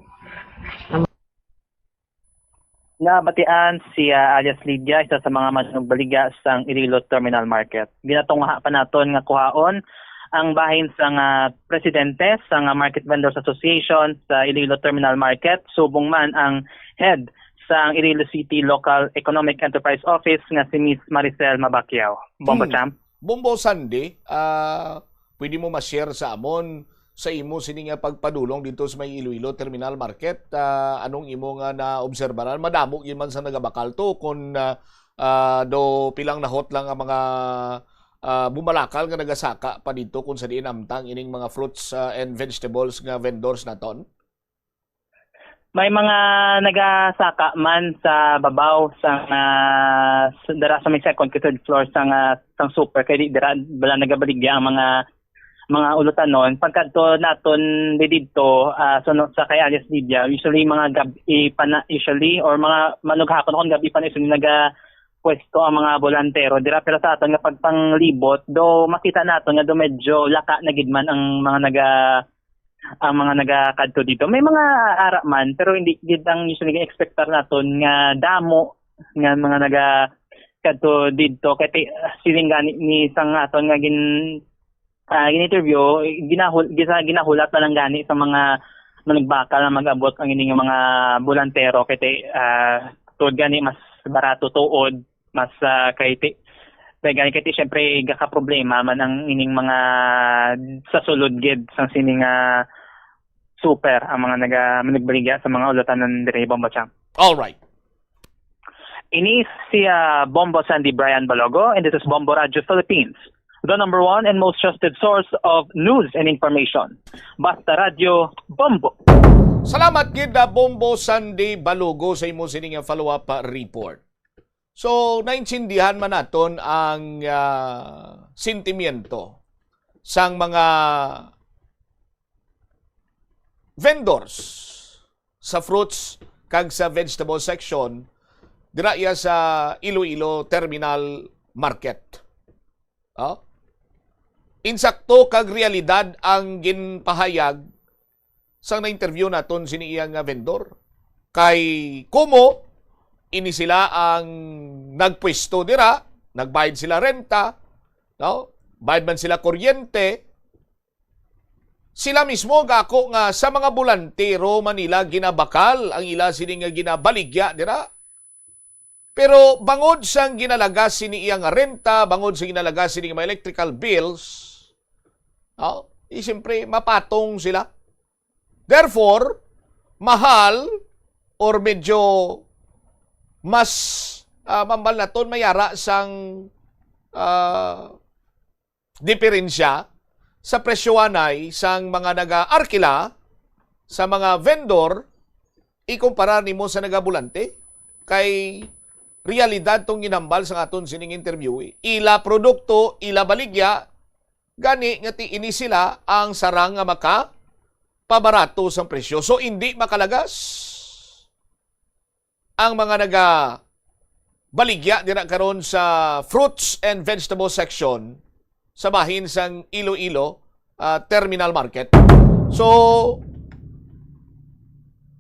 Nabatian si alias Lydia, isa sa mga manugbaligya sa Iloilo Terminal Market. Ginatungha pa naton nga kuhaon ang bahin sa presidente sa Market Vendors Association sa Iloilo Terminal Market, subong man ang head sa Iloilo City Local Economic Enterprise Office nga si Ms. Maricel Mabaquiao. Bombo Champ. Bombo Sandy, pwede mo ma-share sa amon sa imo sini nga pagpadulong dito sa may Iloilo Terminal Market. Anong imo nga naobserbaran? Madamo yun man sa nagabakal to kung do pilang nahot lang ang mga bumalakal nga nagasaka pa dito kung sa diin amtang ining mga fruits and vegetables nga vendors naton. May mga nagasaka man sa babaw sa dara sa may second to third floor sang super kay dira bala nagabaligya ang mga mga ulutanon pagkadto naton didto sunod sa kay alias Lydia usually mga gabi pa na usually or mga manughapon kon gabi pa na usually pwesto ang mga bolantero dira pero sa aton nga pagpanglibot do makita naton nga do medyo laka na gid man ang mga nagakadto dito. May mga ara man pero hindi gid ang usually expectar naton nga damo nga mga nagakadto dito kay siling gani ni sang aton nga gin-interview ginahulat na lang gani sa mga nagbakal na mag-abot ang ining mga bolantero kay tuod gani mas barato tuod mas kay gani kay syempre gaka problema man ang ining mga sa sulod gid sang sining super ang mga nagbaligya sa mga ulutanan dire Bombacham. All right. Ini si Bombo Sandy Brian Balogo and this is Bombo Radio Philippines, the number one and most trusted source of news and information. Basta Radio Bombo. Salamat gid Bombo Sandy Balogo sa imo sining follow-up report. So, naintindihan man naton ang sentimiento sang mga vendors sa fruits kag sa vegetable section dira iya sa Iloilo Terminal Market. Insakto kag realidad ang ginpahayag sa na-interview naton sini iyang vendor. Kay kumo ini sila ang nagpwesto dira, nagbayad sila renta, bayad man sila kuryente. Sila mismo gako nga sa mga bulantero Manila ginabakal ang ila sini nga ginabaligya dira. Pero bangod sang ginalagas sini iyang renta, bangod sa ginalagas sini mga electrical bills, siyempre mapatong sila. Therefore, mahal or medyo mas mambal na ton mayara sang diferensya sa presyoanay sang mga naga-arkila sa mga vendor ikumpara nimo sa nagabulante kay realidad tong ginambal sa aton sining interview. Ila produkto, ila baligya, gani nga ti ini sila ang sarang nga maka pabarato sang presyo. So hindi makalagas ang mga naga baligya dira karon sa fruits and vegetable section sa bahin sang Iloilo Terminal Market. So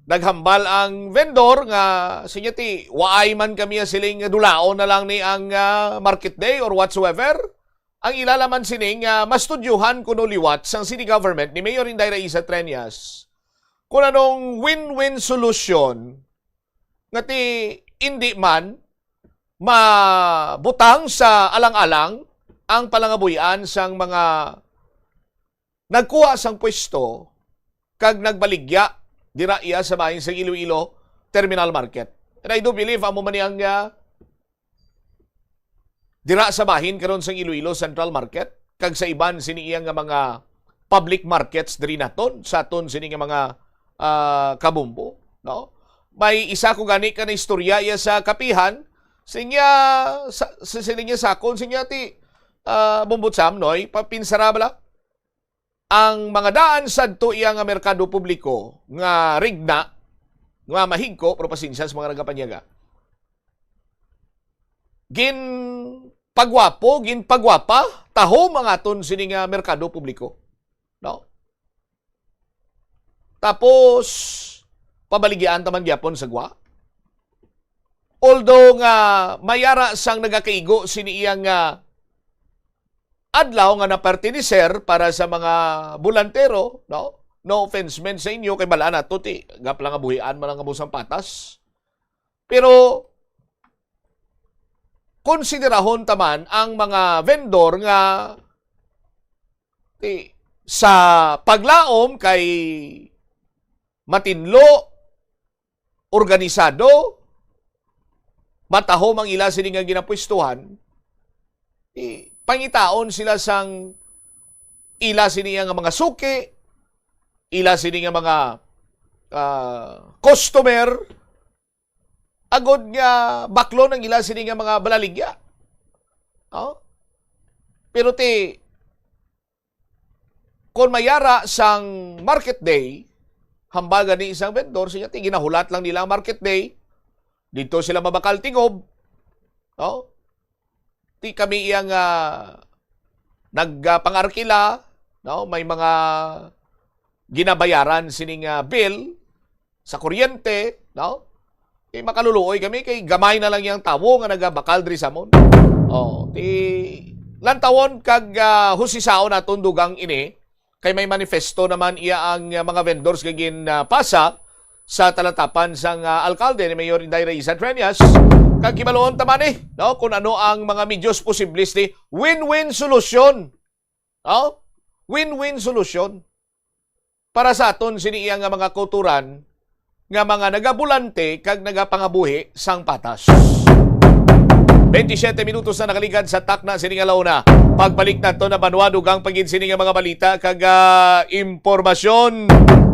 naghambal ang vendor nga sinya ti waay man kami siling dulaon na lang ni ang market day or whatsoever. Ang ilalaman sining mastudyuhan kuno liwat sang city government ni Mayor Inday Raiza Treñas kung anong win-win solution nga ti hindi man mabutang sa alang-alang ang palangabuyan sang mga nagkuha sang pwesto kag nagbaligya dira iya sa bahin sa Iloilo Terminal Market. And I do believe amo man yang dira sa bahin karon sa Iloilo Central Market kag sa iban sini iya nga mga public markets diri naton sa aton sini nga mga kabumbo, no? May isa ko gani ka na istorya iya sa kapihan sinya sinya sakon sinya ti Bombotsam noy papinsara bala ang mga daan sadto iya nga merkado publiko nga rigna nga mahigko pero pasensya sa mga nagapanyaga gin pagwapa taho mga aton sini nga merkado publiko, no? Tapos pabaligyan taman gyapon sa gwa. Although nga mayara sang nagakaigo sini iyang adlaw nga napartiniser para sa mga bulantero, no? No offense men sa inyo kay bala nato ti gapla nga buhian man ang abusang patas. Pero konsiderahon taman ang mga vendor nga sa paglaom kay matinlo, organisado, matahom ang ila sila nga ginapwestuhan, pangitaon sila sang ila sila nga mga suki, ila sila nga mga customer, agod nga baklo ng ila sila nga mga balaligya. Pero kung mayara sang market day, hambagan ni isang vendor, siya ginahulat lang nila ang market day, dito sila mabakal tingob, no? Ti kami iyang nagpangarkila, no? May mga ginabayaran sining bill sa kuryente, no? Makaluluoy kami kay gamay na lang yang tawo nga nagabakal diri sa mon. Lantawon kag husisaon naton dugang ini kay may manifesto naman iya ang mga vendors gagin pasa sa talatapan sang alkalde ni Mayor Inday Raiza Treñas kag kibaluon taman no, kung ano ang mga medyos posibles ni win-win solution. No? Win-win solution para sa aton sini iya nga mga kulturan nga mga nagabulante kag nagapangabuhi sang patas. 27 minutos na nakaligad sa takna sini nga launa. Pagbalik nato na banwadugang pagin sini nga mga balita kag impormasyon.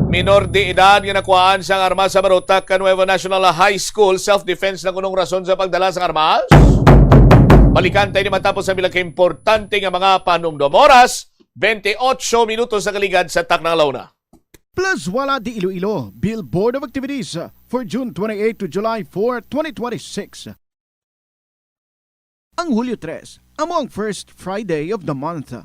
Minor de edad nga nakuhaan sang armas sa Barotac Nuevo National High School, self-defense na kunong rason sa pagdala sang armas. Balikan tayo naman tapos sa bilang importante nga mga panumdum. Oras 28 minutos na kaligad sa takna launa. Plus Wala di Iloilo Billboard of Activities for June 28 to July 4, 2026. Ang Hulyo 3, among first Friday of the month.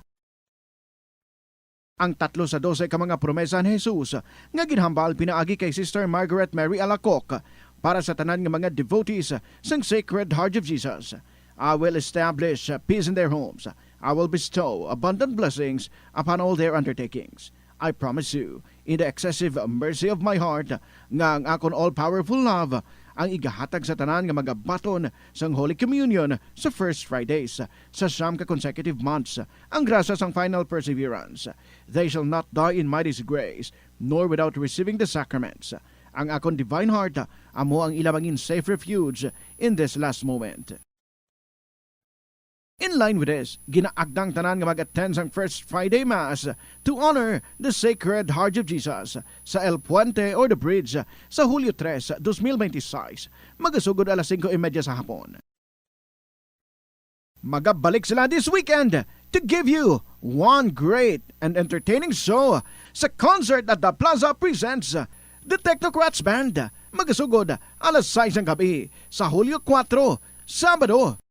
Ang 3 sa 12 ka mga promesa ni Jesus nga ginhambal pinaagi kay Sister Margaret Mary Alacoc para sa tanan nga mga devotees sang Sacred Heart of Jesus. I will establish peace in their homes. I will bestow abundant blessings upon all their undertakings. I promise you, in the excessive mercy of my heart, nga ang akon all-powerful love, ang igahatag sa tanan nga mga baton sang Holy Communion sa First Fridays, sa siyam ka consecutive months, ang grasa sang final perseverance. They shall not die in my disgrace, nor without receiving the sacraments. Ang akon divine heart, amo ang ilamangin safe refuge in this last moment. In line with this, ginaagdang tanan nga mag-attend sang First Friday Mass to honor the Sacred Heart of Jesus sa El Puente or the Bridge sa Hulyo 3, 2026, magasugod alas 5:30 sa hapon. Magabalik sila this weekend to give you one great and entertaining show sa concert at the Plaza presents the Technocrats Band. Magasugod alas 6 ng gabi sa Hulyo 4, Sabado.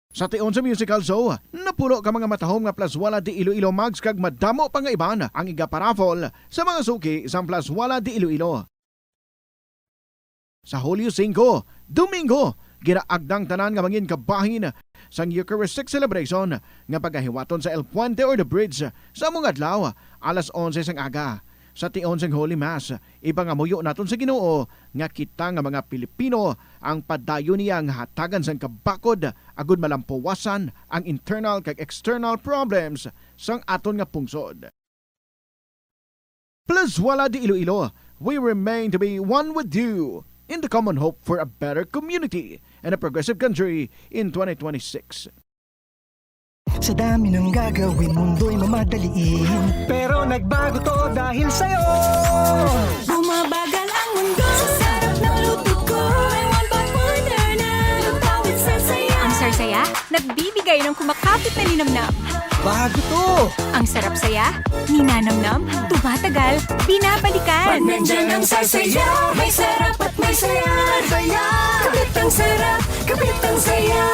Sa tion sa musical show, napulo ka mga matahom nga Plus Wala di Iloilo mags kag madamo pa nga iban ang iga-paraffol sa mga suki sa Plus Wala di Iloilo. Sa Hulyo 5, Domingo, ginaagdang tanan nga mangin kabahin sang Eucharistic celebration nga pagahiwaton sa El Puente or the Bridge sa among adlaw alas 11 sang aga. Sa tion sang Holy Mass, ipangamuyo naton sa Ginoo nga kita nga mga Pilipino ang padayon niya nga hatagan sang kabakod agud malampuwasan ang internal kag external problems sang aton nga pungsod. Plus Wala di Iloilo, we remain to be one with you in the common hope for a better community and a progressive country in 2026. Sa dami ng gagawin, mundo'y mamadaliin, pero nagbago to dahil sa'yo. Bumabagal ang mundo sa sarap ng luto ko. May one pot order na lutawit sarsaya. Ang sarsaya, nagbibigay ng kumakapit na linamnam. Bago to! Ang sarap saya, ninanamnam, tumatagal, binabalikan. Pag nandyan ang sarsaya, may sarap at may saya. Saya! Kapit ang sarap, kapit ang saya.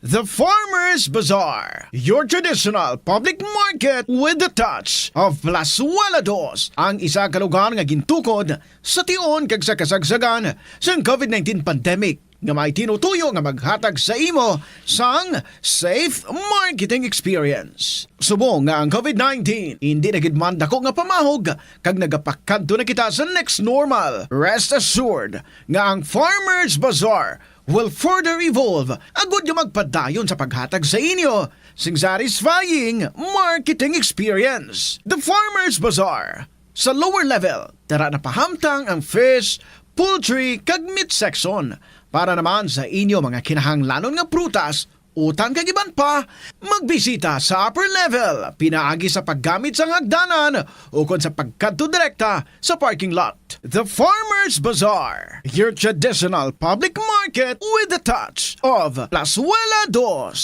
The Farmers Bazaar, your traditional public market with the touch of Plus Wala dos, ang isa ka lugar nga gintukod sa tion kag sa kasagsagan sa COVID-19 pandemic nga may tinutuyo nga maghatag sa imo sang safe marketing experience. Subong nga ang COVID-19 hindi na gid man dako nga pamahog kag nagapakadto na kita sa next normal. Rest assured nga ang Farmers Bazaar will further evolve agud nga magpadayon sa paghatag sa inyo sing satisfying marketing experience. The Farmers Bazaar. Sa lower level, tara na pahamtang ang fish, poultry, kag meat section. Para naman sa inyo mga kinahanglanon nga prutas, utang kag iban pa, magbisita sa upper level, pinaagi sa paggamit sa hagdanan o kon sa pagkadto direkta sa parking lot. The Farmers Bazaar, your traditional public market with a touch of Plus Wala dos.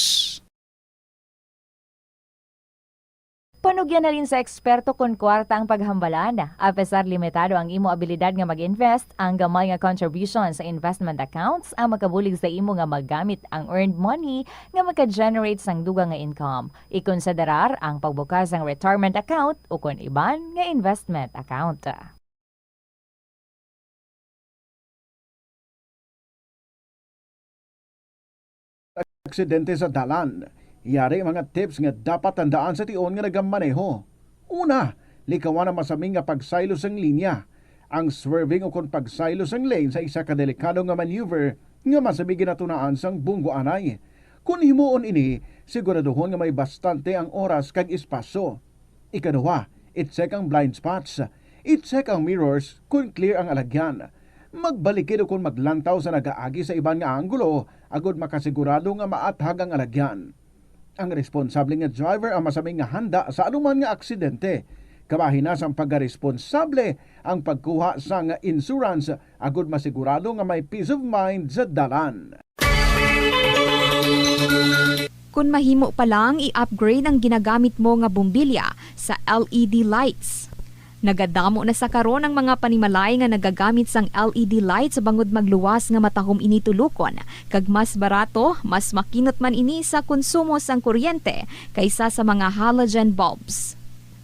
Panugyan na rin sa eksperto kung kwarta ang paghambalan. Apesar limitado ang imo abilidad nga mag-invest, ang gamay nga contribution sa investment accounts ang makabulig sa imo nga maggamit ang earned money nga maka-generate sang dugang nga income. Ikonsiderar ang pagbukas ng retirement account o kung iban nga investment account. Aksidente sa dalan. Yari mga tips nga dapat tandaan sa tion nga nagamaneho. Una, likawan ang masaming nga pagsaylo sang linya. Ang swerving o kon pagsaylo sang lane sa isa ka delikado nga maneuver nga masami ginatunaan sang bunggo anay. Kung himuon ini, siguraduhon nga may bastante ang oras kag espasyo. Ikaduha, i-check ang blind spots. I-check ang mirrors kung clear ang alagyan. Magbalikid o kung maglantaw sa nagaagi sa ibang nga anggulo agud makasigurado nga maathag ang alagyan. Ang responsable nga driver ang masaming nga handa sa anuman nga aksidente. Kabahin na sang pagkaresponsable ang pagkuha sa nga insurance agud masigurado nga may peace of mind sa dalan. Kung mahimo pa lang i-upgrade ang ginagamit mo nga bumbilya sa LED lights. Nagadamo na sa karon ang mga panimalay nga nagagamit sang LED lights bangod magluwas nga matahom ini tulukon. Kag mas barato, mas makinot man ini sa konsumo sang kuryente kaysa sa mga halogen bulbs.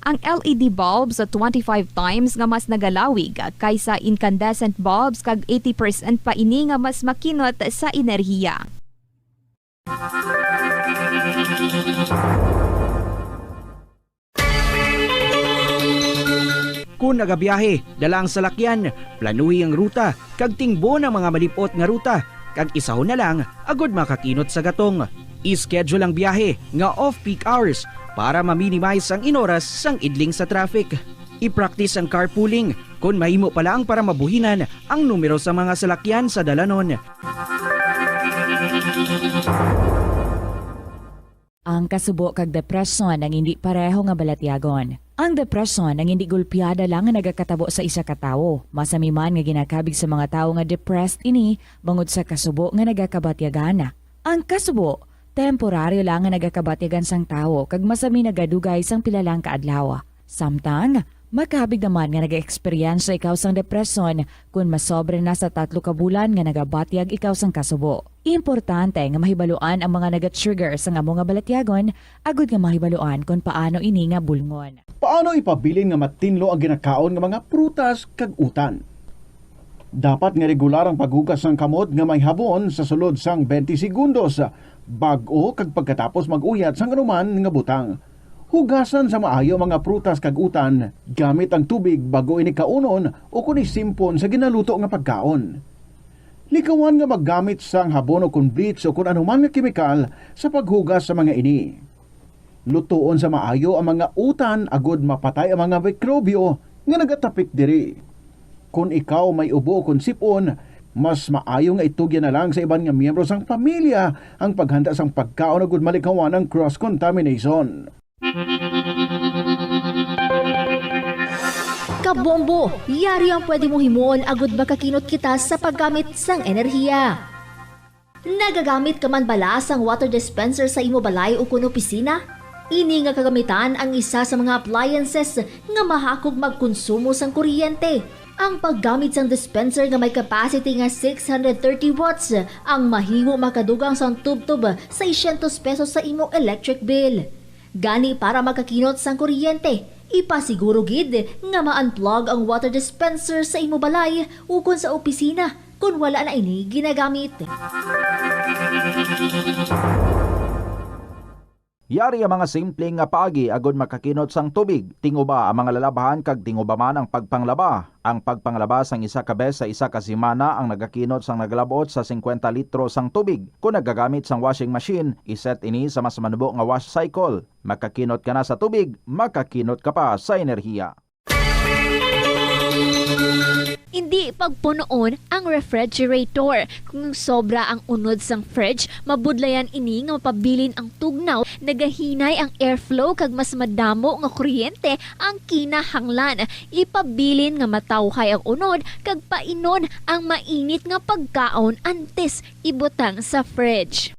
Ang LED bulbs 25 times nga mas nagalawig kaysa incandescent bulbs kag 80% pa ini nga mas makinot sa enerhiya. Kung nagabiyahe, dalang salakyan, planuhi ang ruta, kag tingbo ng mga malipot nga ruta, kag isahon na lang, agod makakinot sa gatong. I-schedule ang biyahe nga off-peak hours para ma-minimize ang inoras sang idling sa traffic. I-practice ang carpooling kung mahimo pa lang para mabuhinan ang numero sa mga salakyan sa dalanon. Ang kasubo kag depresyon ang hindi pareho nga balatyagon. Ang depresyon ang hindi gulpiyada lang nga nagakatabo sa isa ka tawo. Masami man nga ginakabig sa mga tawo nga depressed ini bangod sa kasubo nga nagakabatyagan. Ang kasubo, temporaryo lang nga nagakabatyagan sang tawo kag masami nagadugay sang pilalang kaadlaw. Samtang, makabig naman nga nag-experience ikaw sang depresyon kung masobre na sa 3 ka bulan nga nagabatyag ikaw sang kasubo. Importante nga mahibaluan ang mga naga-trigger sa nga mga balatyagon agud nga mahibaluan kung paano ini nga bulngon. Paano ipabilin nga matinlo ang ginakaon nga mga prutas kag utan? Dapat nga regular ang paghugas ng kamot nga may habon sa sulod sang 20 segundos bag-o kag pagkatapos mag-uyat sang anuman nga butang. Hugasan sa maayo mga prutas kag utan gamit ang tubig bago ini kaunon o kun isimpon sa ginaluto nga pagkaon. Likawan nga maggamit sang habon o kun bleach o kun anuman nga kemikal sa paghugas sa mga ini. Lutuon sa maayo ang mga utan agud mapatay ang mga mikrobyo nga nagatapik diri. Kung ikaw may ubo o kun sipon, mas maayo nga itugyan na lang sa iban nga miyembro sang pamilya ang paghanda sang pagkaon agud malikawan ang cross-contamination. Kabombo, yari ang pwede mo himuon agud makakinot kita sa paggamit sang enerhiya. Nagagamit ka man bala sang water dispenser sa imo balay o kun opisina? Ini nga kagamitan ang isa sa mga appliances nga mahakog magkonsumo sang kuryente. Ang paggamit sang dispenser nga may capacity nga 630 watts ang mahimo makadugang sang tubtub sa 600 pesos sa imo electric bill. Gani para makakinot sang kuryente, ipasiguro gid nga ma-unplug ang water dispenser sa imo balay o kung sa opisina kung wala na ini ginagamit. Yari ang mga simpleng nga paagi agud makakinot sang tubig. Tinguba ang mga lalabahan kag tinguba man ang pagpanglaba. Ang pagpanglaba sang isa ka bes sa isa ka semana ang nagakinot sang naglabot sa 50 litro sang tubig. Kung nagagamit sang washing machine, iset ini sa mas manubo nga wash cycle. Makakinot ka na sa tubig, makakinot ka pa sa enerhiya. Hindi pagpunoon ang refrigerator. Kung sobra ang unod sang fridge, mabudlayan ini nga mapabilin ang tugnaw, nagahinay ang airflow kag mas madamo nga kuryente ang kinahanglan. Ipabilin nga matawhay ang unod kag painon ang mainit nga pagkaon antes ibutang sa fridge.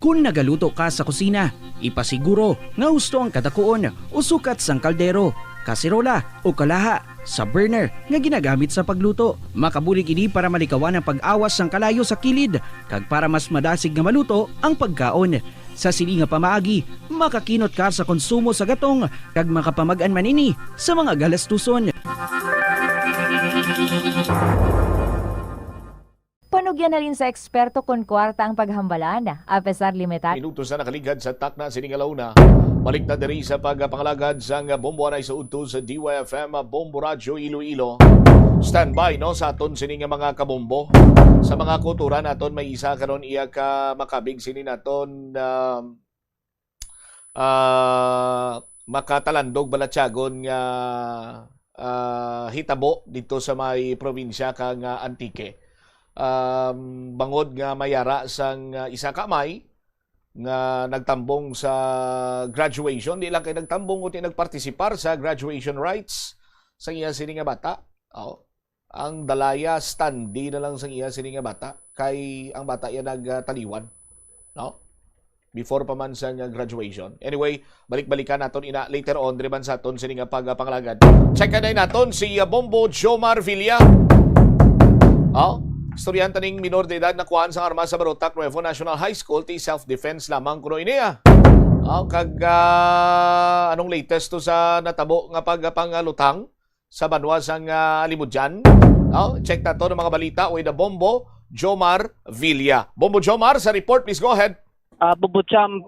Kung nagaluto ka sa kusina, ipasiguro nga husto ang kadakuon o sukat sang kaldero, kasirola o kalaha sa burner nga ginagamit sa pagluto. Makabulig ini para malikawan ang pag-awas sang kalayo sa kilid kag para mas madasig nga maluto ang pagkaon. Sa sili nga pamaagi, makakinot ka sa konsumo sa gatong kag makapamag-an manini sa mga galastuson. Panugyan na rin sa eksperto kung kwarta ang paghambalan, apesar limitado. Minutos na nakaligad sa takna sining alauna. Balik na diri sa pagpangalagad sa Bombo Anay sa udto sa DYFM Bombo Radyo Iloilo. Standby no sa aton sining mga kabombo. Sa mga kuturan naton may isa karon iya ka makabig sini naton makatalandog balatyagon nga hitabo dito sa may probinsya kang Antique. Bangod nga mayara sang isa ka may nga nagtambong sa graduation, di lang kay nagtambong kundi nagpartisipar sa graduation rites sa iya sini nga bata. Ang dalaya standi na lang sa iya sini nga bata kay ang bata yan nagtaliwan, no? Before pa man sa graduation. Anyway, balik-balikan naton ina later on driban sa aton sini nga pagpanglagad. Check na naton si Bombo Jomar Villa. Estudyante ning minor de edad na kuhaan sa armas sa Barotac Nuevo National High School ti self-defense lamang kuno iniya. Anong latest to sa natabo nga pagpangalutang sa banwa sang Alimudyan? Check na to ng mga balita with the Bombo Jomar Villa. Bombo Jomar, sa report, please go ahead. Bubucham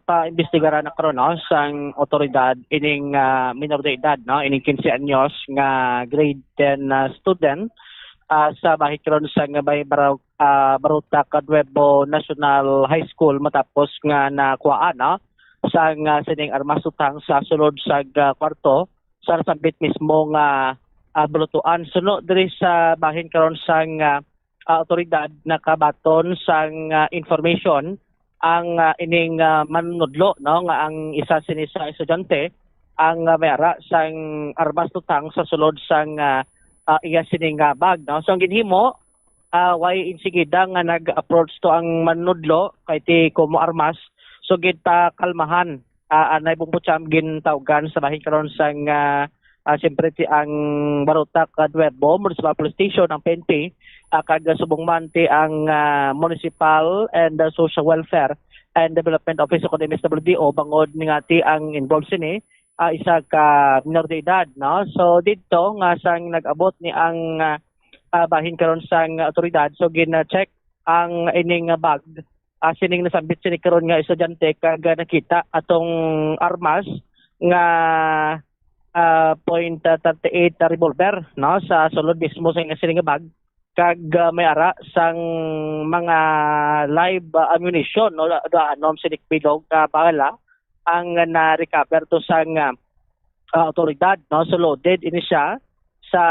pa-imbestigara na karon sang otoridad ining minor de edad, no? Ining 15 anyos nga grade 10 student sa bahit karon sa Barotac Nuevo National High School matapos nga nakuhaan sang sining armas utang sa sulod sa kwarto sa sambit mismo nga bulutuan. Sunod diri sa bahin karon sang otoridad nakabaton sang information ang ining manunodlo, no, nga ang isa sini sa estudyante ang mayara sang armas utang sa sulod sang iya sining bag, no? So ang ginhimo way insigida nga nag-approach to ang manudlo kay ti Como Armas, so gid pa kalmahan anay bumbucham gintawgan sa bahin karon sang siyempre ti ang Barotac Nuevo Municipal Police Station ang PNP kag subong man ti ang Municipal and Social Welfare and Development Office of the MSWDO bangod nga ti ang involved sini isa ka minor de edad, no? So dito nga sang nag-abot ni ang bahin karon sang otoridad, so gina-check ang ining bag sining nasambit sini karon nga estudyante kag nakita atong armas nga .38 revolver, no, sa sulod mismo sa sining bag kag may ara sang mga live ammunition, no, anom sinik bilog bala ang na-recover to sang otoridad, no? So loaded ini siya sa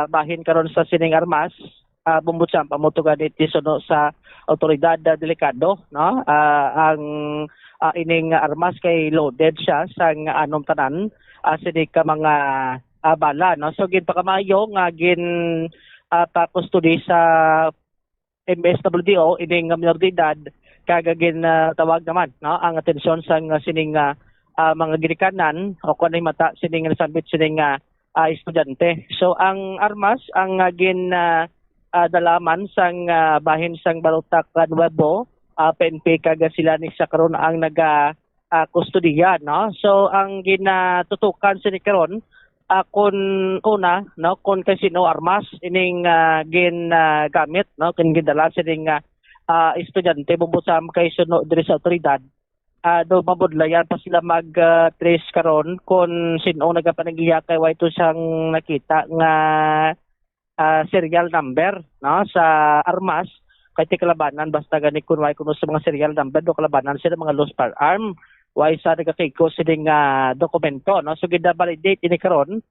bahin karon sa sining armas. Bumbutsam pamutugan iti suno sa otoridad delikado, no? Ang ining armas kay loaded siya sang anom tanan sini ka mga bala, no? So gid pa kamayo nga gin pa-custody sa MSWDO ining minor de edad kagagin tawag naman, no, ang atensyon sa sining mga ginikanan o kunay mata sining nasambit sining estudyante. So ang armas ang dalaman sang bahin sang Barotac Nuevo PNP kag sila ni sa karon ang naga-kustodiya, no. So ang ginatutukan sini karon kun una, no, kun kasino armas ining gamit, no, kun gidala sining estudyante bubusam kay suno diri sa otoridad. Do mabudlayan pa sila mag-trace karon kung sino nagapanaghiya kay way to siyang nakita nga serial number, no, sa armas kay ti kalabanan basta gani kun way kuno sa mga serial number do kalabanan sila mga lost firearm way sa nagakiko sining dokumento, no. So gida-validate ini karon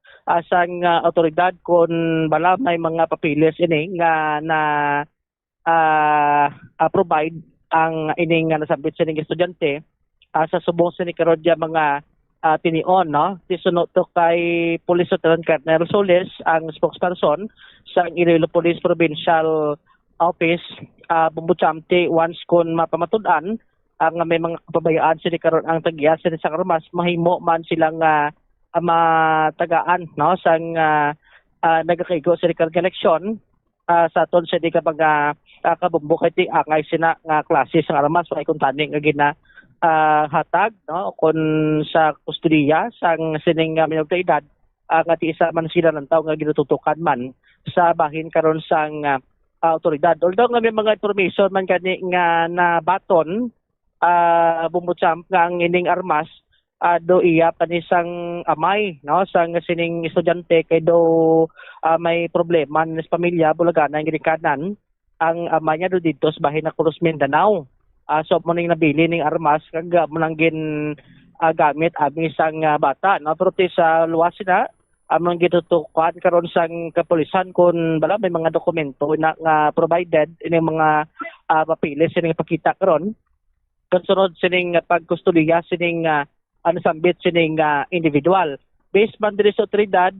sang otoridad kung bala may mga papilis ini nga na provide ang ining nasabit sining estudyante sa subong sini karon dia mga tinion, no. Tisunod to kay Police Lieutenant Colonel Solis ang spokesperson sa Iloilo Police Provincial Office. Bumbucham ti once kun mapamatud-an ang may mga kapabayaan sila karon ang tagya sila sa armas mahimo man silang matagaan no sang nagakaigo sa karong eleksyon sa aton sa di kapag kabumbo kay angay sina nga klase sa armas way kun tani nga gina hatag no kun sa kustudiya sang sining minor de edad nga ti isa man sila ng tao nga ginututukan man sa bahin karon sang autoridad. Although nga may mga information man kani nga nabaton bumutsamp nga ang ining armas do iya panisang amay no sang sining estudyante kay do may problema sa pamilya bulagana ang ginikanan ang amay niya do dito sa bahin na Cruz Mindanao. So mo ning nabili ning armas kag mo nang gin gamit abi sang bata no pero sa luwas na among gitutukan karon sang kapulisan kun bala may mga dokumento na nga provided ini mga papilis sining pakita karon kasunod sining pagkustudiya sining sambit sining individual based man diri sa otoridad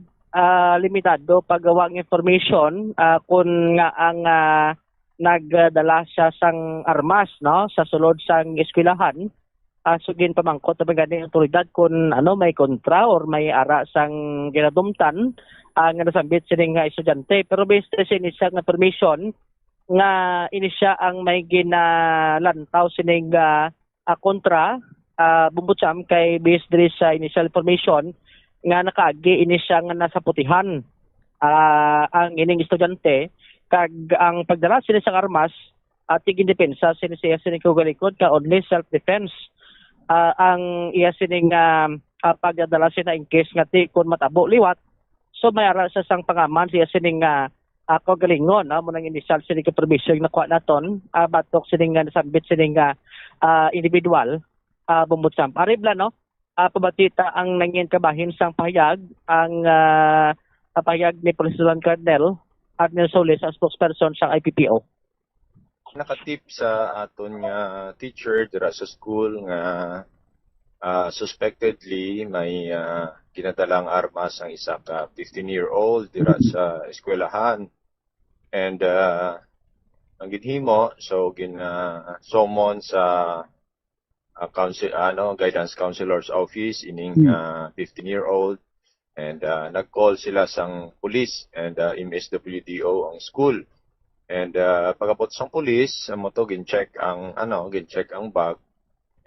limitado paggawang information kun nga ang nagdala siya sang armas no sa sulod sang eskwelahan sugin pamangkot na gani otoridad kung may kontra or may ara sang ginadumtan nga nasambit sining estudyante pero based sa initial nga permission nga inisya ang may ginalantaw sining kontra bumbutsam kay based diri sa initial information nga nakaagi inisya nga nasa putihan ang ining estudyante kag ang pagdala sila sa armas at tigin depensa siya sining kugalikod ka only self defense ang iya sining pagdadala sila in case nga ti kun matabo liwat so may ara sa sang pangaman siya sining kagalingon mo nang initial sining permission na kuha naton batok sining nasambit sining individual bumbutsam aribla no pabatita ang nangin kabahin sang pahayag ang pahayag ni Police Colonel Arnel Solis ang spokesperson sa IPPO. Nakatip sa aton nga teacher dira sa school nga suspectedly may ginadalang armas ang isa ka 15-year-old dira sa eskwelahan and ang ginhimo so summon sa guidance counselor's office ining 15-year-old and nag-call sila sang police and MSWDO ang school. And pagabot sang pulis, mo to gin-check ang bag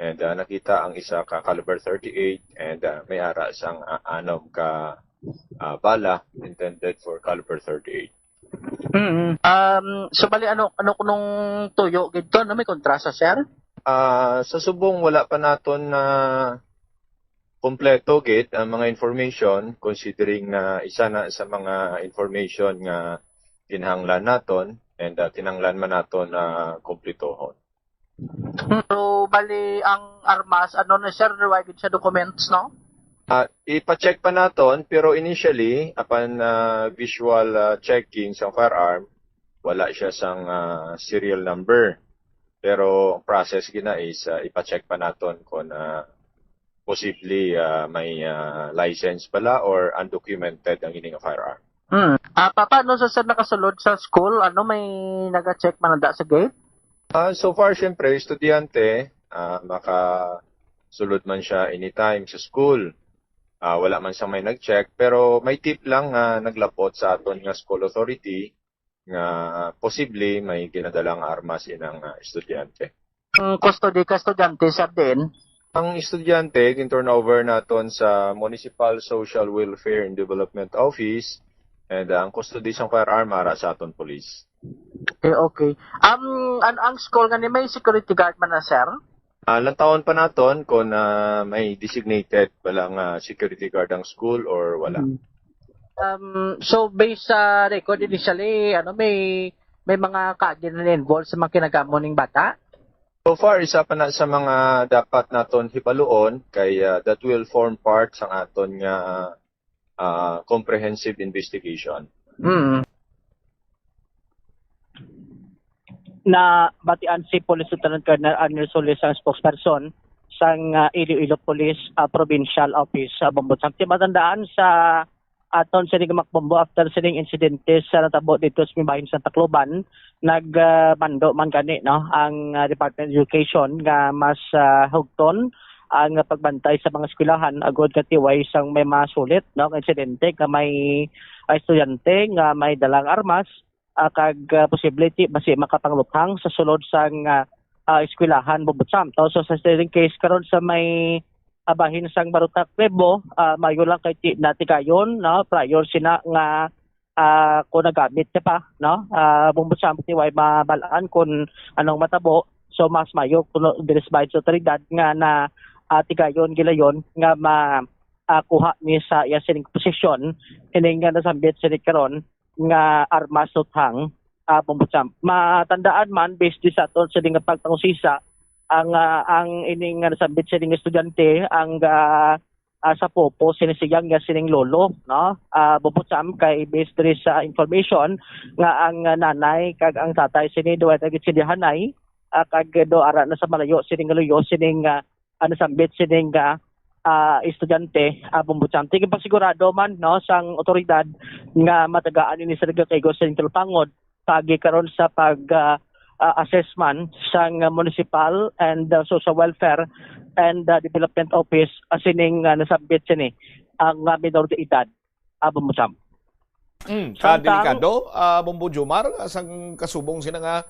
and nakita ang isa ka caliber 38 and may ara sang 6 ka bala intended for caliber 38. So bali ano kunong tuyo gidto may kontrasa sir? Sa subong wala pa naton na kompleto gid ang mga information considering na isa na sa mga information nga kinahanglan naton and tinanglan man naton na kumpletohon. So bali ang armas na sir required sa documents no? Ipa-check pa naton pero initially upon visual checking sa firearm wala siya sang serial number. Pero process gina is ipa-check pa naton kung possibly may license pala or undocumented ang ining firearm. Paano sa nakasulod sa school? May naga-check man sa gate? So far, syempre, estudyante, makasulod man siya anytime sa school. Wala man siyang may nag-check. Pero may tip lang naglapot sa aton nga school authority nga possibly may ginadalang armas inang estudyante. Custody ka estudyante sir din? Ang estudyante, gin-turnover naton sa Municipal Social Welfare and Development Office and ang custody sang firearm ara sa aton police. Okay. Ang school nga ni may security guard man na sir? Lantaon pa naton kung may designated walang security guard ang school or wala. So based sa record initially, may mga kaagyan na involved sa mga kinagamo ning bata? So far, isa pa na sa mga dapat naton hipaluon kay that will form part sa aton nga comprehensive investigation. Na batian si Police Lieutenant Colonel Arnel Solis ang spokesperson sang Iloilo Police Provincial Office sa Bambutsang. Matandaan sa aton sining makbombo after sining insidente sa natabo dito sa Mibahin sa Tacloban nagbando man gani no ang Department of Education nga mas hugton ang pagbantay sa mga eskwelahan agod katiway sang may masulit no insidente nga may estudyante nga may dalang armas kag possibility basi makapangluthang sa sulod sang eskwelahan bubutsam. So sa steering case karon sa may abahin sang Barutak Nuevo, mayo lang kay natigayon no prior sina nga kung nagamit niya pa no bubutsam ti way mabalaan kung anong matabo. So mas mayo kuno diresbay sa otoridad nga na tigayon gilayon nga kuha ni sa iya sining posisyon ining nga nasambit sini karon nga armas luthang bubutsam. Matandaan man based sa aton sa nga pagpangusisa ang ining nasabit sining estudyante ang sa popo sinisigang nga sining lolo no bubutsam kay based diri sa information nga ang nanay kag ang tatay sini duwa tagit sindihanay kag do ara na sa malayo sining luyo sining nasambit sining estudyante bubutsam. Tingin pasigurado man no sang otoridad nga matagaan ini sa kay sining Tulpangod pagi karon sa pag assessment sang municipal and social welfare and development office sining nasabit sini ang minor de edad bubutsam. Delikado Bombo Jomar sang kasubong sina nga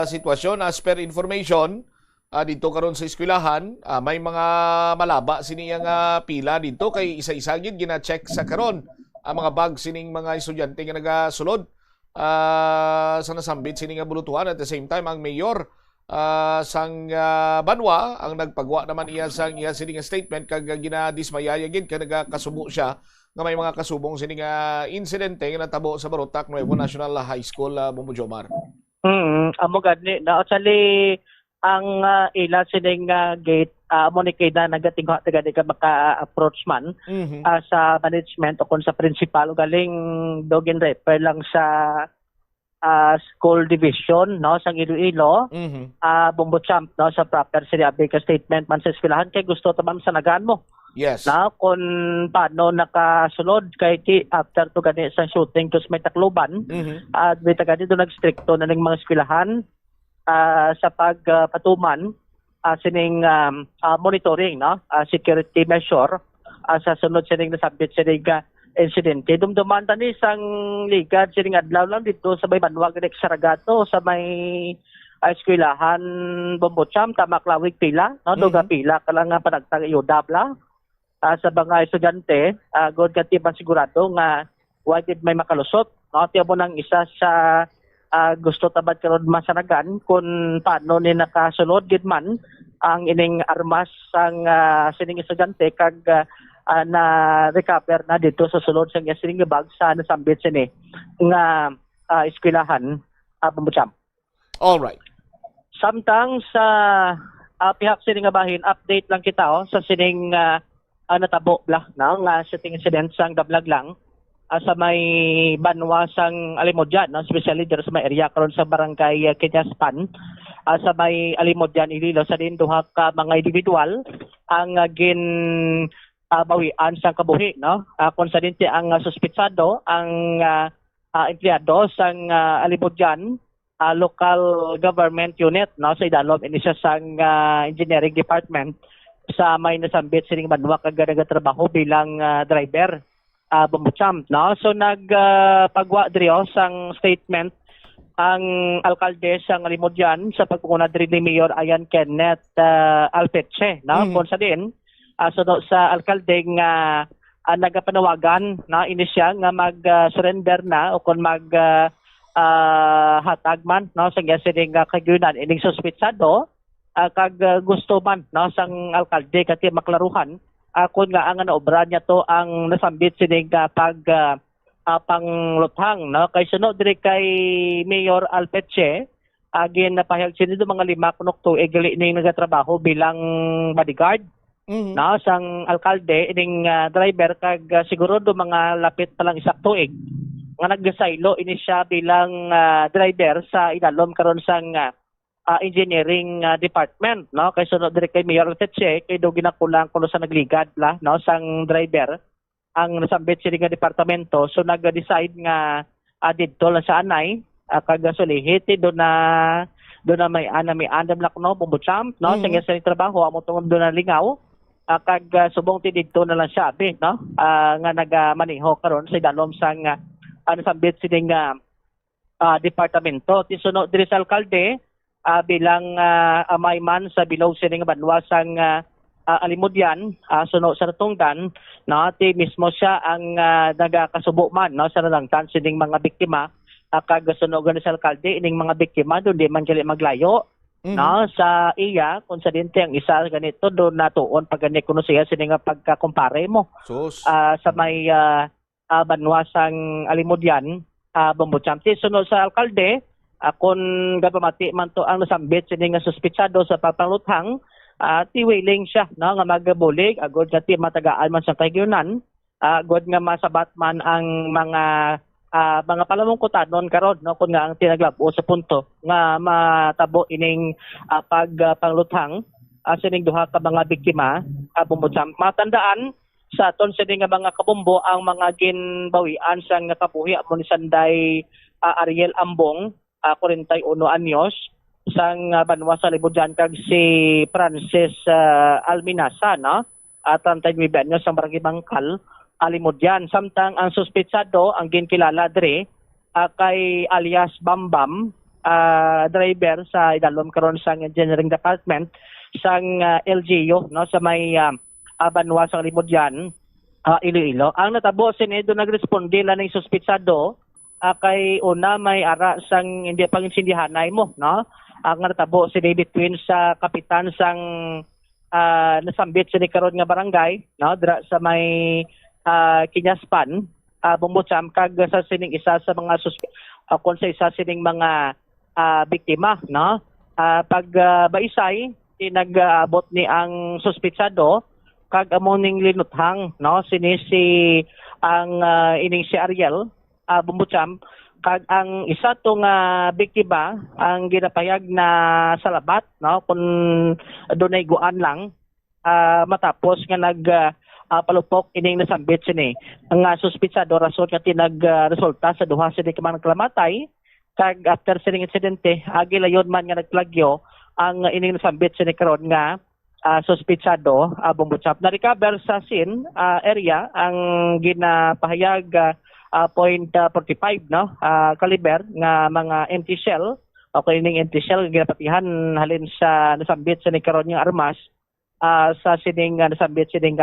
sitwasyon as per information dito karon sa eskwelahan may mga malaba sini nga pila dito kay isa-isa gid gina-check sa karon ang mga bag sining mga estudyante nga nagasulod sa nasambit sini nga bulutuhan. At the same time ang mayor sang Banwa ang nagpagwa naman iya sang iya sini nga statement kag ginadismayaya gid kay nagakasubo siya nga may mga kasubong sini nga insidente nga natabo sa Barutak Nuevo National High School Bombo Jomar. Amo gani na actually ang ila sining gate mo ni kay na nagatingwa tagadi ka maka-approach man sa management o kon sa principal galing dogin refer lang sa school division no sang Iloilo bumbutsamp no sa proper sinabi ka statement man sa eskwelahan kay gusto tamam sa nagaan mo. Yes. Na kung paano nakasunod kay after to gani sa shooting tos may takloban at may tagadi do nagstrikto na ng mga eskwelahan sa pagpatuman sining monitoring no security measure sa sunod sining nasabit sining insidente. Dumduman tani sang ligad sining adlaw lang dito sa may Banwag nek Saragato sa may eskwelahan Bombotsam Tamaklawig pila no duga pila kalang panagtang iyodabla sa mga estudyante god kati sigurado nga wag may makalusot no tiabo nang isa sa gusto tabad karon masanagan kung paano ni nakasulod gid man ang ining armas sang sining estudyante kag na recover na dito sa sulod sang sining bag sa nasambit sini nga eskwelahan Bombotsam. All right. Samtang sa pihak sining bahin update lang kita sa sining natabo bla nga sining incident sang dablag lang sa may Banwa sang Alimodyan no especially dito sa may area karon sa barangay Kinyaspan sa may Alimodyan Iloilo sa din duha ka mga individual ang bawian sa kabuhi no kung sa dinti ang suspitsado ang empleyado sang Alimodyan local government unit no sa idalom ini siya sang engineering department sa may nasambit sining Banwa kag nagatrabaho bilang driver Bombotsam no so nagpagwa diri sang statement ang alkalde sang Alimodyan sa pagpunguna diri ni Mayor Ayan Kenneth Alpeche no kung sa din sa alkalde nga nagapanawagan na inisya nga mag-surrender na o kung hatag man no sa sining kagyunan ining suspitsado kag gusto man no sang alkalde kati maklaruhan kung nga ang obra niya to ang nasambit sining pangluthang no kay sunod diri kay Mayor Alpeche agin napahayag sini do mga 5 kunok to gali ning nagatrabaho bilang bodyguard no sang alkalde ining driver kag siguro do mga lapit pa lang isak tuig nga naggasaylo ini siya bilang driver sa idalom karon sang engineering department no kay sunod diri kay Mayor Alpeche kay do ginakulang kuno sa nagligad la no sang driver ang nasambit sini nga departamento so nag-decide nga didto lang sa anay kag solihiti do na may andam lak no bumbucham no sa sa trabaho amo tungod do na lingaw kag subong ti didto na lang siya abi no nga nagamaneho karon sa dalom sang sambit sining departamento ti sunod diri sa alkalde bilang amayman sa bilog sining banwa sang Alimudyan suno sa Tungdan no ti mismo siya ang nagakasubo man no sa nalangtan sining mga biktima kag suno gan sa alkalde ining mga biktima do di man gali maglayo no sa iya kung sa dinte ang isa ganito do natuon pag gani kuno siya sining pagkakumpare mo sa may banwa sang Alimudyan Bumbucham ti suno sa alkalde kung gapamati man to ang nasambit sining suspitsado sa pagpanluthang tiwiling siya no nga magabulig agod nga ti matagaan man sa kagyunan agod nga masabat man ang mga palamungkutanon karon no kun nga ang tinaglabo sa punto nga matabo ining pagpangluthang sining duha ka mga biktima Bumbucham. Matandaan sa aton sining nga mga kabombo ang mga ginbawian sang kapuhi amo ni Sanday Ariel Ambong 41 anyos sang banwa sa Alimudyan kag si Francis Alminasa no 39 anyos sang barangay Bangkal Alimudyan. Samtang ang suspitsado ang ginkilala diri kay alias Bambam driver sa idalom karon sang engineering department sang LGU no sa may banwa sa Alimudyan Iloilo. Ang natabo sinedo nagresponde lang ng suspitsado kay una may ara sang hindi panginsindihanay mo no ang natabo si David Twin sa kapitan sang nasambit sa karon nga barangay no dira sa may Kinyaspan Bumbucham kag sa sining isa sa mga kon sa isa sining mga biktima no pag baisay tinag-abot ni ang suspitsado kag amo ning linuthang no si ang ining si Ariel Bumbucham kag ang isa tong biktima ang ginapayag na salabat no kun dunay guan lang matapos nga palupok ining nasambit sini ang suspitsado rason nga tinag-resulta sa duha sini ka mga nagklamatay kag after sining insidente gilayon man nga nagplagyo ang ining nasambit sini karon nga suspitsado Bumbucham. Na-recover sa scene area ang ginapahayag .45 no caliber nga mga empty shell o kining empty shell ginapatihan halin sa nasambit sa karon nga armas sa sining nasambit sining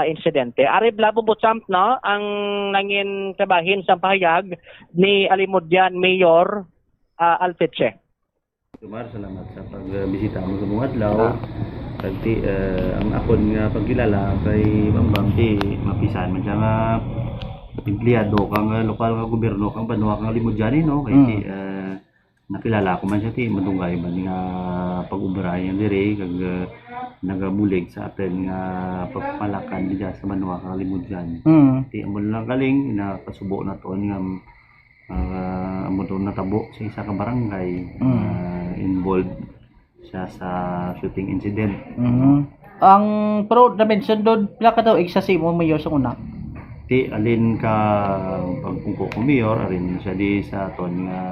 insidente. Ari Bumbucham no ang nangin kabahin sa pahayag ni Alimudyan Mayor Alfeche. Salamat sa pagbisita mo sa mga adlaw. Kagti ang akon nga pagkilala kay Bambam ti mapisan man siya nga empleyado kang lokal nga gobyerno kang banwa kang Alimudyan no kay nakilala ko man siya ti madungay man nga pag-uberayan diri kag nagabulig sa atin nga pagpalakan diya sa banwa kang Alimudyan. Ti amo lang galing nakasubo na to nga amo to natabo sa isa ka barangay involved siya sa shooting incident. Ang pero na-mention doon pila ka daw sa mo mayor sa una. Ti alin ka pagpungko ko mayor arin siya di sa aton nga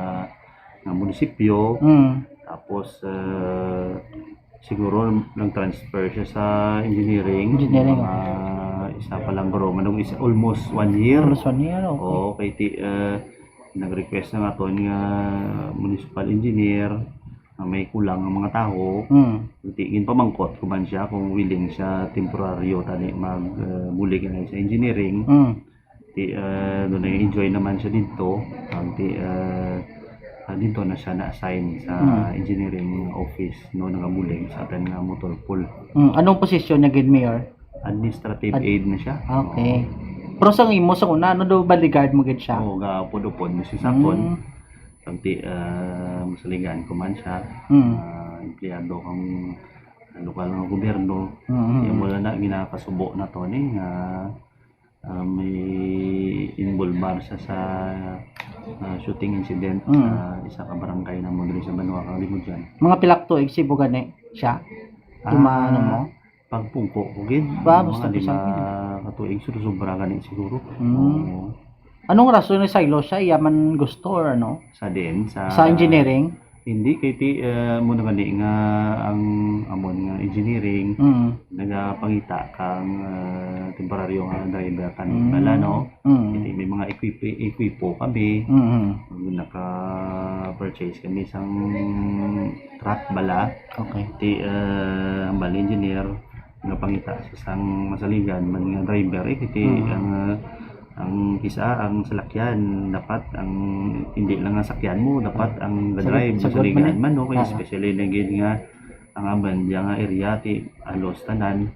munisipyo. Tapos siguro nang transfer siya sa engineering. Isa pa lang bro manong is almost 1 year. Okay. Kay ti nag-request na aton nga municipal engineer may kulang ang mga tao. Tingin pamangkot kuman siya kung willing siya temporaryo tani magbulig na sa engineering. Doon enjoy naman siya dito. Dito na siya na-assign sa engineering office no nagabulig sa atin nga motor pool. Anong posisyon niya gid mayor? Administrative aid na siya. Okay. Pero sa imo sa una ano do bodyguard mo gid siya? Oo, gapod-upod mo si Sakon. Kanti masaligan ko man siya. Empleyado kang lokal nga gobyerno. Yung wala na ginakasubo na to ni may involved siya sa shooting incident sa isa ka barangay na mo diri sa Banwa kang Alimudyan. Mga pilak tuig si gani siya. Ano mo? Pagpungko ko gid. Basta di katuig sobra gani siguro. Anong rason ni Silo siya? Yaman gusto or ano? Sa din Sa engineering? Hindi kay ti mo naman nga ang amon nga engineering nagapangita kang temporaryo nga driver kan bala no. Hindi may mga equipo kami. Naka-purchase kami isang truck bala. Okay. Ti ang bala engineer nagapangita sa isang masaligan man nga driver kiti ang isa ang salakyan dapat ang hindi lang ang sakyan mo dapat ang drive sa ligan man no kaya especially naging nga ang aman nga area ti alos tanan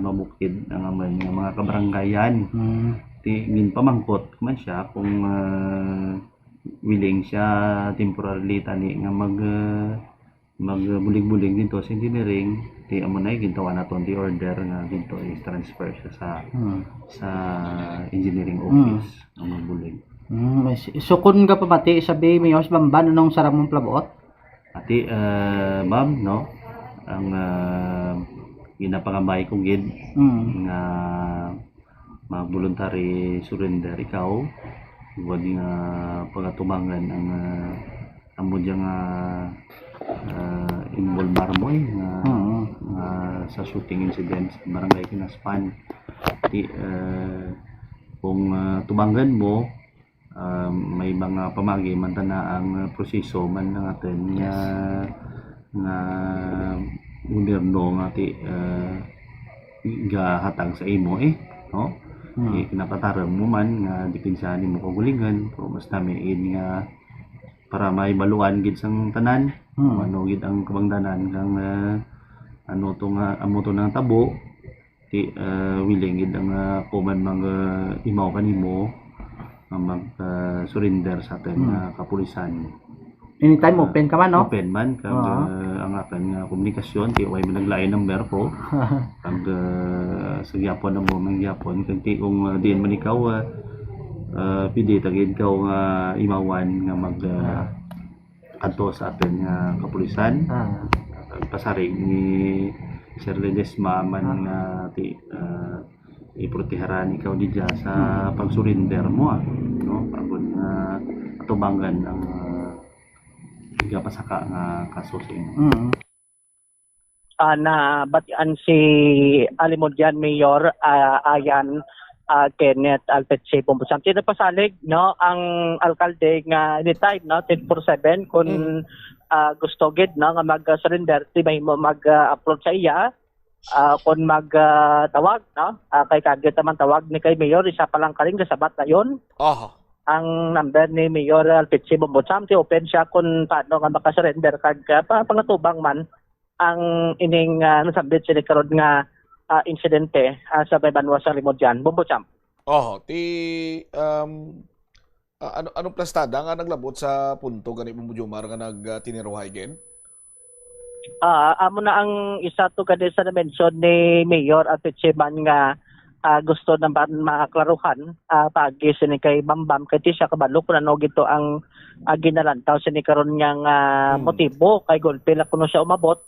mabukid ang aman nga mga kabaranggayan ti min pamangkot man siya kung willing siya temporarily tani nga magbulig-bulig dito sa engineering ti amo na gintawa naton ti order nga dito is transfer siya sa engineering office ang magbulig. So kun ka pamati sabi mi os bamban anong sarap mong plabot? Ati ma'am no ang ginapangambay ko gid nga mag-voluntary surrender ikaw wag nga pagatumangan ang amo nga involvar mo sa shooting incidents barangay Kinaspan di kung tubangan mo may mga pamagi man na ang proseso man natin nga gobyerno nga ti gahatag sa imo no kinapataram mo man nga dipinsahan mo kagulingan pero mas namiin nga para may baluan gid sang tanan ano gid ang kabangdanan kang ano to nga amo to nang tabo ti willing gid ang kuman mga imaw kanimo nga mag surrender sa atin kapulisan. Anytime open ka man no? Open man kag ang akin nga komunikasyon ti way managlain number ko kag sa gyapon na mo magyapon kag ti kung diin man ikaw pidi tagid ka nga imawan nga mag adto sa atin nga kapulisan pasarig ni Sir Ledesma man nga ti iproteharan ikaw diya sa pag-surrender mo no pagod nga atubangan ang pasaka nga kaso sa imo. Na batian si Alimodyan Mayor Ayan Kenneth Alpetse Pumbusam. Pasalig no ang alkalde nga anytime no 10/7 kung gusto gid no nga mag-surrender ti may mag-approach sa iya kung mag-tawag no kay kagit man tawag ni kay Mayor isa pa lang kaling sabat na yon. Ang number ni Mayor Alpetse Pumbusam ti open siya kung paano nga maka-surrender kag pangatubang man ang ining nasabit sila karon nga insidente sa Baybanwa sa Limodyan. Bumbucham. Anong plastada nga naglabot sa punto gani Bumbujumar nga nagtiniruhay gen? Amo na ang isa to gani sa na-mention ni Mayor at Chairman nga gusto na makaklaruhan pagi sini kay Bambam kay siya kabalo kun ano gito ang ginalantaw sini karon nga motibo kay golpe la kuno siya umabot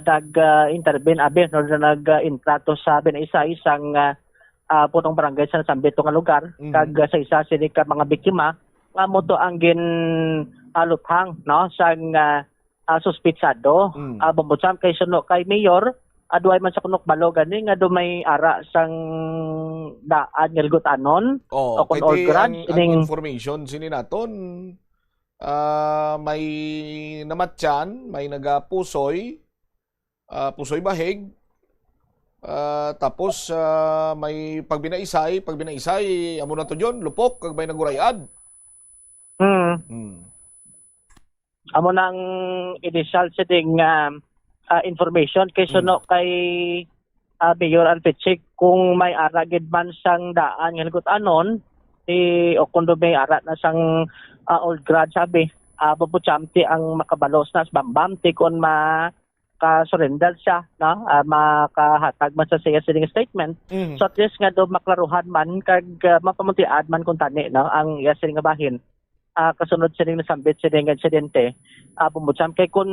nag-intervene no nag-intrato sa isa-isang putong barangay sa sambito nga lugar kag sa isa sini ka mga biktima nga mo to ang luthang no sang suspitsado bumbutsam kay suno kay Mayor aduay man sa kunok balo gani nga dumay ara sang daan nilgutanon o kun all grants ining information sini naton may namatyan may nagapusoy pusoy bahig tapos may pagbinaisay amo na to yon lupok kag may nagurayad. Amo nang initial setting information kay suno kay Mayor Alpetse kung may ara gid man sang daan nga nilgutanon o kung may ara na sang old grad sabi Bubutcham ti ang makabalos na sa Bambam ti kung ka-surrender siya, no? Makahatag man sa siya sining statement. So at least nga do maklaruhan man kag mapamuntiad man kung tani, no? Ang iya sining bahin. Kasunod sining nasambit sining insidente. Bumbutsam kay kung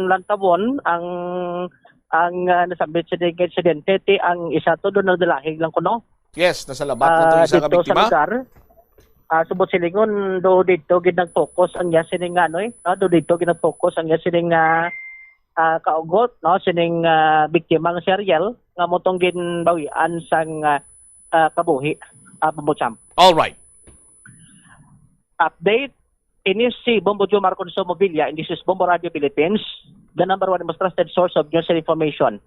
lantawon ang nasambit sining insidente ti ang isa to do nagdalahig lang kuno. Yes, nasa labat na to isa ka biktima. Sa lugar, subot silingon do dito gid nag-focus ang iya sining ano do dito gid nag-focus ang iya sining kaugot no sining biktima ng serial nga motong ginbawian sang kabuhi Bombo Champ. All right. Update. Ini si Bombo Joe Marconso Mobilia, and this is Bombo Radio Philippines, the number one most trusted source of news and information.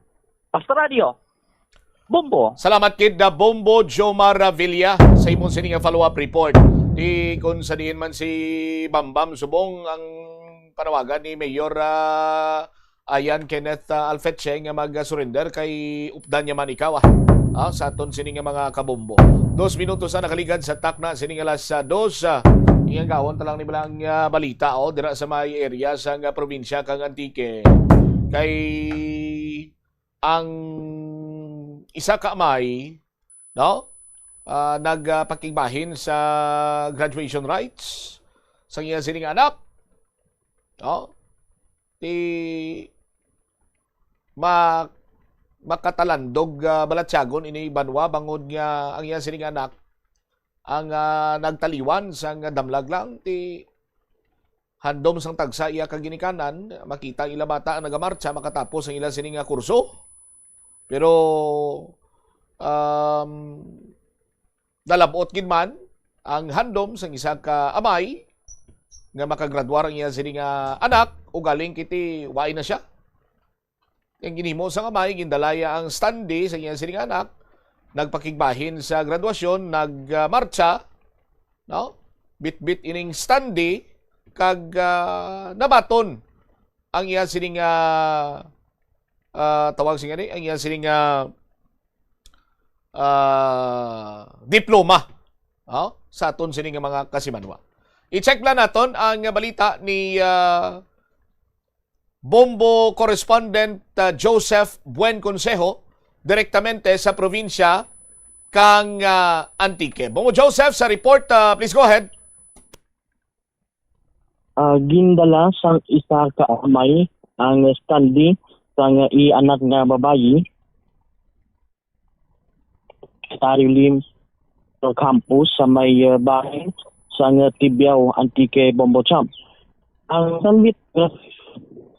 Basta Radio, Bombo. Salamat kid Bombo Jomar Villa sa imong sining follow-up report. Di kung sa diin man si Bambam Subong ang panawagan ni Mayor Ayan Kenneth Alfetche nga mag-surrender kay updan niya man ikaw sa aton sining mga kabombo. 2 minutos na nakaligad sa takna sining alas 2. Iyang gawon talang ni bilang balita dira sa may area sa probinsya kang Antique. Kay ang isa ka amay no nagpakigbahin sa graduation rites sa iya sining anak no makatalandog balatyagon ini banwa bangod nga ang iya sining anak ang nagtaliwan sang damlag lang ti handom sang tagsa iya kag ginikanan makita ang ila bata ang nagamarcha makatapos ang ila sining kurso pero dalabot gid man ang handom sang isa ka amay nga makagraduar ang iya sining anak ugaling kiti waay na siya ang ginhimo sang amay gindalaya ang standi sa iya sining anak nagpakigbahin sa graduasyon, nagmarcha, no? Bit-bit ining standi kag nabaton ang iya sining tawag singa ni ang iya sining diploma, no? Sa aton sining mga kasimanwa. I-check lang naton ang balita ni Bombo correspondent Joseph Buen Consejo direktamente sa probinsya kang Antique. Bombo Joseph sa report, please go ahead. Gindala sang isa ka amay ang standi sang anak nga babayi Tarilim sa campus sa may bahay sang Tibiao Antique Bombo Champ. Ang sambit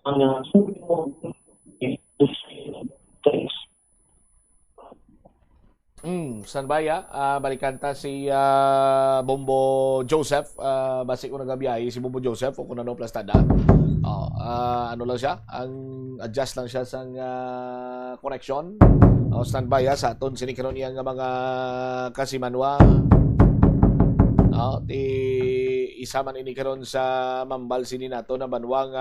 ang Sanbaya, balikanta si Bombo Joseph. Basi ko nagabiyahe si Bombo Joseph o kung ano plastada. Ano lang siya? Ang adjust lang siya sa connection. Standby sa aton sinikaron niya nga mga kasimanwa. Isa man ini karon sa mambal sini nato na banwang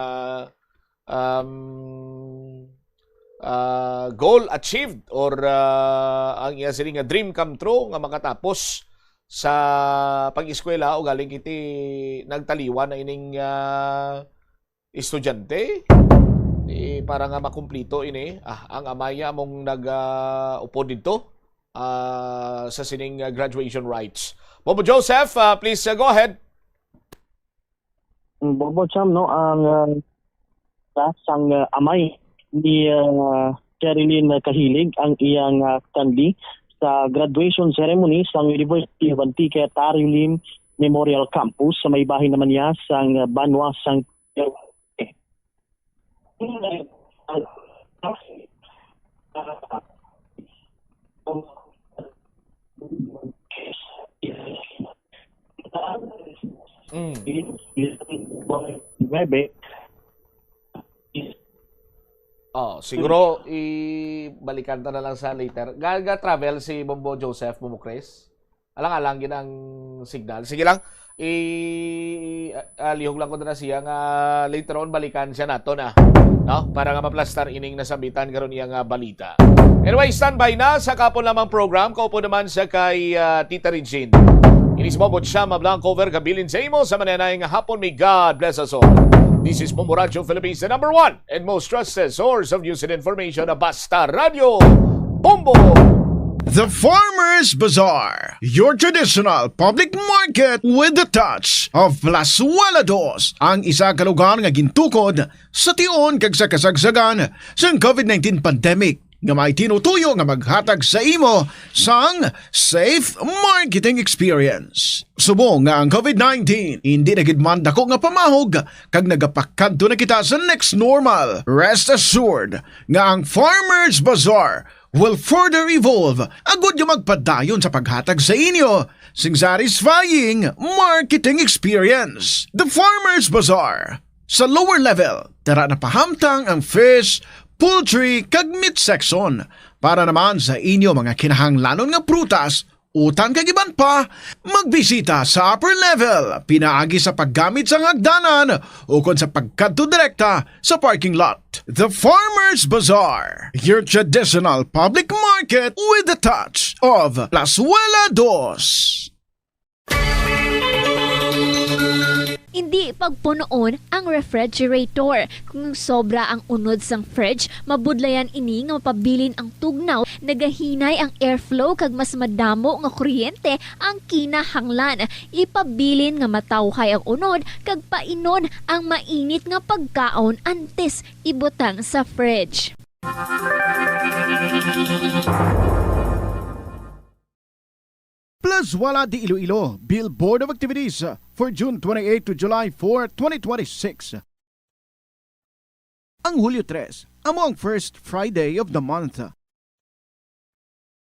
goal achieved or ang iya sining dream come true nga makatapos sa pag-eskwela o galing kiti nagtaliwan na ining estudyante para nga makumplito ini ang amaya mong nag-upo dito sa sining graduation rites. Bobo Joseph, please go ahead. Bobo Cham no ang sang amay ni Caroline Kahilig ang iyang kandi sa graduation ceremony sa University of Antique Tarilim Memorial Campus sa may bahay naman niya sa Banwa sang siguro ibalikan ta na lang sa later. Gaga-travel si Bombo Joseph Mumukres. Alang-alang gid ang signal. Sige lang, lihog lang ko na siya nga later on balikan siya nato na. No? Para nga maplastar ining nasabitan karon iya nga balita. Anyway, standby na sa kapon lamang program. Kaupo naman sa kay Tita Regine. Inis Bombo Chama Blanco over kabilin sa imo sa mananay nga hapon. May God bless us all. This is Bombo Radio Philippines, the number one and most trusted source of news and information. Basta Radio Bombo! The Farmer's Bazaar, your traditional public market with the touch of Plazuela Dos, ang isa ka lugar nga gintukod sa tion kag sa kasagsagan sa COVID-19 pandemic. nga may tinutuyo nga maghatag sa imo sang safe marketing experience. Subo nga ang COVID-19 hindi na gid man dako nga pamahog kag nagapakadto na kita sa next normal. Rest assured nga ang Farmers Bazaar will further evolve agud yung magpadayon sa paghatag sa inyo sing satisfying marketing experience. The Farmers Bazaar. Sa lower level, tara na pahamtang ang fish, poultry kag meat section para naman sa inyo mga kinahanglanon nga prutas, utang kag iban pa, magbisita sa upper level, pinaagi sa paggamit sa hagdanan o kon sa pagkadto direkta sa parking lot. The Farmers Bazaar, your traditional public market with a touch of Plazuela Dos. Hindi pagpunoon ang refrigerator. Kung sobra ang unod sang fridge, mabudlayan ini nga mapabilin ang tugnaw, nagahinay ang airflow kag mas madamo nga kuryente ang kinahanglan. Ipabilin nga matawhay ang unod kag painon ang mainit nga pagkaon antes ibutang sa fridge. Plazuela de Iloilo Billboard of Activities for June 28 to July 4, 2026. Ang Hulyo 3, amo ang first Friday of the month.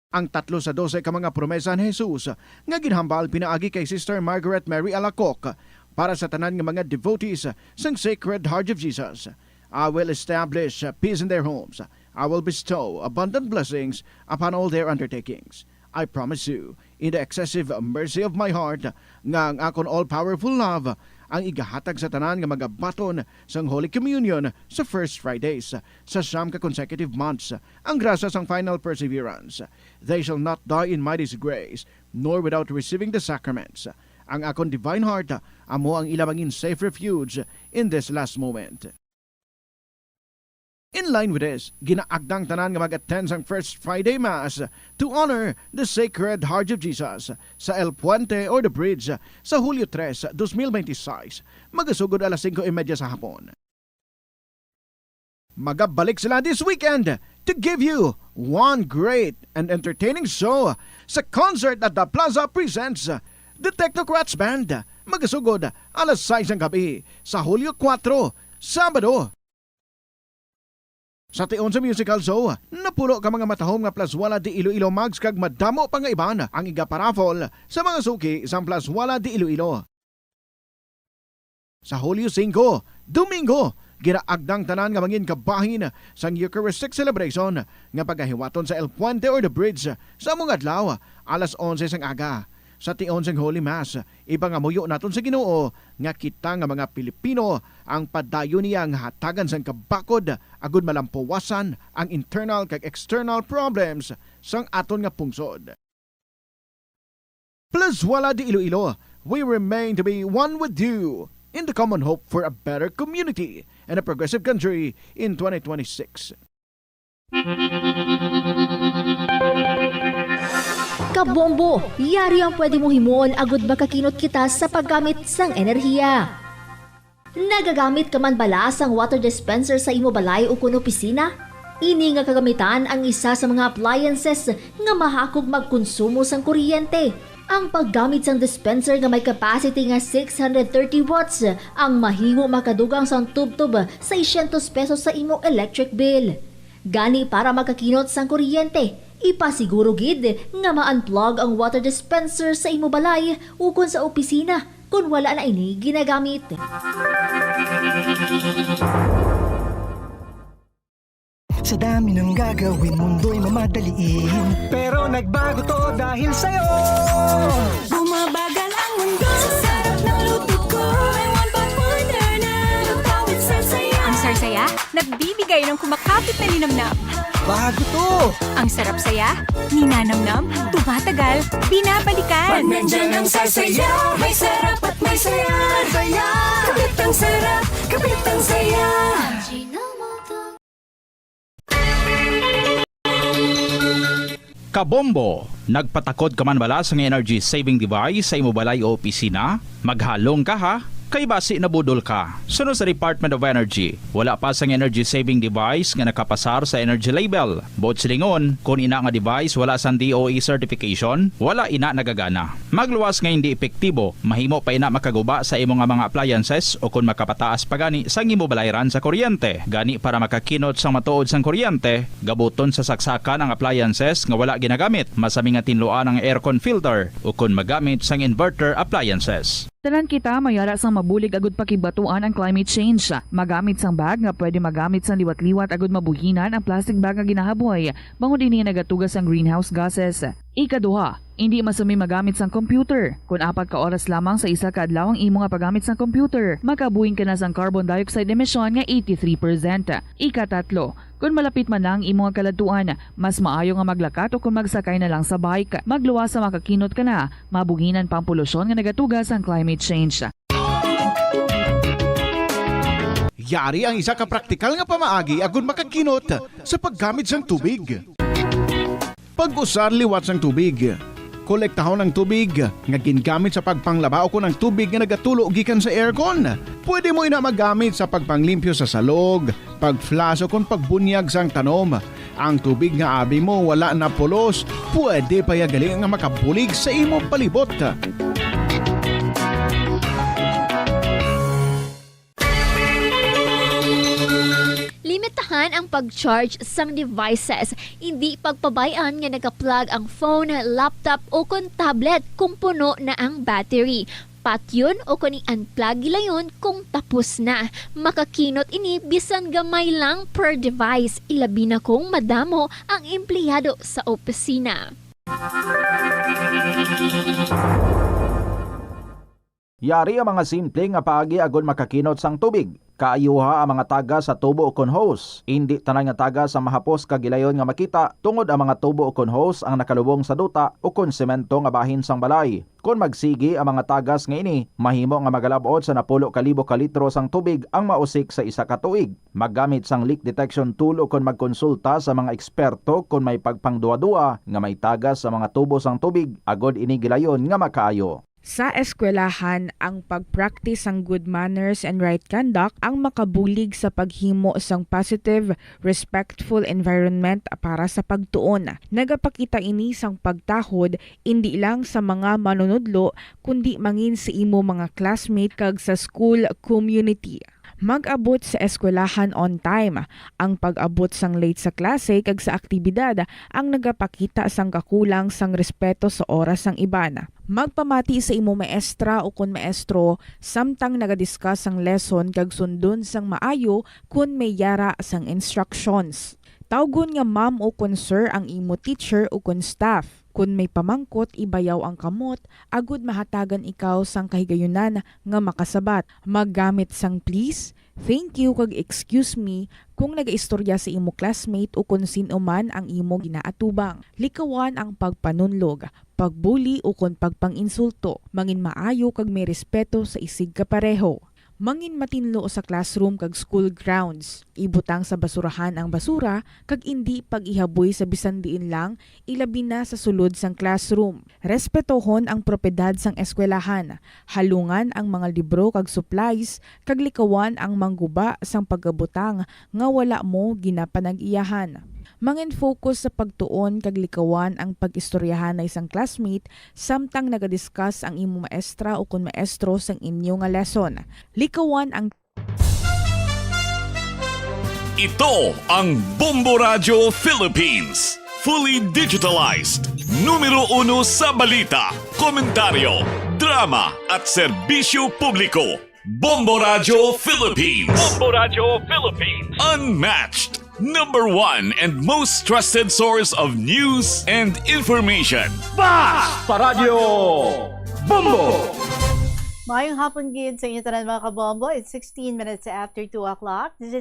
Ang 3 sa 12 ka mga promesa ni Jesus nga ginhambal pinaagi kay Sister Margaret Mary Alacoc para sa tanan nga mga devotees sang Sacred Heart of Jesus. I will establish peace in their homes. I will bestow abundant blessings upon all their undertakings. I promise you, in the excessive mercy of my heart, nga ang akon all-powerful love, ang igahatag sa tanan nga mga baton sang Holy Communion sa first Fridays sa siyam ka consecutive months, ang grasa sang final perseverance. They shall not die in my disgrace, nor without receiving the sacraments. Ang akon divine heart, amo ang ilamangin safe refuge in this last moment. In line with this, ginaagdang tanan nga mag-attend sang First Friday Mass to honor the Sacred Heart of Jesus sa El Puente or the Bridge sa Hulyo 3, 2026, magasugod alas 5:30 sa hapon. Magabalik sila this weekend to give you one great and entertaining show sa concert at the Plaza presents the Technocrats Band. Magasugod alas 6 ng gabi sa Hulyo 4, Sabado. Sa tion sa musical show, napulo ka mga matahom nga Plazuela de Iloilo mags kag madamo pa nga iban ang igaparafol sa mga suki sa Plazuela de Iloilo. Sa Hulyo 5, Domingo, ginaagdang tanan nga mangin kabahin sang Eucharistic celebration nga pagahiwaton sa El Puente or the Bridge sa among adlaw alas 11 sang aga. Sa tion sang Holy Mass, ipangamuyo naton sa Ginoo nga kita nga mga Pilipino ang padayon niya nga hatagan sang kabakod agud malampuwasan ang internal kag external problems sang aton nga pungsod. Plazuela de Iloilo, we remain to be one with you in the common hope for a better community and a progressive country in 2026. Kabombo, yari ang pwede mo himuon agud makakinot kita sa paggamit sang enerhiya. Nagagamit ka man bala sang water dispenser sa imo balay o kun opisina? Ini nga kagamitan ang isa sa mga appliances nga mahakog magkonsumo sang kuryente. Ang paggamit sang dispenser nga may capacity nga 630 watts ang mahimo makadugang sang tubtub 600 pesos sa imo electric bill. Gani para makakinot sang kuryente, ipasiguro gid nga ma-unplug ang water dispenser sa imo balay ukon sa opisina kung wala na ini ginagamit. Sa dami ng gagawin, mundo'y mamadaliin, pero nagbago to dahil sa'yo. Bumabagal ang mundo sa sarap ng luto ko. May one pot wonder na lutawid sarsaya. Ang sarsaya, nagbibigay ng kumakapit na linamnam. Bago to! Ang sarap saya, ninanamnam, tumatagal, binabalikan. Pag nandyan ang sarsaya, may sarap at may saya. Kapit ang sarap, kapit ang saya. Kabombo, nagpatakod ka man bala sa energy saving device sa imo balay o opisina? Maghalong ka ha? Kay basi nabudol ka. Sunod sa Department of Energy, wala pa sang energy saving device nga nakapasar sa energy label. Bot silingon, kung ina nga device wala sang DOE certification, wala ina nagagana. Magluwas nga hindi epektibo, mahimo pa ina makaguba sa imo nga mga appliances o kung makapataas pa gani sang imo balayran sa kuryente. Gani para makakinot sang matuod sang kuryente, gabuton sa saksakan ang appliances nga wala ginagamit, masami nga tinluan ang aircon filter o kung magamit sang inverter appliances. Tanan kita mayara sang mabulig agud pakibatuan ang climate change. Magamit sang bag nga pwede magamit sang liwat-liwat agud mabuhinan ang plastic bag nga ginahaboy. Bangod ini nagatugas ang greenhouse gases. Ikaduha, hindi masami magamit sang computer. Kung 4 ka oras lamang sa isa ka adlaw ang imo nga paggamit sang computer, makabuhing ka na sang carbon dioxide emission nga 83%. Ikatatlo, kung malapit man lang imo nga kaladuan, mas maayo nga maglakat o kung magsakay na lang sa bike. Magluwas sa makakinot ka na, mabuhinan pang polusyon nga nagatugas ang climate change. Yari ang isa ka praktikal nga pamaagi agon makakinot sa paggamit sang tubig. Pag-usar liwat sang tubig. Kolektahon ng tubig nga gingamit sa pagpanglaba o kung ang tubig nga nagatulo gikan sa aircon. Pwede mo ina magamit sa pagpanglimpyo sa salog, pagflash o kung pagbunyag sang tanom. Ang tubig nga abi mo wala na pulos, pwede pa yagali nga makabulig sa imo palibot. Limitahan ang pag-charge sang devices. Hindi pagpabayaan nga naka-plug ang phone, laptop o kung tablet kung puno na ang battery. Patyon o kung i-unplug gilayon kung tapos na. Makakinot ini bisan gamay lang per device. Ilabi na kung madamo ang empleyado sa opisina. Yari ang mga simple nga paagi agon makakinot sang tubig. Kaayuha ang mga taga sa tubo o kon hose. Hindi tanan nga taga sa mahapos kagilayon nga makita tungod ang mga tubo o kon hose ang nakalubong sa duta o kon semento nga bahin sang balay. Kung magsigi ang mga tagas nga ini, mahimo nga magalabot sa 10,000 ka litro sang tubig ang mausik sa isa ka tuig. Maggamit sang leak detection tool o kung magkonsulta sa mga eksperto kung may pagpangduwa-duwa nga may tagas sa mga tubo sang tubig agod ini gilayon nga makaayo. Sa eskwelahan, ang pag-practice ang good manners and right conduct ang makabulig sa paghimo sang positive, respectful environment para sa pagtuon. Nagapakita ini sang pagtahod hindi lang sa mga manunudlo kundi mangin sa imo mga classmate kag sa school community. Mag-abot sa eskwelahan on time. Ang pag-abot sang late sa klase kag sa aktibidad ang nagapakita sang kakulang sang respeto sa oras sang iban. Magpamati sa imo maestra o kun maestro samtang nagadiscuss sang lesson kag sundon sang maayo kun may yara sang instructions. Tawgon nga ma'am o kun sir ang imo teacher o kun staff. Kung may pamangkot, ibayaw ang kamot, agud mahatagan ikaw sang kahigayunan nga makasabat. Maggamit sang please, thank you kag excuse me kung nagaistorya sa imo classmate o kung sino man ang imo ginaatubang. Likawan ang pagpanunlog, pagbuli o kung pagpanginsulto. Mangin maayo kag may respeto sa isig kapareho. Mangin matinlo sa classroom kag school grounds. Ibutang sa basurahan ang basura kag indi pag-ihaboy sa bisan diin lang, ilabi na sa sulod sang classroom. Respetohon ang propiedad sang eskwelahan. Halungan ang mga libro kag supplies kag likawan ang mangguba sang pagabutang nga wala mo ginapanag-iyahan. Mangin focus sa pagtuon kag likawan ang pag-istoryahan na isang classmate samtang nagadiscuss ang imo maestra o kun maestro sang inyo nga lesson. Likawan ang Ito ang Bombo Radio Philippines. Fully digitalized. Numero 1 sa balita, komentaryo, drama at serbisyo publiko. Bombo Radio Philippines. Bombo Radio Philippines. Unmatched. Number 1 and most trusted source of news and information. Basta Radio Bombo! Mayong hapon gid sa inyo tanan mga kabombo. It's 16 minutes after 2 o'clock. This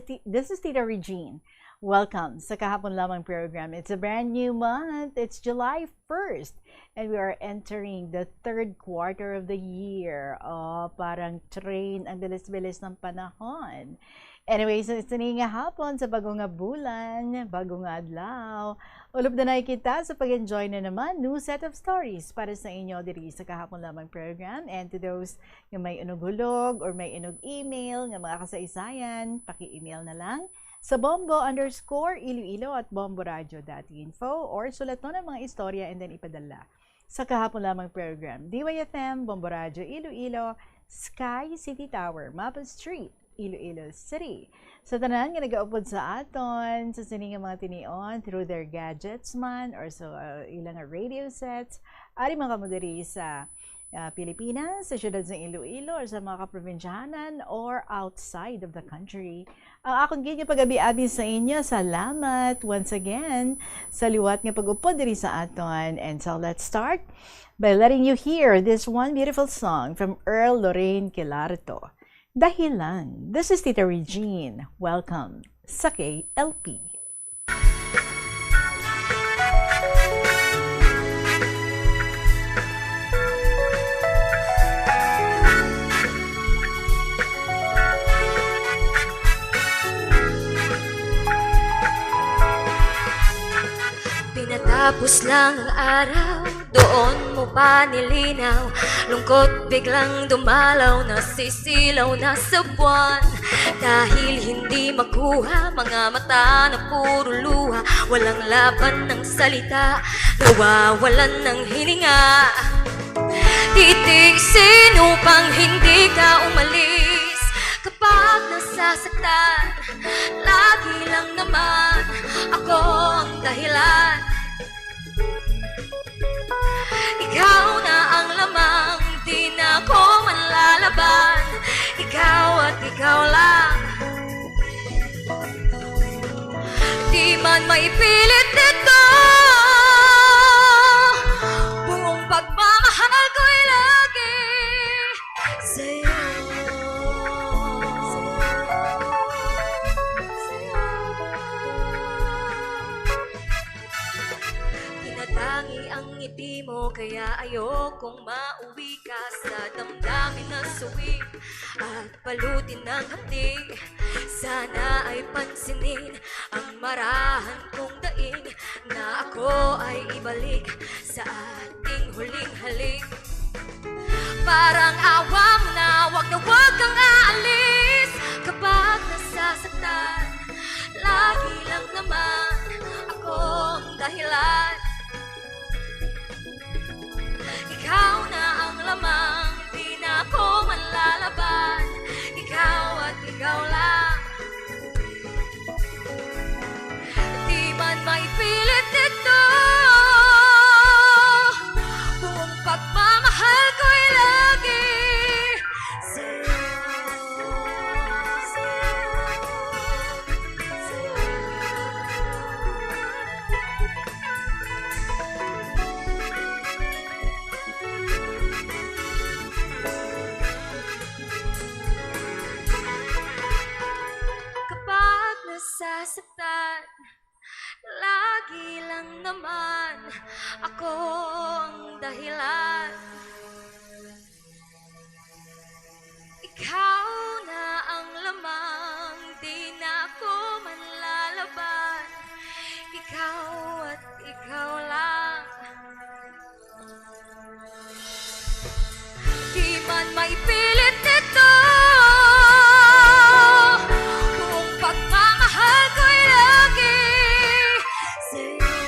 is Tita Regine. Welcome sa kahapon lamang program. It's a brand new month. It's July 1st. And we are entering the third quarter of the year. Oh, parang train ang bilis-bilis ng panahon. Anyway, so ini nga hapon sa bagong nga bulan, bagong nga adlaw. Ulop na kita sa pag-enjoy na naman new set of stories para sa inyo diri sa Kahapon Lamang program. And to those nga may inog-hulog or may inog email nga mga kasaysayan, paki-email na lang sa bombo_iloilo@bomboradio.info or sulat mo ng mga istorya and then ipadala sa Kahapon Lamang program. DYFM, Bombo Radio Iloilo, Sky City Tower, Maple Street, Iloilo City. Sa tanan nga nagaupod sa aton, sa sini nga mga tinion through their gadgets man or so ilang radio sets, ari mga kamudiri sa Pilipinas, sa syudad sa Iloilo or sa mga kaprobinsyahanan or outside of the country. Ang akong gid nga pag-abi-abi sa inyo, salamat once again sa liwat nga pag-upod diri sa aton. And so let's start by letting you hear this one beautiful song from Earl Lorraine Kilarto. Dahilan. This is Tita Regine. Welcome sa KLP. Pinatapos lang ang araw, doon mo pa nilinaw. Lungkot biglang dumalaw, nasisilaw na sa buwan. Dahil hindi makuha, mga mata na puro luha. Walang laban ng salita, nawawalan ng hininga. Titiisin upang hindi ka umalis. Kapag nasasaktan, lagi lang naman ako ang dahilan. Ikaw na ang lamang, di na ako manlalaban. Ikaw at ikaw lang. Di man maipilit nito, buong pagmamahal ko'y lagi sa'yo. Tinatangi ang ngiti mo, kaya ayokong mauwi ka sa damdamin na suwi at balutin ng hapdig. Sana ay pansinin ang marahan kong daing, na ako ay ibalik sa ating huling halik. Parang awa mo na, wag kang aalis. Kapag nasasaktan, lagi lang naman ako ang dahilan. Ikaw na ang lamang, di na ako manlalaban. Ikaw at ikaw lang. Di man maipilit nito, buong pagmamahal ko'y lagi sa'yo. Kapag nasasaktan, lagi lang naman ako ang dahilan. Ikaw na ang lamang, di na ako manlalaban. Ikaw at ikaw lang. Di man maipilit nito, buong pagmamahal ko'y lagi sa'yo.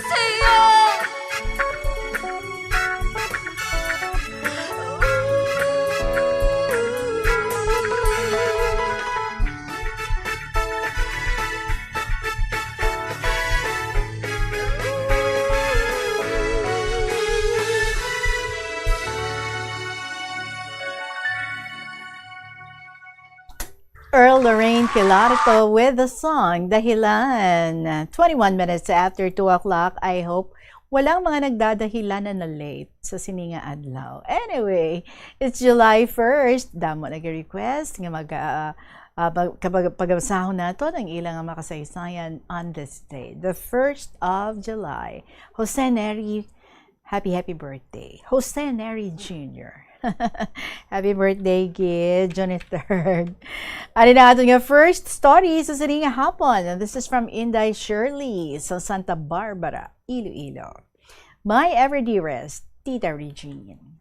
Sa'yo. Earl Lorraine Kilarto with the song Dahilan. 21 minutes after 2 o'clock. I hope walang mga nagdadahilan na late sa sininga adlaw. Anyway, it's July 1st. Damo nag-request nga pag-absahon nato ng ilang makasaysayan on this day, the 1st of July. Jose Neri Happy birthday. Jose Neri Jr. Happy birthday, kid. June 3rd. Ano na ato nga first story sa sining hapon. And this is from Inday Shirley sa Santa Barbara, Iloilo. My ever dearest, Tita Regine.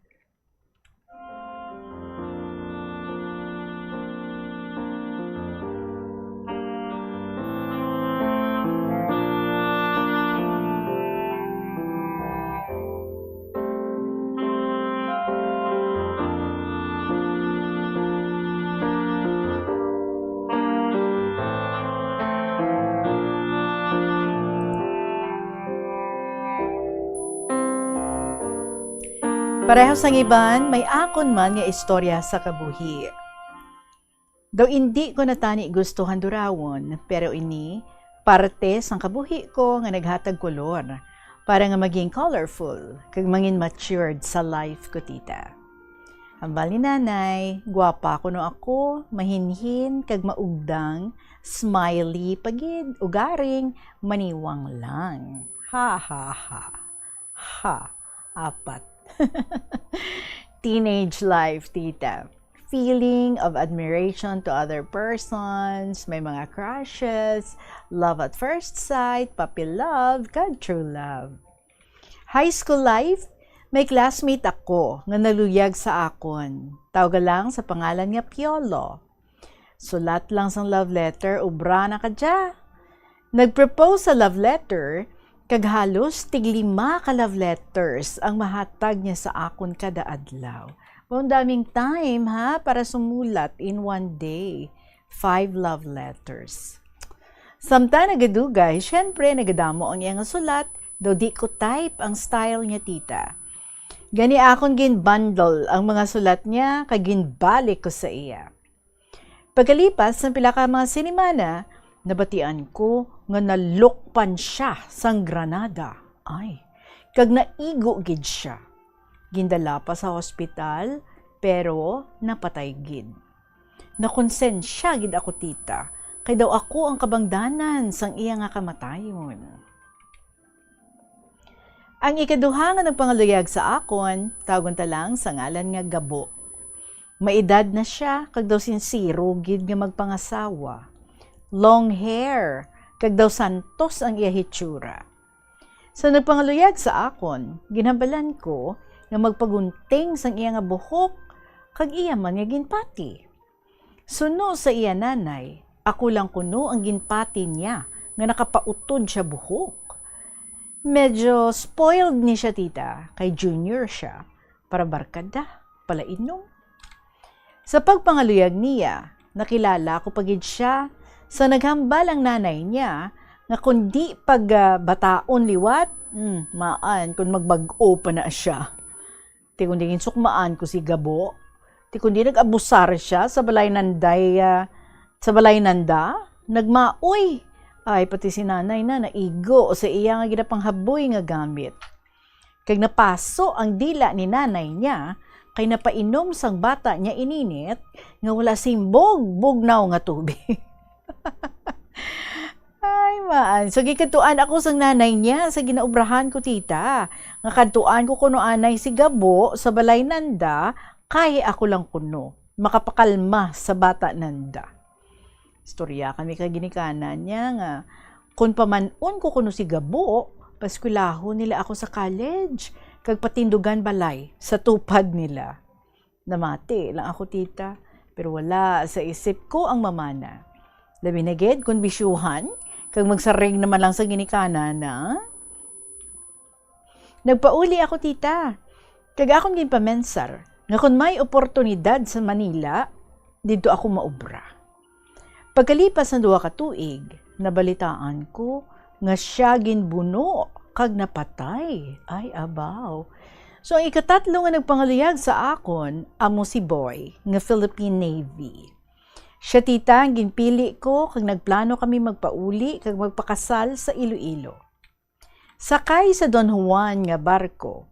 Pareho sang iban, may akon man nga istorya sa kabuhi. Daw hindi ko natani gustuhan durawon, pero ini parte sang kabuhi ko nga naghatag kolor para nga maging colorful kag mangin matured sa life ko, tita. Hambal ni nanay, gwapa ko no ako, mahinhin kag maugdang, smiley pagid, ugaring, maniwang lang. Ha ha ha. Ha, apat. Teenage life, tita. Feeling of admiration to other persons, may mga crushes, love at first sight, puppy love, kag true love. High school life, may classmate ako nga naluyag sa akon. Tawag lang sa pangalan nga Piolo. Sulat lang sang love letter, ubra na kadya. Nag-propose sa love letter, kag halos tig-5 ka love letters ang mahatag niya sa akon kada adlaw. Ang daming time ha para sumulat in one day. 5 love letters. Samta nagadugay, syempre nagadamo ang iyang sulat, do di ko type ang style niya, tita. Gani akon gin-bundle ang mga sulat niya, kag ginbalik ko sa iya. Pagkalipas ng pila ka mga sinimana, nabatian ko nga nalukpan siya sang Granada. Ay, kag naigo gid siya. Gindala pa sa hospital, pero napatay gid. Nakonsensya gid ako, tita, kay daw ako ang kabangdanan sang iya nga kamatayon. Ang ikaduha nga nagpangaluyag sa akon, tagon ta lang sa ngalan nga Gabo. Maedad na siya, kag daw sinsiro gid nga magpangasawa. Long hair, kag daw santos ang iya hitsura. Sa nagpangaluyag sa akon, ginhambalan ko nga magpagunting sang iya nga buhok, kag iya man nga ginpati. Suno sa iya nanay, ako lang kuno ang ginpati niya nga nakapautod siya buhok. Medyo spoiled ni siya, tita, kay junior siya, para barkada, pala inom. Sa pagpangaluyag niya, nakilala ko pagid siya sa naghambal ang nanay niya nga kundi pag bataon liwat, maan kung magbag-o pa na siya. Ti kundi ginsukmaan ko si Gabo, ti kundi nag-abusar siya sa balay nanda, nagmaoy. Ay pati si nanay na naigo sa iya nga ginapanghaboy nga gamit. Kag napaso ang dila ni nanay niya, kay napainom sang bata niya ininit nga wala simbog bugnaw nga tubig. Ay maan, so gikatuan ako sang nanay niya sa ginaubrahan ko, tita. Nga kadtuan ko kuno anay si Gabo sa balay nanda, kay ako lang kuno makapakalma sa bata nanda. Istorya kami kay ginikanan niya nga kun pamanon ko kuno si Gabo, paskwelaho nila ako sa college, kag patindugan balay sa tupad nila. Namati lang ako, tita, pero wala sa isip ko ang mamana. Labi na gid kun bisyuhan, kag magsaring naman lang sa ginikanan na. Nagpauli ako, tita, kag akong ginpamensar nga kun may oportunidad sa Manila, dito ako maobra. Pagkalipas ng 2 ka tuig, nabalitaan ko nga siya ginbuno kag napatay. Ay, abaw. So, ang ikatatlo nga nagpangaluyag sa akon, amo si Boy, nga Philippine Navy. Siya, tita, ang ginpili ko kag nagplano kami magpauli kag magpakasal sa Iloilo. Sakay sa Don Juan nga barko,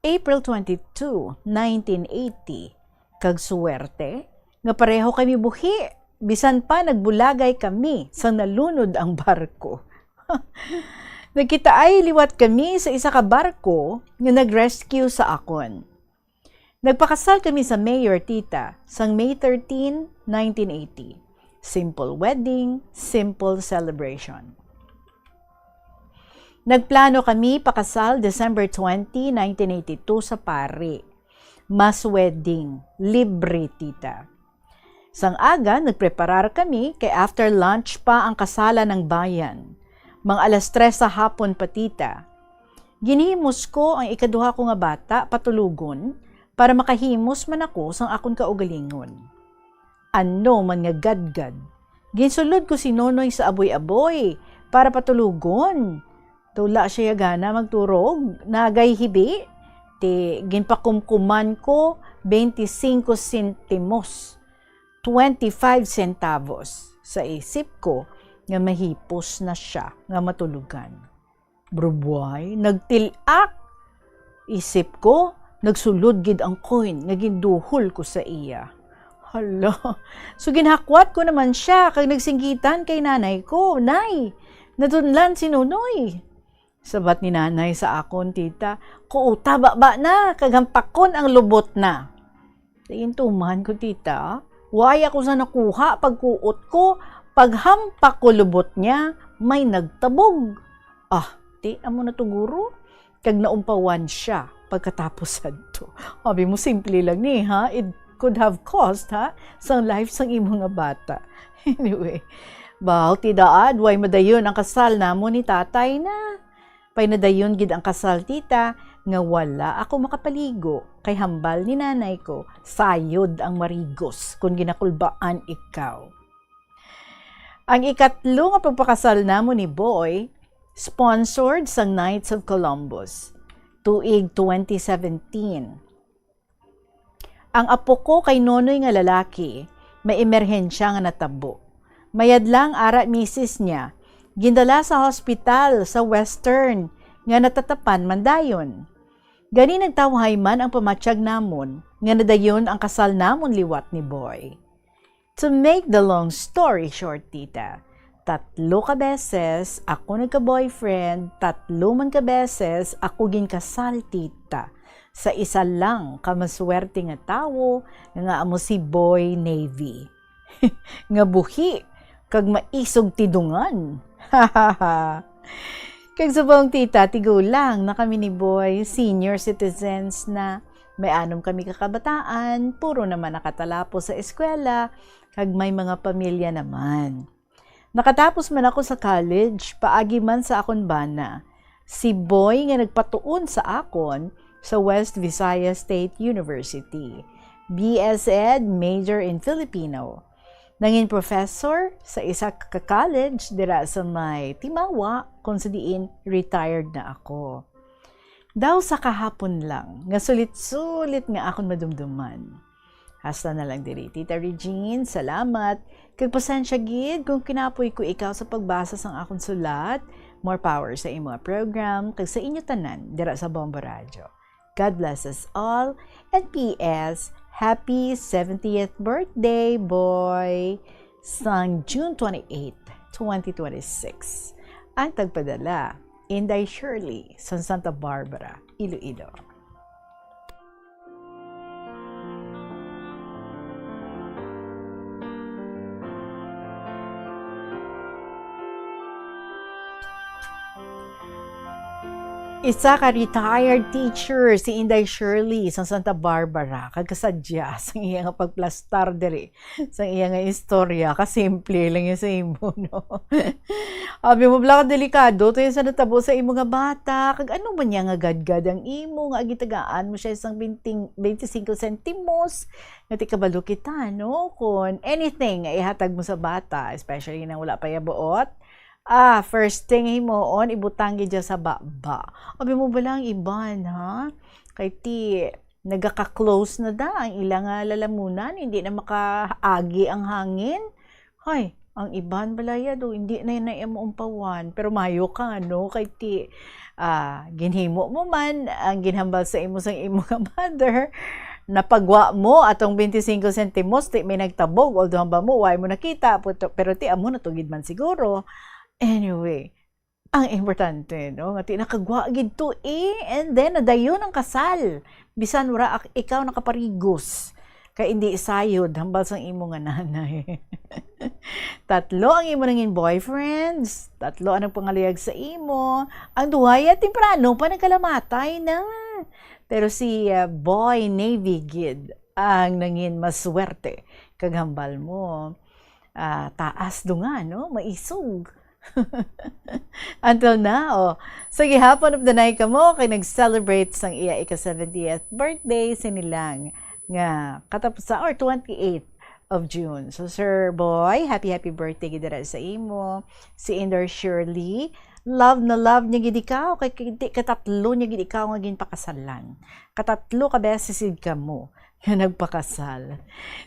April 22, 1980, kag suwerte, nga pareho kami buhi. Bisan pa nagbulagay kami sa nalunod ang barko. Nagkita ay liwat kami sa isa ka barko nga nag-rescue sa akon. Nagpakasal kami sa Mayor Tita sang May 13, 1980. Simple wedding, simple celebration. Nagplano kami pakasal December 20, 1982 sa Pari. Mas wedding, libre Tita. Sang aga, nagpreparar kami kay after lunch pa ang kasalan ng bayan. Mga alas 3 sa hapon pa Tita. Ginhimos ko ang ikaduha ko nga bata patulugon para makahimos man ako sang akon kaugalingon. Ano man nga gadgad. Ginsulod ko si Nonoy sa aboy-aboy para patulugon. Tula siya gana magturog, nagay hibi. Ti ginpakumkuman ko 25 centimos, 25 centavos. Sa isip ko, nga mahipos na siya nga matulugan. Brubuay, nagtilak. Isip ko, nagsulod gid ang coin nga ginduhol ko sa iya. Hala, so ginhakwat ko naman siya kag nagsinggitan kay nanay ko. Nay, natunlan si Nonoy. Sabat ni nanay sa akon, Tita, kuuta ba na, kagampakon ang lubot na. Tingin-tuman ko, Tita, why ako sa nakuha pagkuot ko, paghampak ko lubot niya, may nagtabog. Ah, di amo na to guro. Kag naumpawan siya pagkatapos adto. Sabi mo, simple lang ni, ha? It could have cost, ha? Sang life sang imo nga bata. Anyway, bahaw ti daad, way madayon ang kasal namo ni tatay na. Pay nadayon gid ang kasal Tita, nga wala ako makapaligo kay hambal ni nanay ko, sayod ang marigos kung ginakulbaan ikaw. Ang ikatlo nga pagpakasal namo ni Boy, sponsored sa Knights of Columbus, tuig 2017. Ang apo ko kay Nonoy nga lalaki, may emerhensya nga natabo. Mayadlang ara misis niya, gindala sa hospital sa Western, nga natatapan mandayon. Gani nagtawhay man ang pamatsyag namon, nga nadayon ang kasal namon liwat ni Boy. To make the long story short, Tita, 3 ka beses ako nagka-boyfriend, 3 man ka beses ako ginkasal, Tita. Sa isa lang kamaswerte nga tawo nga amo si Boy Navy. Nga buhi kag maisog tidungan. Kag subong Tita, tigulang na kami ni Boy, senior citizens na may anom kami kakabataan, puro naman nakatalapos sa eskwela, kag may mga pamilya naman. Nakatapos man ako sa college, paagi man sa akon bana. Si Boy nga nagpatuon sa akon sa West Visayas State University. BS Ed, major in Filipino. Nangin professor sa isa ka college dira sa may Timawa, kung sa diin retired na ako. Daw sa kahapon lang, nga sulit-sulit nga akon madumduman. Hasta na lang diri, Tita Regine, salamat. Kag pasensya gid kung kinapoy ko ikaw sa pagbasa sang akong sulat. More power sa imo program, kag sa inyo tanan, dira sa Bombo Radio. God bless us all, and P.S. Happy 70th birthday, Boy! Sang June 28, 2026. Ang tagpadala, Inday Shirley, sa Santa Barbara, Iloilo. Isa ka retired teacher si Inday Shirley sa Santa Barbara, kagkasadya sa iya nga pagplastar diri sa iya nga istorya, kasimple lang yung sa imo, no? Abi mo bala ka delikado to yung sa natabo sa imo nga bata, kag ano ba niya nga gadgad ang imo nga agitagaan mo siya isang 25 centimos nga ti kabalo kita, no? Kung anything nga ihatag mo sa bata, especially nang wala pa yabuot, first thing himoon, ibutang gidya sa baba. Abi mo ba lang iban, ha? Kay ti, nagaka-close na da ang ilang lalamunan, hindi na makaagi ang hangin. Hay, ang iban balaya do, hindi na yun mo umpawan. Pero mayo ka, no? Kay ti, ginhimo mo man, ang ginhambal sa imo sang imo nga mother, napagwa mo atong 25 centimos, ti may nagtabog, although hamba mo, why mo nakita, pero ti amo natugid man siguro. Anyway, Ang importante, no? Nga tinakagwa gid to and then nadayon ang kasal. Bisan wala ikaw nakaparigos. Kaya hindi isayod, hambal sang imo nga nanay. 3 ang imo nangin boyfriends, 3 ang pangalayag sa imo, ang duhaya temprano pa nagkalamatay na. Pero si boy Navy Gid ang nangin maswerte kag hambal mo. Taas do nga, no? Maisog. Until now. So, gihapon of the night ka mo, kay nag-celebrate sang iya ika-70th birthday sinilang nga katapos sa 28th of June. So, Sir Boy, happy birthday gidara sa imo. Si Inder Shirley, love niya gid ikaw, kay katatlo niya gid ikaw nga ginpakasalan. Katatlo ka beses ka mo nga nagpakasal.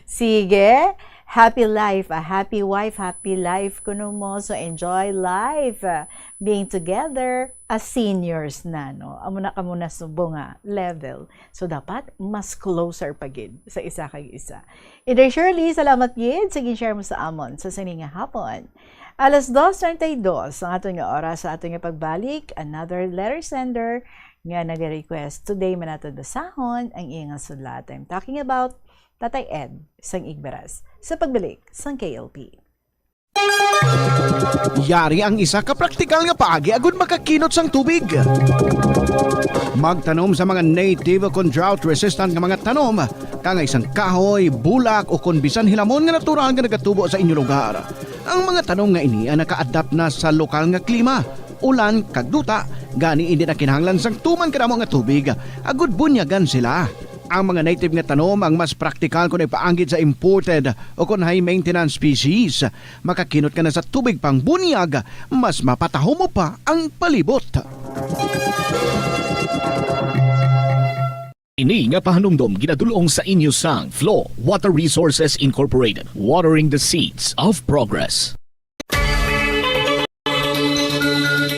Sige, happy life, a happy wife, happy life kuno mo. So enjoy life, being together as seniors na, no? Amo na kamo na subo nga level. So dapat mas closer pa gid sa isa kag isa. Inder Shirley, salamat gid sa gin-share mo sa amon sa sining nga hapon. Alas 2:32 ang aton nga oras sa aton nga pagbalik. Another letter sender nga nag-request today manatod basahon ang iyang sulat. I'm talking about Tatay Ed sang Igberas sa pagbalik sang KLP. Yari ang isa ka praktikal nga paagi agud makakinot sang tubig. Magtanom sa mga native kon drought resistant nga mga tanom, kang isang kahoy, bulak o kon bisan hilamon nga natural nga nagatubo sa inyong lugar. Ang mga tanom nga ini ang naka-adapt na sa lokal nga klima, ulan kag duta, gani hindi na kinahanglan sang tuman kadamo nga tubig, agud bunyagan sila. Ang mga native nga tanom ang mas praktikal kung ipaanggit sa imported o kung high maintenance species. Makakinot ka na sa tubig pang bunyag, mas mapataho mo pa ang palibot. Ini nga pahanumdom ginadulong sa inyo sang Flow Water Resources Incorporated, watering the seeds of progress.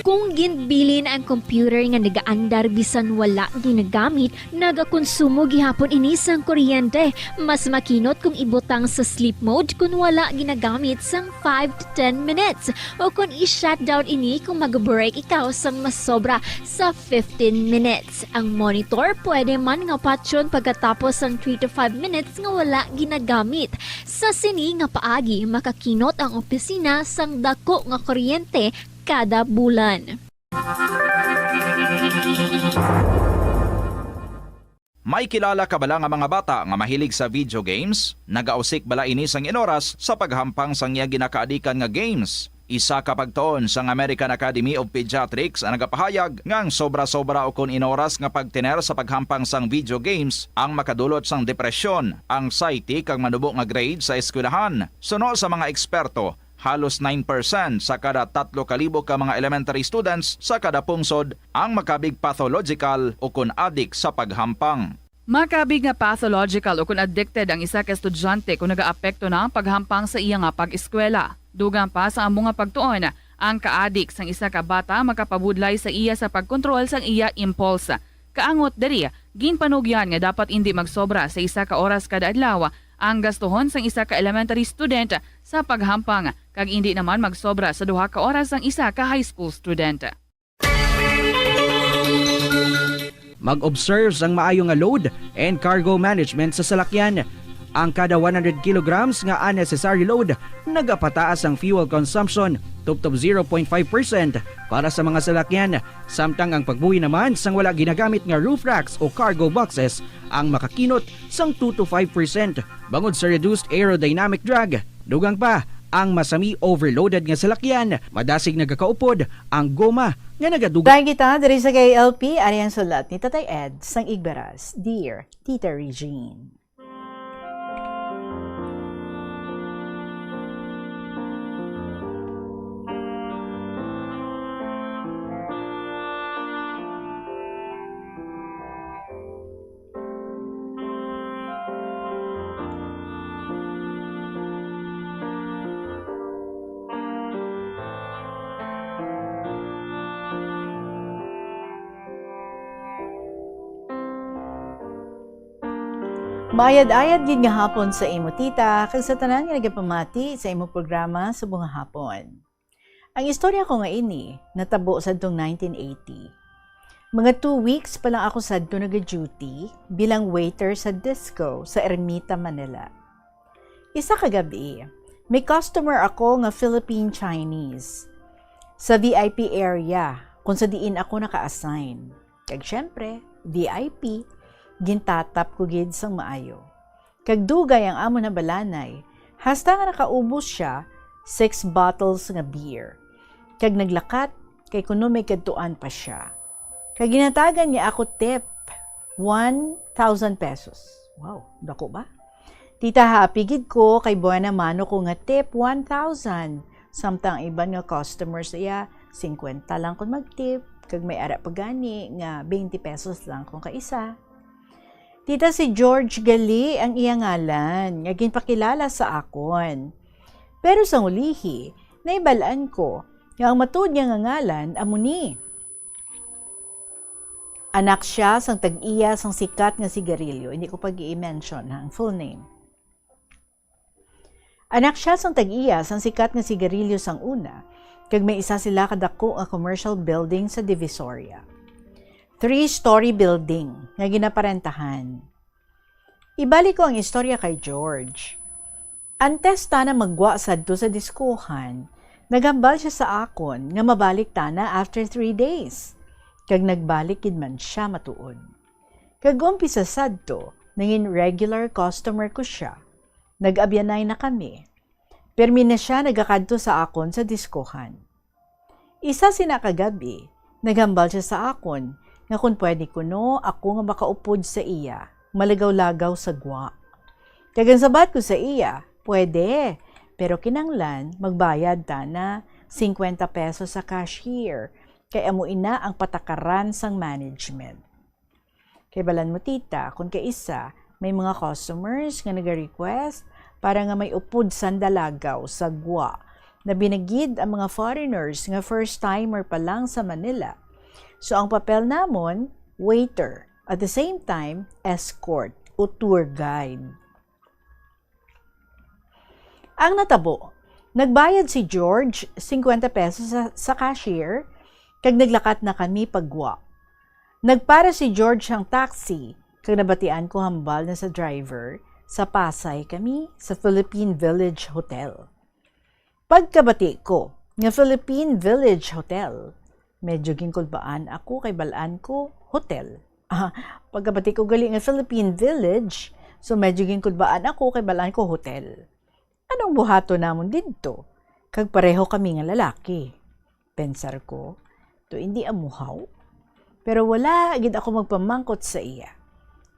Kung ginbilin ang computer nga nagaandar bisan wala ginagamit, nagakonsumo gihapon ini sang kuryente. Mas makinot kung ibutang sa sleep mode kung wala ginagamit sang 5 to 10 minutes. O kung i-shutdown ini kung mag-break ikaw sang mas sobra sa 15 minutes. Ang monitor pwede man nga patyon pagkatapos sang 3 to 5 minutes nga wala ginagamit. Sa sini nga paagi, makakinot ang opisina sang dako nga kuryente kada bulan. May kilala ka bala nga mga bata nga mahilig sa video games? Nagausik bala ini sang inoras sa paghampang sang iya ginakaadikan nga games. Isa ka pagtuon sang American Academy of Pediatrics ang nagapahayag ngang sobra-sobra o kun inoras nga pagtiner sa paghampang sang video games ang makadulot sang depresyon, anxiety kag manubo nga grade sa eskwelahan. Suno sa mga eksperto, halos 9% sa kada 3,000 ka mga elementary students sa kada pungsod ang makabig pathological o kun addict sa paghampang. Makabig nga pathological o kun addicted ang isa ka estudyante kung nagaapekto na ang paghampang sa iya nga pag-eskwela. Dugang pa sa among nga pagtuon, ang ka-addict sang isa ka bata makapabudlay sa iya sa pagkontrol sang iya impulse. Kaangot diri, ginpanugyan nga dapat hindi magsobra sa isa ka oras kada adlaw ang gastuhon sang isa ka elementary student sa paghampang kag hindi naman magsobra sa 2 ka oras ang isa ka high school student. Mag-observe ang maayo nga load and cargo management sa salakyan. Ang kada 100 kilograms nga unnecessary load, nagapataas ang fuel consumption tubtob 0.5% para sa mga salakyan. Samtang ang pagbuhi naman sang wala ginagamit nga roof racks o cargo boxes ang makakinot sang 2 to 5% bangod sa reduced aerodynamic drag. Dugang pa, ang masami overloaded nga salakyan, madasig nagakaupod ang goma nga nagadugang. Dahil kita, dari sa KLP, ari ang sulat ni Tatay Ed sang Igberas. Dear Tita Regine. Bayad-ayad gid nga hapon sa imo tita kag sa tanan nga nagapamati sa imo programa sa bunga hapon. Ang istorya ko nga ini, natabo sa 1980. Mga 2 weeks pa lang ako sadto nag-duty bilang waiter sa disco sa Ermita, Manila. Isa kagabi, may customer ako nga Philippine Chinese sa VIP area kung sa diin ako naka-assign. Kag syempre, VIP, gintatap ko gid sang maayo. Kag dugay ang amo na balanay, hasta nga nakaubos siya 6 bottles nga beer. Kag naglakat, kay kuno may kadtuan pa siya. Kag ginatagan niya ako tip, 1,000 pesos. Wow, dako ba? Tita happy gid ko, kay buwana mano ko nga tip, 1,000. Samtang iban nga customers iya, 50 lang kung mag-tip. Kag may ara pagani nga 20 pesos lang kung kaisa. Tita si George Gali ang iyang ngalan, nga ginpakilala sa akon. Pero sa ulihi, naibalaan ko, nga ang matud niya nga ngalan, amuni. Anak siya sang tag-iya sang sikat nga sigarilyo. Hindi ko pag i-mention ang full name. Anak siya sang tag-iya sang sikat nga sigarilyo sang una, kag may isa sila kadako nga commercial building sa Divisoria. 3-story building nga ginaparentahan. Ibalik ko ang istorya kay George. Antes ta na magwa sadto sa diskuhan, nagambal siya sa akon nga mabalik ta na after 3 days. Kag nagbalik gid man siya matuod. Kag umpisa sadto, naging regular customer ko siya. Nag-abyanay na kami. Permi na siya nagakadto sa akon sa diskohan. Isa sina kagabi, nagambal siya sa akon nga kung pwede kuno ako nga makaupod sa iya, malagaw-lagaw sa gwa. Kag ang sabat ko sa iya, pwede, pero kinanglan magbayad ta na 50 pesos sa cashier. Kay amo ina ang patakaran sang management. Kay balan mo tita, kung kaisa, may mga customers nga nag-request para nga may upod sandalagaw sa gwa na binagid ang mga foreigners nga first timer pa lang sa Manila. So ang papel namon, waiter, at the same time, escort o tour guide. Ang natabo, nagbayad si George 50 pesos sa cashier. Kag naglakat na kami pagwa. Nagpara si George ang taxi, kag nabatian ko hambal na sa driver, sa Pasay kami sa Philippine Village Hotel. Pagkabati ko, nga Philippine Village Hotel, medyo ginkulbaan ako kay balaan ko hotel. Pagkabati ko gali nga Philippine Village, so medyo ginkulbaan ako kay balaan ko hotel. Anong buhato namon didto? Kag pareho kami nga lalaki. Pensar ko, to hindi amuhaw. Pero wala agad ako magpamangkot sa iya.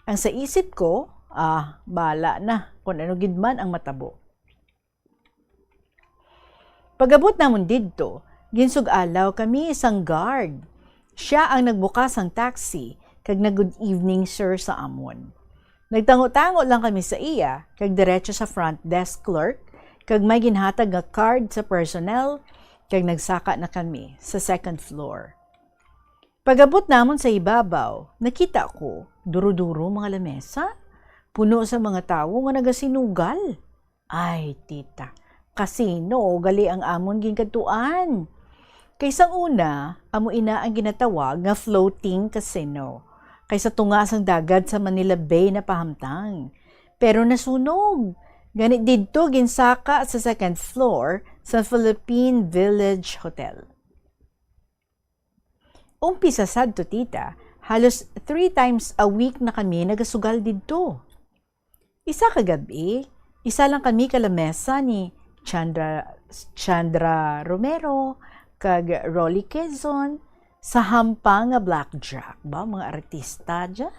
Ang sa isip ko, bala na kung ano gid man ang matabo. Pagabot namon didto, ginsug-alaw kami isang guard. Siya ang nagbukas ang taxi, kag nag-good evening sir sa amon. Nagtango-tango lang kami sa iya, kag diretso sa front desk clerk, kag may ginhatag nga card sa personnel, kag nagsaka na kami sa second floor. Pagabot namon sa ibabaw, nakita ko, duro-duro mga lamesa, puno sa mga tawo nga nagasinugal. Ay, tita, kasino, gali ang amon ginkatuan. Kaysang una, amo ina ang ginatawag nga floating casino, kaysa tunga sang dagat sa Manila Bay na pahamtang. Pero nasunog. Ganit didto ginsaka sa second floor sa Philippine Village Hotel. Umpisa sadto tita, halos 3 times a week na kami nagasugal didto. Isa kagabi, isa lang kami kalamesa ni Chandra Romero kag Rolly Quezon sa hampang nga blackjack ba mga artista dya.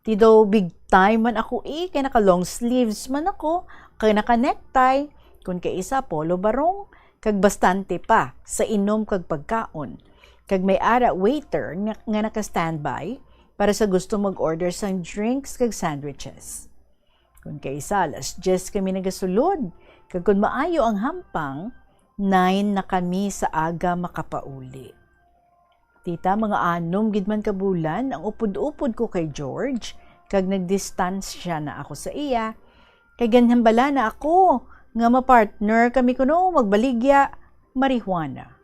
Ti daw big time man ako kay naka long sleeves man ako, kay naka necktie, kun kay isa polo barong, kag bastante pa sa inom kag pagkaon. Kag may ara waiter nga naka-standby para sa gusto mag-order sang drinks kag sandwiches. Kun kay isa, alas 10 kami nagasulod, kag kun maayo ang hampang, 9 na kami sa aga makapauli. Tita, mga 6 gid man kabulan ang upod-upod ko kay George, kag nag-distance siya na ako sa iya. Kay ganyan bala na ako, nga ma-partner kami kuno magbaligya, marijuana.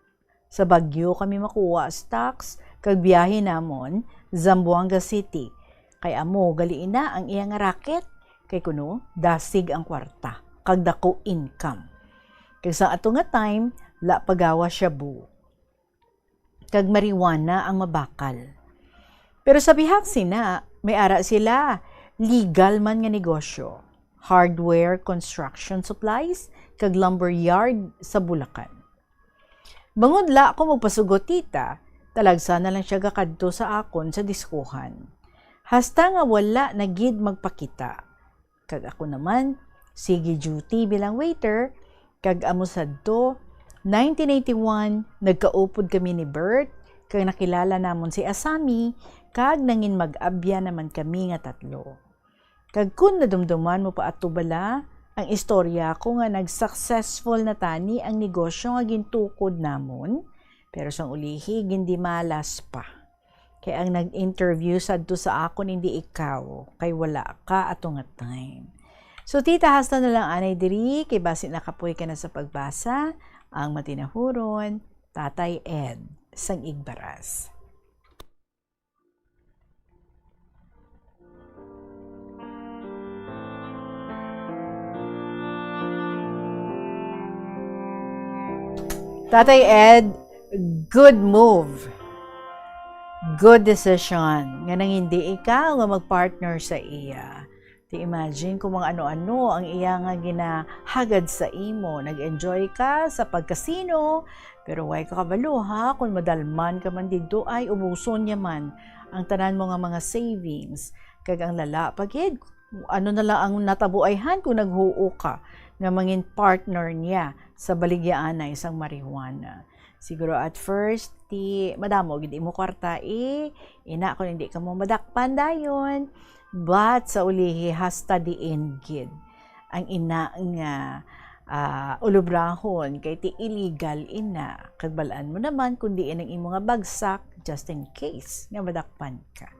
Sa Baguio kami makuha stocks, kag biyahe namon, Zamboanga City. Kay amo, galiin na ang iyang racket. Kay kuno, dasig ang kwarta, kag dako income. Kag sa ato nga time, la pagawa shabu. Kag marijuana ang mabakal. Pero sa bihag sina, may ara sila, legal man nga negosyo. Hardware, construction supplies, kag lumber yard sa Bulacan. Bangod la ako magpasugot tita, talagsa na lang siya gakadto sa akon sa diskuhan. Hasta nga wala na gid magpakita. Kag ako naman, sige duty bilang waiter, kag amo sadto, 1981, nagkaupod kami ni Bert, kag nakilala namon si Asami, kag nangin mag-abya naman kami nga tatlo. Kag kun nadumduman mo pa ato bala, ang istorya ko nga nag-successful na tani ang negosyo nga gintukod namon, pero sang ulihi hindi malas pa. Kaya ang nag-interview sadto sa akon hindi ikaw, kay wala ka ato nga time. So tita, hasta na lang anay diri, kay basi nakapoy ka na sa pagbasa, ang matinahuron, Tatay Ed, sang Igbaras. Tatay Ed, good move. Good decision. Nga nang hindi ikaw nga mag-partner sa iya. Di imagine kung mga ano-ano ang iya nga ginahagad sa imo. Nag-enjoy ka sa pagkasino, pero way ka kabalo ha, kung madalman ka man dito ay umuson niya man ang tanan mo nga mga savings. Kag ang lala, pagid, ano na lang ang natabuayhan kung naghuo ka nga mangin partner niya sa baligyaan na isang marijuana. Siguro at first, madamo, hindi mo kwarta ina kung hindi ka mo madakpan dayon. But sa ulihi, hasta the end gid. Ang ina nga ulubrahon, kay ti illegal ina. Kagbalaan mo naman, kundi inang imo nga bagsak, just in case nga madakpan ka.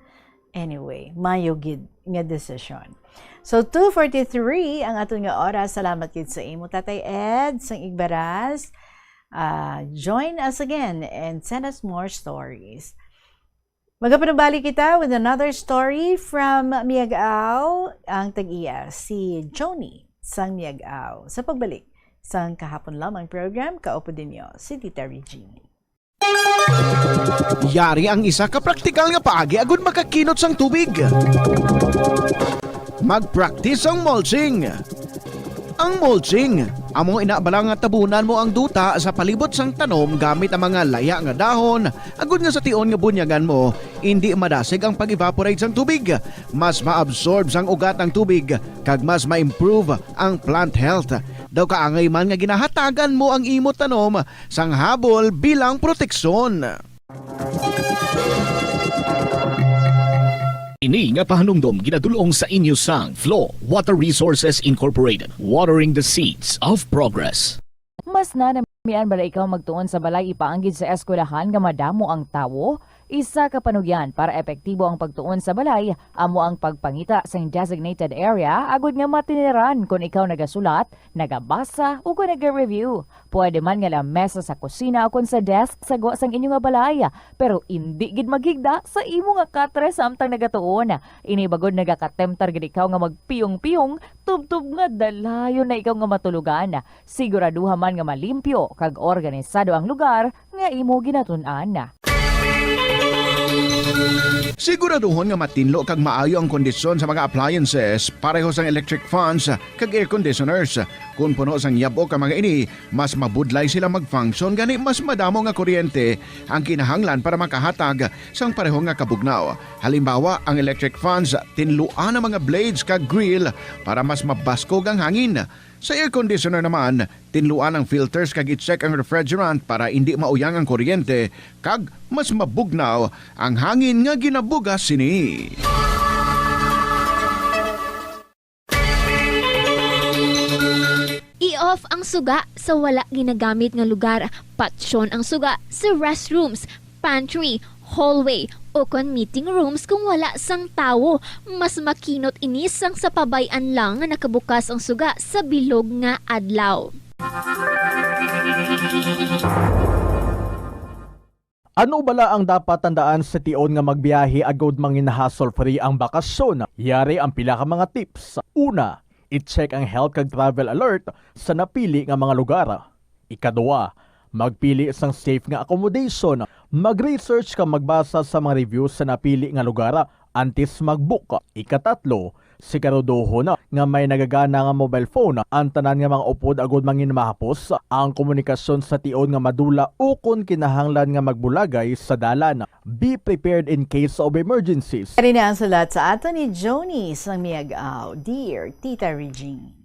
Anyway, mayo gid nga decision. So 2:43 ang aton nga oras. Salamat gid sa imo Tatay Ed sang Igbaras. Join us again and send us more stories. Magapanubali kita with another story from Miagao, ang tag-iya si Joni sang Miagao. Sa pagbalik sang kahapon lamang program, kaupo din niyo si Tita Regine. Yari ang isa ka praktikal nga paagi agud makakinot sang tubig. Mag-practice ang mulching. Ang mulching, amo inaabala nga tabunan mo ang duta sa palibot sang tanom gamit ang mga laya nga dahon, agud nga sa tion nga bunyagan mo, hindi madasig ang pag-evaporate sang tubig, mas ma-absorb sang ugat ang tubig, kag mas ma-improve ang plant health. Daw kaangay man nga ginahatagan mo ang imo tanom sang habol bilang proteksyon. Ini nga pahanumdom ginadulong sa inyo sang Flow Water Resources Incorporated, watering the seeds of progress. Mas nanamian bala ikaw magtuon sa balay ipaanggid sa eskwelahan nga madamo ang tawo? Isa ka panugyan para epektibo ang pagtuon sa balay, amo ang pagpangita sa designated area, agud nga matiniran kung ikaw nagasulat, nagabasa, o kung nag-review. Pwede man nga lamesa sa kusina o kung sa desk sa sang inyo nga balay, pero hindi gid magigda sa imo nga katre samtang nagatuon. Inibagod nagakatemtar gid ikaw nga magpiyong-piyong, tubtub nga dalayon na ikaw nga matulugan. Siguraduha man nga malimpyo kag organisado ang lugar nga imo ginatun-an. Siguraduhon nga matinlo kag maayo ang kondisyon sa mga appliances, pareho sang electric fans kag air conditioners. Kung puno sang yabok ang mga ini, mas mabudlay sila mag-function gani mas madamo nga kuryente ang kinahanglan para makahatag sang pareho nga kabugnaw. Halimbawa, ang electric fans tinluan ang mga blades kag grill para mas mabaskog ang hangin. Sa air conditioner naman, tinluan ang filters kag i-check ang refrigerant para hindi mauyang ang kuryente kag mas mabugnaw ang hangin nga ginabugas sini. I-off ang suga sa wala ginagamit nga lugar. Patsyon ang suga sa restrooms, pantry, hallway o kon meeting rooms kung wala sang tawo. Mas makinot inis sang sa pabayan lang nga nakabukas ang suga sa bilog nga adlaw. Ano bala ang dapat tandaan sa tion nga magbiyahe agod mangin hassle-free ang bakasyon? Yari ang pila ka mga tips. Una, i-check ang health kag travel alert sa napili nga mga lugar. Ikaduwa, magpili isang safe nga accommodation. Mag-research ka magbasa sa mga reviews sa napili nga lugar antes mag-book. Ikatatlo, siguraduho na nga may nagagana nga mobile phone. Ang tanan nga mga upod agod mangin mahapos ang komunikasyon sa tion nga madula o kung kinahanglan nga magbulagay sa dalan. Be prepared in case of emergencies. Rin na ang salat sa ato ni Joni sang Miagaw. Dear Tita Regine.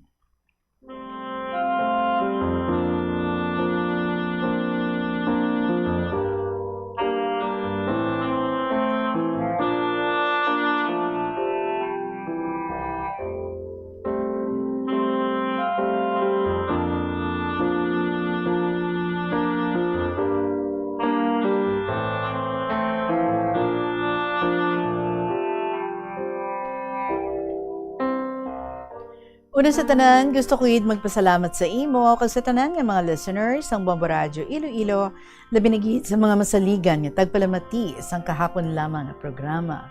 Una sa tanan, gusto ko magpasalamat sa imo kag sa tanan nga mga listeners ng Bombo Radio Iloilo labi na gid sa mga masaligan nga tagpalamati sang kahapon lamang nga programa.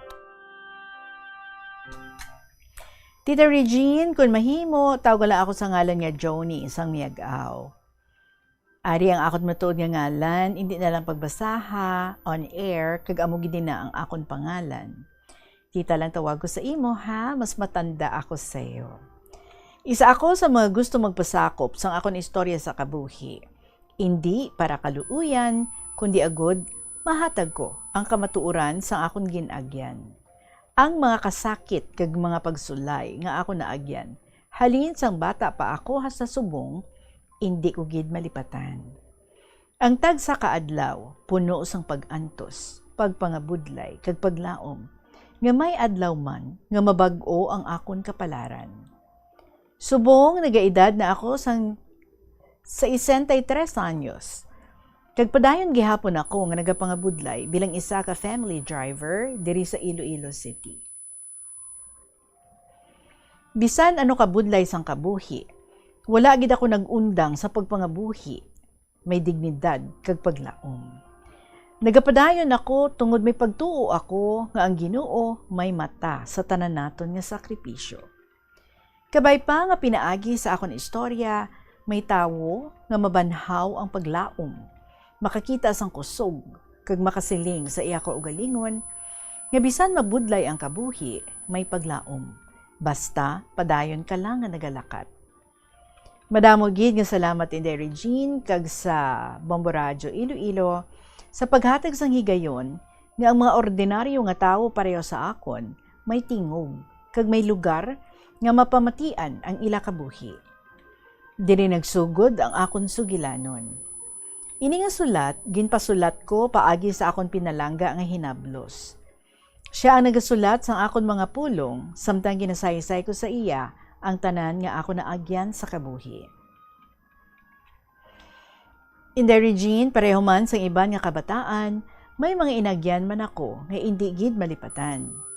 Tita Regine, kung mahimo, tawag lang ako sa ngalan nga Joni sang Miagaw. Ari ang akon matuod nga ngalan, hindi na lang pagbasaha, on air, kag amo gid na ang akon pangalan. Tita lang tawag ko sa imo ha, mas matanda ako sa iyo. Isa ako sa mga gusto magpasakop sang akong istorya sa kabuhi. Hindi para kaluuyan, kundi agod mahatag ko ang kamatuoran sang akong ginagyan. Ang mga kasakit kag mga pagsulay nga ako naagyan, halin sang bata pa ako hasta subong, hindi ko gid malipatan. Ang tag sa kaadlaw, puno sang pag-antos, pagpangabudlay kag paglaom, nga may adlaw man nga mabag-o ang akon kapalaran. Subong, nagaedad na ako sa 63 anyos. Kagpadayon gihapon ako nga nagapangabudlay bilang isa ka family driver diri sa Iloilo City. Bisan ano kabudlay sang kabuhi, wala gid ako nag-undang sa pagpangabuhi, may dignidad kag paglaom. Nagapadayon ako tungod may pagtuo ako nga ang Ginoo may mata sa tanan naton nga sakripisyo. Kabay pa nga pinaagi sa akon istorya, may tawo nga mabanhaw ang paglaom, makakita sang kusog, kag makasiling sa iya ko ugalingon, nga bisan mabudlay ang kabuhi, may paglaom, basta padayon ka lang nga nagalakat. Madamo gid nga salamat Inday Regine kag sa Bombo Radio Iloilo sa paghatag sang higayon nga ang mga ordinaryo nga tawo pareho sa akon, may tingog, kag may lugar nga mapamatian ang ila kabuhi. Diri nagsugod ang akon sugilanon. Ini nga sulat, ginpasulat ko paagi sa akon pinalangga nga hinablos. Siya ang nagasulat sa akon mga pulong, samtang ginasaysay ko sa iya ang tanan nga ako naagyan sa kabuhi. Inday Regine, pareho man sa iban nga kabataan, may mga inagyan man ako nga hindi gid malipatan.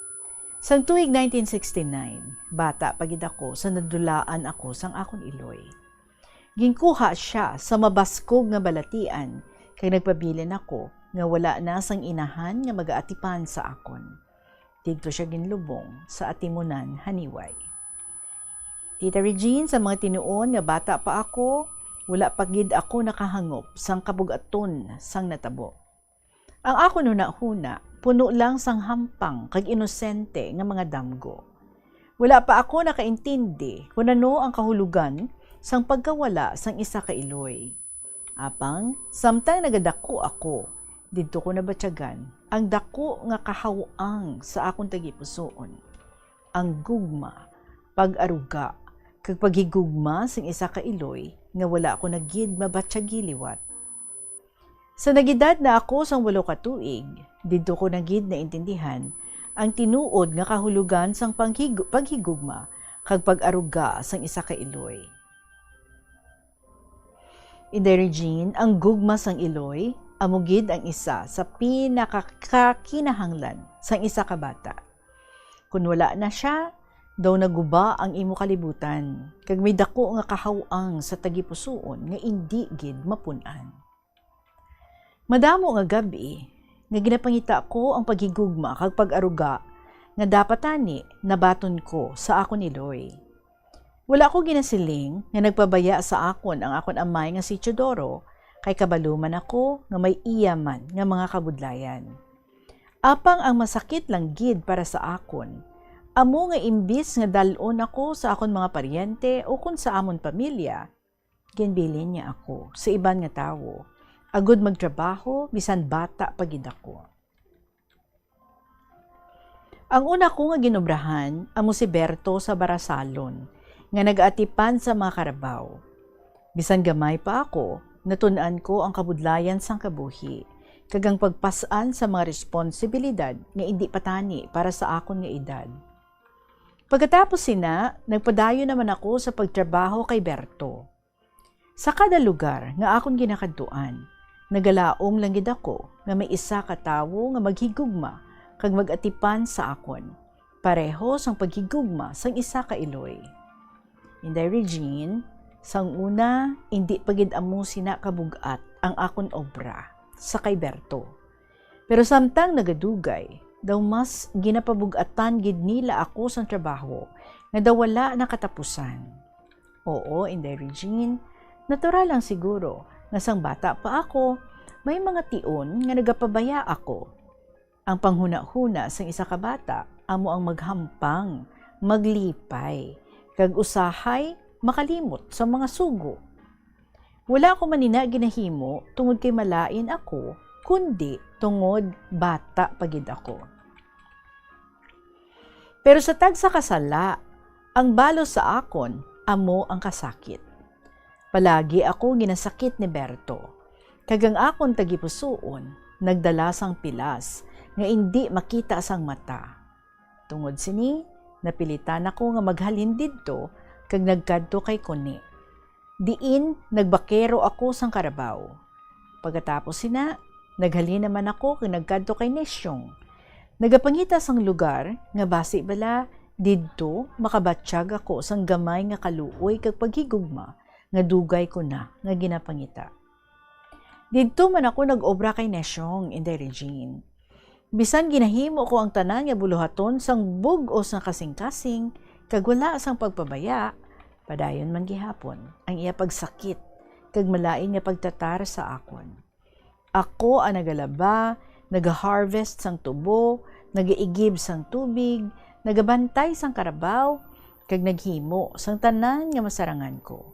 Sang tuig 1969, bata pagid ako sa nadulaan ako sang akon iloy. Ginkuha siya sa mabaskog nga balatian kay nagpabilin ako nga wala na sang inahan nga magaatipan sa akon. Didto siya ginlubong sa atimunan haniway. Tita Regine, sa mga tinuon nga bata pa ako, wala pagid ako nakahangop sang kabugaton sang natabo. Ang ako nuna-huna, puno lang sang hampang kag inosente nga mga damgo. Wala pa ako nakaintindi kung ano ang kahulugan sang pagkawala sang isa ka iloy. Apang, samtang nagadako ako, didto ko nabatyagan ang dako nga kahawang sa akong tagipusoon. Ang gugma, pag-aruga, kag paghigugma sang isa ka iloy nga wala ako nagid mabatyagiliwat. Sa nagidad na ako sang 8 ka tuig, didto ko nagid na intindihan ang tinuod nga kahulugan sang paghigugma kag pag-aruga sang isa ka iloy. Inday Regine, ang gugma sang iloy amugid ang isa sa pinakakinahanglan sang isa ka bata. Kung wala na siya, daw naguba ang imo kalibutan kag may dako nga kahawang sa tagipusoon nga indi gid mapun-an. Madamo nga gabi, nga ginapangita ko ang paghigugma kag pag-aruga nga dapat tani nabaton ko sa akon iloy. Wala ko ginasiling nga nagpabaya sa akon ang akon amay nga si Teodoro kay kabaluman ako nga may iyaman nga mga kabudlayan. Apang ang masakit lang gid para sa akon, amo nga imbis nga dalon ako sa akon mga paryente o kung sa amon pamilya, ginbilin niya ako sa iban nga tawo, agud magtrabaho bisan bata pagid ako. Ang una ko nga ginobrahan, amo si Berto sa Barasalon, nga nag-atipan sa mga karabaw. Bisan gamay pa ako, natun-an ko ang kabudlayan sang kabuhi, kagang pagpasaan sa mga responsibilidad nga hindi patani para sa akon nga edad. Pagkatapos sina, nagpadayo naman ako sa pagtrabaho kay Berto. Sa kada lugar nga akon ginakadtuan, nagalaom lang gid ako nga may isa ka tawo nga maghigugma kag mag-atipan sa akon. Pareho sang paghigugma sang isa ka iloy. Inday Regine, sang una, hindi pagid amo sina kabugat ang akon obra sa kay Berto. Pero samtang nagadugay, daw mas ginapabugatan gid nila ako sa trabaho nga daw wala na katapusan. Oo, Inday Regine, natural lang siguro nga sang bata pa ako, may mga tion nga nagapabaya ako. Ang panghuna-huna sang isa ka bata, amo ang maghampang, maglipay, kag usahay, makalimot sa mga sugo. Wala ko manina ginahimo tungod kay malain ako, kundi tungod bata pagid ako. Pero sa tagsa kasala, ang balo sa akon, amo ang kasakit. Palagi ako ginasakit ni Berto. Kagang akon tagipusuon, nagdala sang pilas, nga hindi makita sang mata. Tungod sini, napilitan ako nga maghalin didto, kag nagkadto kay Kone. Diin, nagbakero ako sang karabaw. Pagkatapos sina, naghalin naman ako kag nagkadto kay Nesyong. Nagapangita sang lugar, nga basi bala, didto makabatsyag ako sang gamay nga kaluoy kag paghigugma, nga dugay ko na nga ginapangita. Didto man ako nag-obra kay Nesyong, Inday Regine. Bisan ginahimo ko ang tanan nga buluhaton sang bug-os nga kasing-kasing, kag wala sang pagpabaya, padayon man gihapon ang iya pagsakit, kag malain nga pagtatar sa akon. Ako ang nagalaba, nag-harvest sang tubo, nag-iigib sang tubig, nagabantay sang karabaw, kag naghimo sang tanan nga masarangan ko.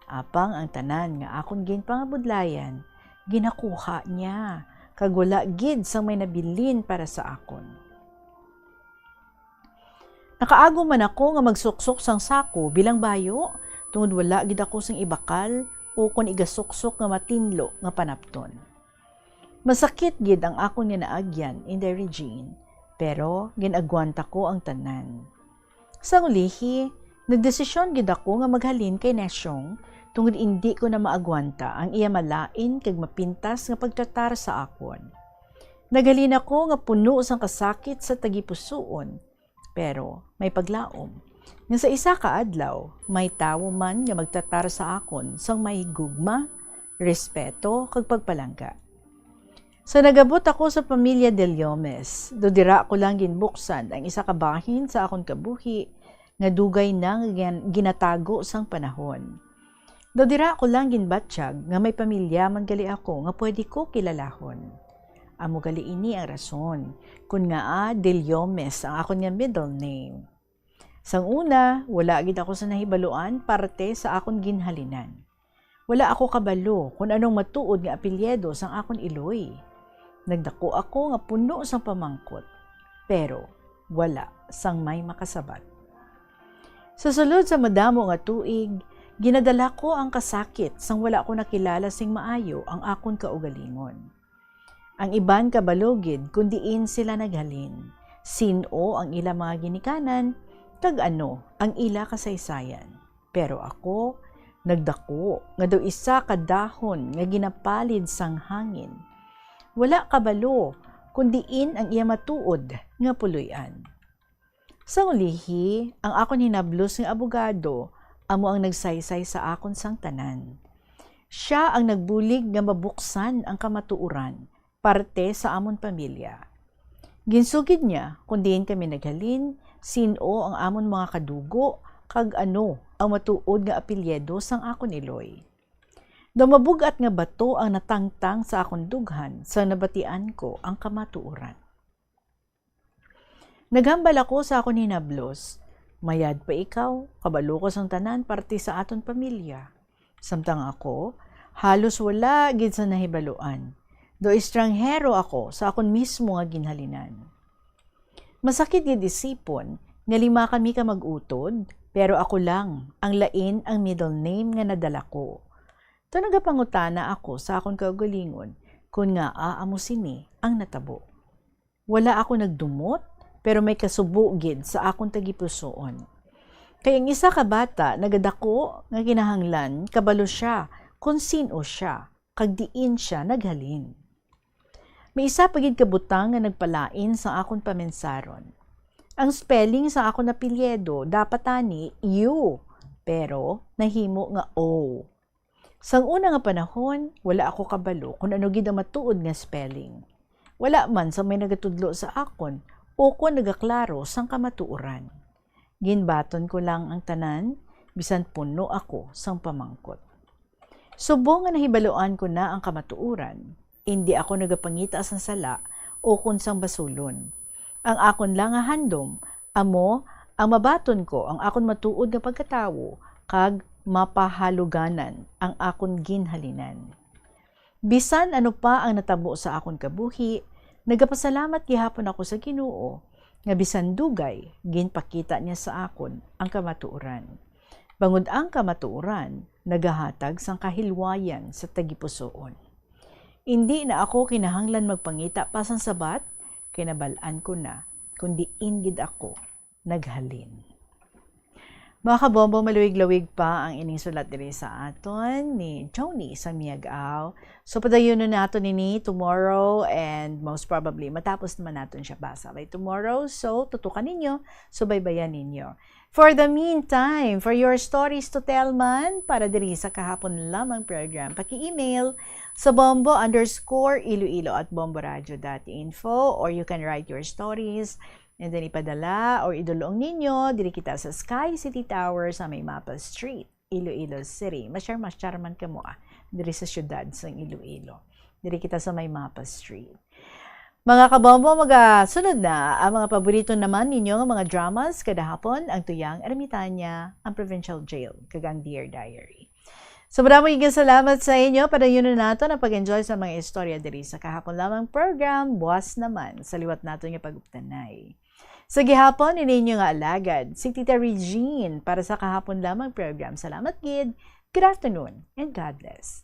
Apang ang tanan nga akon ginpangabudlayan, ginakuha niya, kag wala gid sang may nabilin para sa akon. Nakaago man ako nga magsuksok sang sako bilang bayo, tungod wala gid ako sang ibakal o kon igasuksok nga matinlo nga panapton. Masakit gid ang akon nga naagyan, Inday Regine, pero ginagwanta ko ang tanan. Sa ulihi, nagdesisyon gid ako nga maghalin kay Nesyong tungod hindi ko na maagwanta ang iya malain kag mapintas nga pagtatar sa akon. Naghalin ako nga puno sang kasakit sa tagipusoon, pero may paglaom. Nga sa isa ka adlaw, may tawo man nga magtatar sa akon sang may gugma, respeto kag pagpalangga. So nagabot ako sa pamilya Del Yomes, do dira ko lang ginbuksan ang isa ka bahin sa akon kabuhi, nga dugay na ginatago sang panahon. Do dira ko lang ginbatsyag nga may pamilya man gali ako nga pwede ko kilalahon. Amo gali ini ang rason, kun nga Del Yomes ang akon nga middle name. Sang una, wala gid ako sa nahibaluan parte sa akon ginhalinan. Wala ako kabalo kung anong matuod nga apelyido sang akon iloy. Nagdako ako nga puno sang pamangkot, pero wala sang may makasabat. Sa sulod sa madamo nga tuig, ginadala ko ang kasakit sang wala ko nakilala sing maayo ang akon kaugalingon. Ang iban kabalogid kundiin sila naghalin, sino ang ila mga ginikanan, kag ano ang ila kasaysayan. Pero ako, nagdako nga daw isa ka dahon nga ginapalid sang hangin. Wala kabalo, kundiin ang iya matuod nga puloy-an. Sa ulihi, ang akon hinablos nga abogado, amo ang nagsaysay sa akon sang tanan. Siya ang nagbulig nga mabuksan ang kamatuuran, parte sa amon pamilya. Ginsugid niya kung diin kami naghalin, sino ang amon mga kadugo, kag ano ang matuod nga apelyedo sang akon iloy. Dumabugat nga bato ang natangtang sa akong dughan sa nabatian ko ang kamatuoran. Naghambal ako sa akong hinablos, mayad pa ikaw, kabalo ko sang tanan parte sa aton pamilya. Samtang ako, halos wala gid sa nahibaluan. Do estranghero ako sa akon mismo nga ginhalinan. Masakit gid isipon nga 5 kami ka mag-utod, pero ako lang ang lain ang middle name nga nadala ko. To nagapangutana ako sa akon kaugalingon kung nga aamo sini ang natabo. Wala ako nagdumot, pero may kasubo gid sa akong tagipusoon. Kaya ang isa ka bata nagadako nga kinahanglan kabalo siya kung sino siya, kag diin siya naghalin. May isa pagid kabutang nga nagpalain sa akon pamensaron. Ang spelling sa akon apelyedo dapat tani U, pero nahimo nga O. Sang una nga panahon, wala ako kabalo kung ano gid ang matuod nga spelling. Wala man sa may nagatudlo sa akon o kung nagaklaro sang kamatuoran. Ginbaton ko lang ang tanan, bisan puno ako sang pamangkot. Subong nga nahibaloan ko na ang kamatuoran, hindi ako nagapangita sang sala o kung sang basulon. Ang akon lang nga handom, amo, ang mabaton ko ang akon matuod nga pagkatawo, kag mapahaluganan ang akon ginhalinan. Bisan ano pa ang natabo sa akon kabuhi, nagapasalamat gihapon ako sa Ginoo, nga bisan dugay, ginpakita niya sa akon ang kamatuoran. Bangod ang kamatuoran, nagahatag sang kahilwayan sa tagipusoon. Hindi na ako kinahanglan magpangita pa sang sabat, kinabalaan ko na, kundi ingid ako naghalin. Mga kabombo, maluwig-lawig pa ang ining sulat diri sa aton ni Tony sa Miagao. So padayon nato nini tomorrow and most probably matapos naman naton siya basa by tomorrow. So tutukan ninyo, subaybayan ninyo. For the meantime, for your stories to tell man, para diri sa kahapon lamang program, paki-email sa bombo_iloilo@bomboradio.info or you can write your stories and then ipadala or idulong ninyo diri kita sa Sky City Tower sa May Mapa Street, Iloilo City. Masyar man kamo diri sa syudad sa Iloilo. Diri kita sa May Mapa Street. Mga kabombo, magasunod na ang mga paborito naman ninyo ng mga dramas kada hapon, ang Tuyang Ermitanya, ang Provincial Jail, kagang Dear Diary. So maraming salamat sa inyo para yun na nato na pag-enjoy sa mga istorya diri sa kahapon lamang program, buwas naman sa liwat nato nga pag-uptanay. Sa gihapon, ininyo nga alagad, si Tita Regine para sa kahapon lamang program. Salamat, Gid. Good afternoon and God bless.